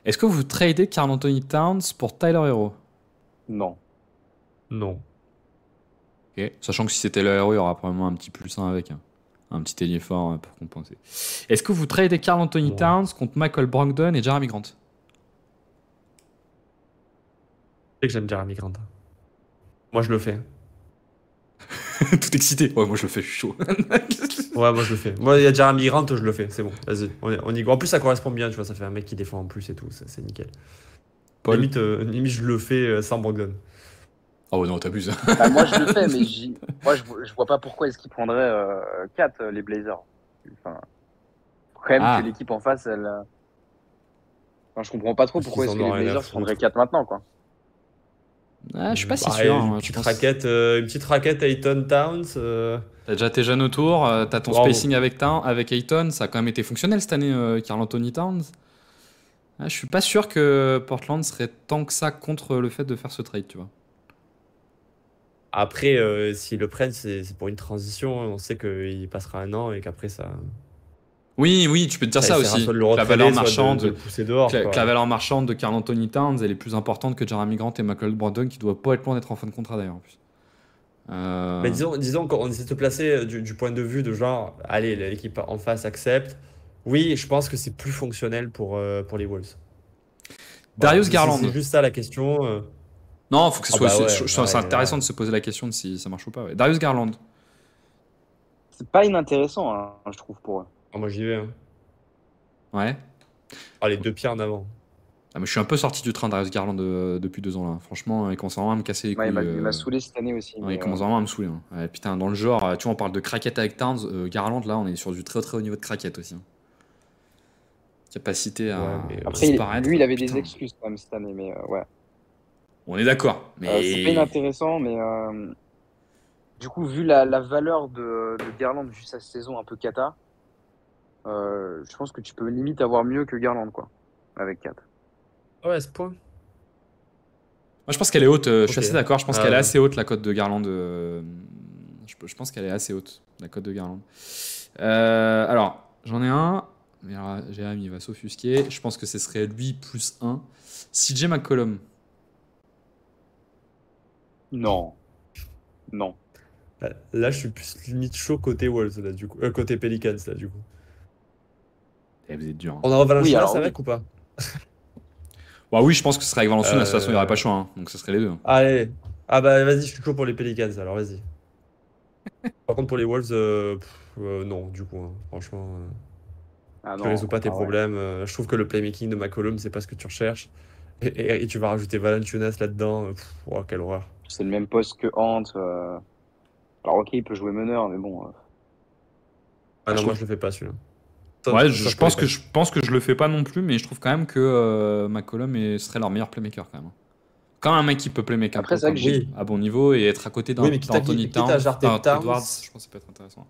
Est-ce que vous tradez Karl Anthony Towns pour Tyler Hero? Non. Non. Ok. Sachant que si c'était le Hero, il y aura probablement un petit plus 1 avec. Un petit ailier fort pour compenser. Est-ce que vous tradez Karl Anthony Ouais. Towns contre Michael Brogdon et Jeremy Grant? Tu sais que j'aime Jeremy Grant. Moi, je le fais. Tout excité. Ouais, moi je le fais, je suis chaud. Ouais, moi, je le fais. Moi, il y a Jeremy Grant, je le fais. C'est bon, vas-y. On y go. En plus, ça correspond bien, tu vois. Ça fait un mec qui défend en plus et tout. C'est nickel. Paul. Limite, je le fais sans Brogdon. Oh non, t'abuses. Bah, moi, je le fais, mais moi, je vois pas pourquoi est-ce qu'ils prendraient 4, les Blazers. Enfin, faut quand même Ah. que l'équipe en face, elle. Enfin, je comprends pas trop Parce pourquoi qu'ils est-ce en que les ont rien à Blazers foutre. prendraient 4 maintenant, quoi. Ah, je suis pas si Bah, sûr. Une hein, petite je pense. raquette, Ayton Towns. T'as déjà tes jeunes autour, t'as ton Bravo. spacing avec Ayton, ça a quand même été fonctionnel cette année, Karl Anthony Towns. Ah, je suis pas sûr que Portland serait tant que ça contre le fait de faire ce trade, tu vois. Après, s'ils le prennent, c'est pour une transition. On sait qu'il passera un an et qu'après, ça. Oui, tu peux te dire ça essaiera aussi. soit de le Que la retrader, valeur soit marchande, de le pousser dehors. que Quoi. la valeur marchande de Karl Anthony Towns, elle est plus importante que Jeremy Grant et Michael Brogdon, qui doit pas être loin d'être en fin de contrat d'ailleurs en plus. Mais disons qu'on essaie de se placer du point de vue de genre, allez, l'équipe en face accepte. Oui, je pense que c'est plus fonctionnel pour les Wolves. Darius Voilà, Garland. c'est juste ça la question. Non, faut que ce Ah soit. bah ouais, C'est intéressant de se poser la question de si ça marche ou pas. Ouais. Darius Garland. C'est pas inintéressant, hein, je trouve, pour eux. Ah, moi j'y vais. Hein. Ouais. Ah, les deux pieds en avant. Ah, mais je suis un peu sorti du train Darius Garland depuis 2 ans là. Franchement, il commence vraiment à me casser les couilles. Ouais, il m'a saoulé cette année aussi. Ouais, mais, il commence vraiment à me saouler. Hein. Ouais, putain, dans le genre, tu vois, on parle de craquette avec Towns. Garland, là, on est sur du très très haut niveau de craquette aussi. Hein. Capacité à Ouais, mais Après, disparaître. lui, il avait Putain. des excuses quand même cette année, mais ouais. On est d'accord. Mais C'est pas inintéressant, mais du coup, vu la valeur de Garland, vu sa saison un peu cata, je pense que tu peux limite avoir mieux que Garland, quoi, avec 4. Ouais, à ce point. moi, je pense qu'elle est haute. Je suis Ok. assez d'accord. Je pense Ah qu'elle est ouais. assez haute, la cote de Garland. Je pense qu'elle est assez haute, la cote de Garland. Alors, j'en ai un. Mais alors, Jérémy, il va s'offusquer. Je pense que ce serait lui plus 1. CJ McCollum. Non. Non. Là, je suis plus limite chaud côté Wolves, là, du coup. Côté Pelicans, là, du coup. Eh, vous êtes dur. Hein. On a Valanciunas alors, avec ou pas? Bah oui, je pense que ce serait avec Valanciunas. De toute façon, il n'y aurait pas Euh, le choix. Hein. Donc, ce serait les deux. Allez. Ah bah vas-y, je suis chaud pour les Pelicans, alors vas-y. Par contre, pour les Wolves, non, du coup. Hein. Franchement, Ah tu non. résous pas tes Ah ouais. problèmes. Je trouve que le playmaking de McCollum, c'est pas ce que tu recherches. Et tu vas rajouter Valanciunas là-dedans. Oh, quelle horreur. C'est le même poste que Ant. Alors, ok, il peut jouer meneur, mais bon. Ah non, je moi trouve- je le fais pas celui-là. Ouais, Sauf je pour pense les que je le fais pas non plus, mais je trouve quand même que McCollum serait leur meilleur playmaker quand même. Quand un mec qui peut playmaker Après, un peu c'est vrai comme que Oui. à bon niveau et être à côté Oui, mais quitte à d'Anthony quitte à Towns, jarter Edwards, Towns. je pense que ça peut être intéressant.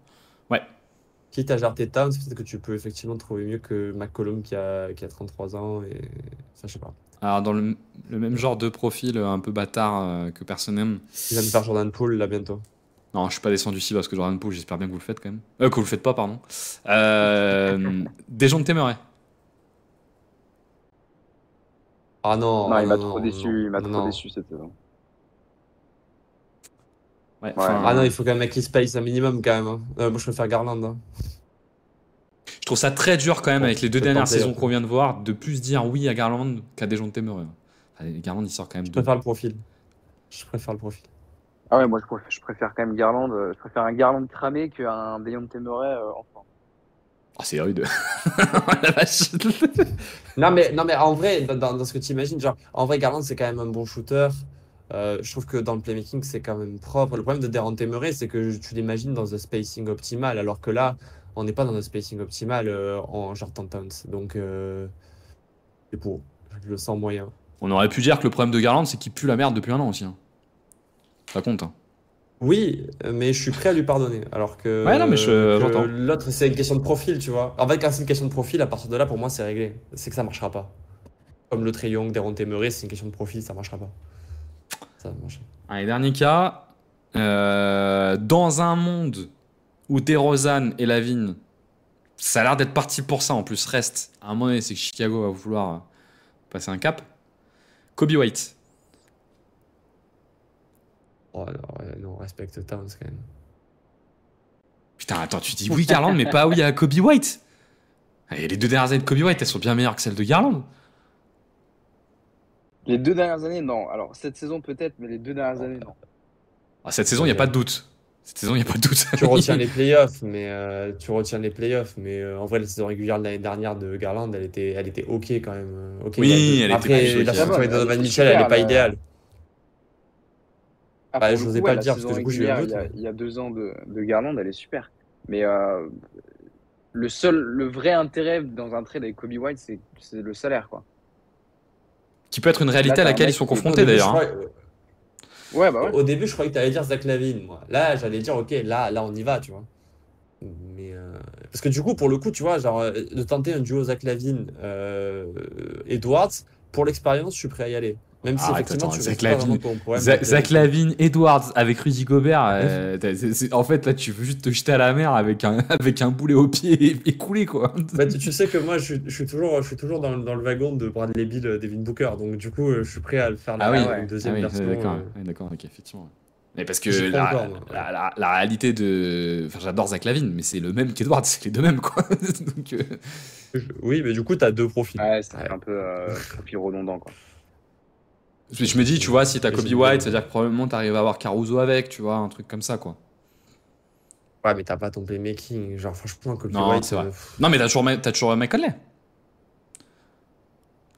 Ouais. quitte à jarter Towns, peut-être que tu peux effectivement trouver mieux que McCollum qui a 33 ans. Et ça, je sais pas. Alors, dans le même genre de profil un peu bâtard que personne n'aime. Il va me faire Jordan Poole là bientôt. Non, je suis pas descendu ici parce que Jordan Poole, j'espère bien que vous le faites quand même. Que vous le faites pas, pardon. Dejounte Murray. Ah non, Non, il m'a non, trop non, déçu, il m'a non, trop non. déçu cette saison. Ouais, Ouais. Ah non, il faut quand même qu'il space un minimum quand même. Hein. Moi, je préfère Garland. Hein. je trouve ça très dur quand même Bon, avec les deux je peux dernières tenter, saisons après. qu'on vient de voir de plus dire oui à Garland qu'à Dejounte Murray. Allez, Garland, il sort quand même Je deux. préfère le profil. Je préfère le profil. Ah ouais, moi je préfère quand même Garland. Je préfère un Garland cramé qu'un Dejounte Murray enfant. Oh, c'est rude. La vache. Non, mais en vrai, dans ce que tu imagines, genre, en vrai, Garland, c'est quand même un bon shooter. Je trouve que dans le playmaking, c'est quand même propre. Le problème de Dejounte Murray, c'est que tu l'imagines dans un spacing optimal, alors que là, on n'est pas dans un spacing optimal en Jordan Towns. Donc, c'est pour. Je le sens moyen. On aurait pu dire que le problème de Garland, c'est qu'il pue la merde depuis un an aussi. Hein. Ça compte. Hein. Oui, mais je suis prêt à lui pardonner. Alors que, Ouais, non, mais j'entends. l'autre, c'est une question de profil, tu vois. En fait, quand c'est une question de profil, à partir de là, pour moi, c'est réglé. C'est que ça marchera pas. Comme le Trae Young, Dejounte Murray, c'est une question de profil, ça marchera pas. Ça marche. Allez, dernier cas. Dans un monde où DeRozan et Lavine, ça a l'air d'être parti pour ça en plus, reste. À un moment donné, c'est que Chicago va vouloir passer un cap. Kobe White. Oh, non, respecte Towns quand même. Putain, attends, tu dis oui Garland, mais pas oui à Kobe White. Et les deux dernières années de Kobe White, elles sont bien meilleures que celles de Garland. Les 2 dernières années, non. Alors cette saison peut-être, mais les 2 dernières années, non. Ah, cette saison, il n'y a pas de doute. Cette saison, il n'y a pas de doute. Tu retiens les playoffs, mais en vrai, la saison régulière de l'année dernière de Garland, elle était ok quand même. Ok, Oui, il y a elle deux- était Après, plus la ok. saison avec Elle Donovan était Mitchell, elle super, n'est pas là. idéale. Ah, Bah, pour je le n'osais coup, pas ouais, le la dire parce saison que du coup, j'ai eu un régulière, doute. il y a 2 ans de Garland, elle est super. Mais le vrai intérêt dans un trade avec Kobe White, c'est le salaire, quoi. Qui peut être une Là, réalité à t'as un laquelle ils mec sont qui est- Au confrontés début, d'ailleurs. Hein. Ouais, bah ouais. Au début, je croyais que tu allais dire Zach LaVine, moi. Là, j'allais dire, ok, là, on y va, tu vois. Mais parce que du coup, pour le coup, tu vois, genre, de tenter un duo Zach LaVine, Edwards, pour l'expérience, je suis prêt à y aller. Même si Arrête, effectivement, attends, tu Zach résous pas vraiment LaVine. ton problème. Zach Lavine, Edwards avec Rudy Gobert. En fait, là, tu veux juste te jeter à la mer avec un boulet au pied et couler, quoi. Bah, tu sais que moi, je suis toujours dans le wagon de Bradley Beal, Devin Booker. Donc, du coup, je suis prêt à le faire Ah oui, une deuxième version. d'accord, ouais, d'accord, ok, effectivement. Mais parce que J'y crois la, encore, moi. la réalité de. Enfin, j'adore Zach Lavine, mais c'est le même qu'Edwards, c'est les deux mêmes, quoi. Donc, Oui, mais du coup, tu as deux profils. Ouais, c'est Ouais. un peu profil redondant, quoi. je me dis, tu vois, si t'as Et Kobe j'ai White, une- c'est-à-dire que probablement t'arrives à avoir Caruso avec, tu vois, un truc comme ça, quoi. Ouais, mais t'as pas ton playmaking. Genre, franchement, Kobe Non, White. c'est vrai. Non, mais t'as toujours Mike Conley.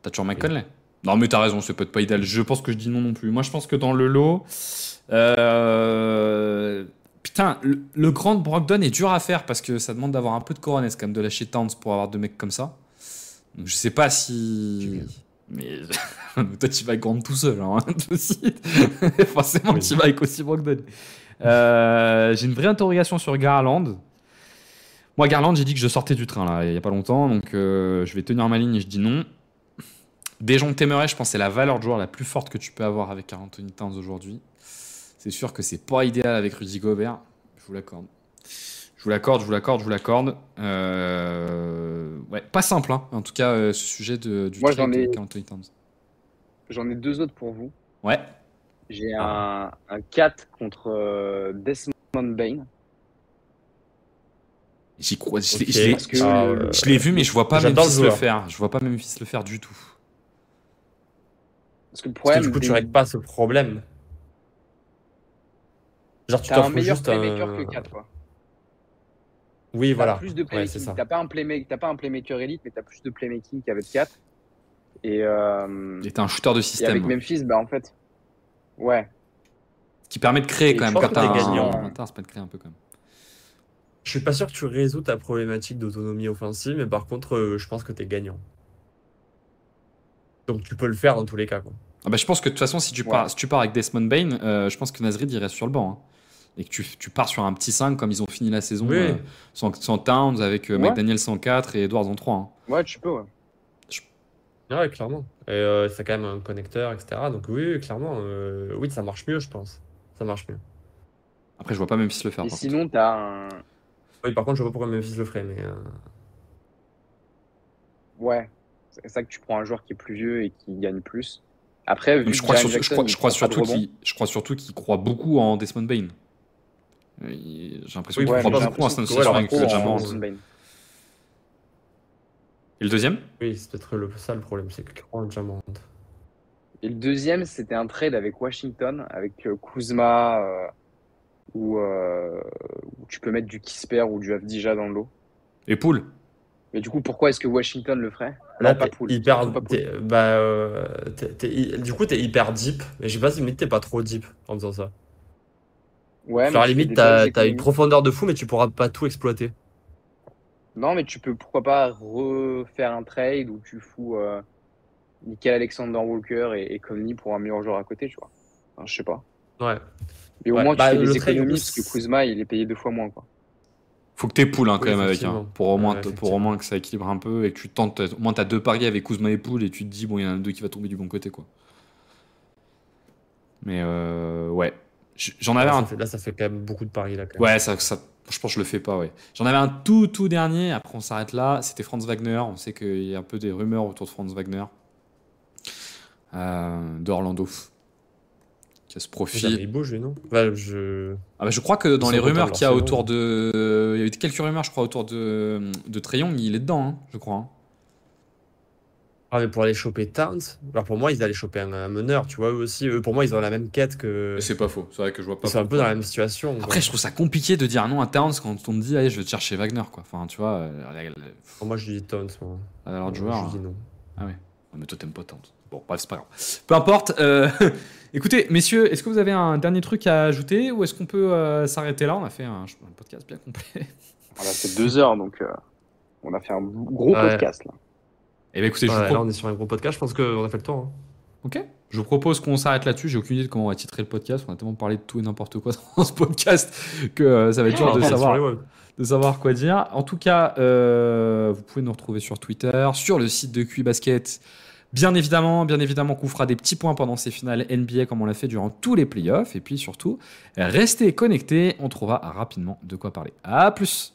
T'as toujours Mike Oui. Conley. Non, mais t'as raison, c'est peut-être pas idéal. Je pense que je dis non plus. Moi, je pense que dans le lot. Putain, le grand Brogdon est dur à faire parce que ça demande d'avoir un peu de coronets quand même, de lâcher Towns pour avoir deux mecs comme ça. Donc, je sais pas si. Mais toi, tu vas grand tout seul, hein, toi aussi. Forcément, Oui. tu vas avec aussi Brogdon. J'ai une vraie interrogation sur Garland. Moi, Garland, j'ai dit que je sortais du train là, il y a pas longtemps, donc je vais tenir ma ligne et je dis non. Dejounte Murray, je pense que c'est la valeur de joueur la plus forte que tu peux avoir avec Anthony Towns aujourd'hui. C'est sûr que c'est pas idéal avec Rudy Gobert. Je vous l'accorde. Je vous l'accorde. Ouais, pas simple, hein. En tout cas, ce sujet du Moi, trade j'en ai- avec Anthony Towns. J'en ai 2 autres pour vous. Ouais. J'ai un 4 contre Desmond Bain. J'y crois. Je Ok. l'ai- Parce que je l'ai vu, mais je vois pas J'adore Memphis le le joueur. faire. Je vois pas Memphis le faire du tout. parce que le Parce que problème, du coup, tu règles pas ce problème. Genre, tu t'as un t'offres meilleur juste playmaker un. que 4, quoi. Oui, T'as voilà. plus de Ouais, playmaking. c'est ça. T'as pas un playmaker élite, mais t'as plus de playmaking qu'avec 4. Et, Il était un shooter de et avec système Memphis, bah en fait, ouais. qui permet de créer Et quand je même. pense Quand que t'as t'es un gagnant. intérieur, ça peut te créer un peu quand même. Je suis pas sûr que tu résous ta problématique d'autonomie offensive, mais par contre, je pense que t'es gagnant. Donc, tu peux le faire dans tous les cas, quoi. Ah bah, je pense que de toute façon, si tu pars avec Desmond Bain, je pense que Nasrid il reste sur le banc. Hein. et que tu pars sur un petit 5 comme ils ont fini la saison Oui. sans Towns avec Ouais. McDaniel 104 et Edwards en 3. Hein. Ouais, tu peux, ouais. Ouais, clairement. Et c'est quand même un connecteur, etc. Donc oui, clairement, oui, ça marche mieux, je pense. Ça marche mieux. Après, je vois pas Memphis le faire. Et Par sinon, t'as un. Oui, par contre, je vois pas pourquoi Memphis le ferait, mais Ouais, c'est ça que tu prends un joueur qui est plus vieux et qui gagne plus. Après, contre. vu Je que crois, Jaren surtout, je Jackson, crois, il je crois prend pas de surtout rebond. je crois surtout qu'il croit beaucoup en Desmond Bain. J'ai l'impression Oui, qu'il Ouais, croit mais j'ai beaucoup en l'impression Stan qu'il ouais, Sosser croit avec trop le Jamorant. en Jamorant. Desmond Bain. Et le deuxième? oui, c'est peut-être ça le problème, c'est que Cameron Jamorant. Et le deuxième, c'était un trade avec Washington, avec Kuzma, où tu peux mettre du Kisper ou du Avdija dans le lot. Et Poole? Mais du coup, pourquoi est-ce que Washington le ferait? Là, Non, pas t'es Poole. hyper. Surtout pas Poole. Du coup, t'es hyper deep. Mais je sais pas si limite t'es pas trop deep en faisant ça. Ouais, Genre, à mais la tu fais limite, des belles t'as une économies. profondeur de fou, mais tu pourras pas tout exploiter. Non, mais tu peux, pourquoi pas, refaire un trade où tu fous Nickel Alexander Walker et Conley pour un meilleur joueur à côté, tu vois. Enfin, je sais pas. Ouais. Mais au Ouais. moins, tu Bah, fais le des trade, du économies coup, parce que Kuzma, il est payé 2 fois moins, quoi. Faut que t'aies Poole hein, quand Oui, même avec. effectivement. Pour au moins Effectivement. que ça équilibre un peu et que tu tentes. Au moins, t'as deux paris avec Kuzma et Poole et tu te dis, bon, il y en a un deux qui va tomber du bon côté, quoi. Mais ouais. J'en avais un. Là, ça fait quand même beaucoup de paris, là, quand même. Ouais, je pense que je le fais pas, ouais. J'en avais un tout dernier, après on s'arrête là. C'était Franz Wagner. On sait qu'il y a un peu des rumeurs autour de Franz Wagner. D'Orlando. Qui a ce Jamais profil. il bouge, lui, non? Ouais, Ah bah, je crois que dans Ils les sont contents rumeurs de leur qu'il y a saison. autour de. Il y avait quelques rumeurs, je crois, autour de Trae Young. Il est dedans, hein, je crois. Hein. Ah, mais pour aller choper Towns, alors pour moi, ils allaient choper un meneur, tu vois, eux aussi. Eux, pour moi, ils ont la même quête que. Et c'est pas faux. C'est vrai que je vois pas. Ils sont un peu dans la même situation. Après, je trouve ça compliqué de dire non à Towns quand on te dit, allez, je vais te chercher Wagner, quoi. Enfin, tu vois, Pour moi, je dis Towns, moi. alors de Moi, joueur. je dis non. Ah ouais. Mais toi, t'aimes pas Towns. Bon, bref, c'est pas grave. Peu importe. Écoutez, messieurs, est-ce que vous avez un dernier truc à ajouter ou est-ce qu'on peut s'arrêter là? On a fait un podcast bien complet. On a fait 2 heures, donc on a fait un gros Ouais. podcast, là. Eh bien, écoutez, Ouais, là, on est sur un gros podcast, je pense qu'on a fait le tour. Hein. Ok. Je vous propose qu'on s'arrête là-dessus. J'ai aucune idée de comment on va titrer le podcast. On a tellement parlé de tout et n'importe quoi dans ce podcast que ça va être dur Alors, de sur les savoir. webs. De savoir quoi dire. En tout cas, vous pouvez nous retrouver sur Twitter, sur le site de QI Basket. Bien évidemment qu'on vous fera des petits points pendant ces finales NBA comme on l'a fait durant tous les playoffs. Et puis surtout, restez connectés. On trouvera rapidement de quoi parler. À plus.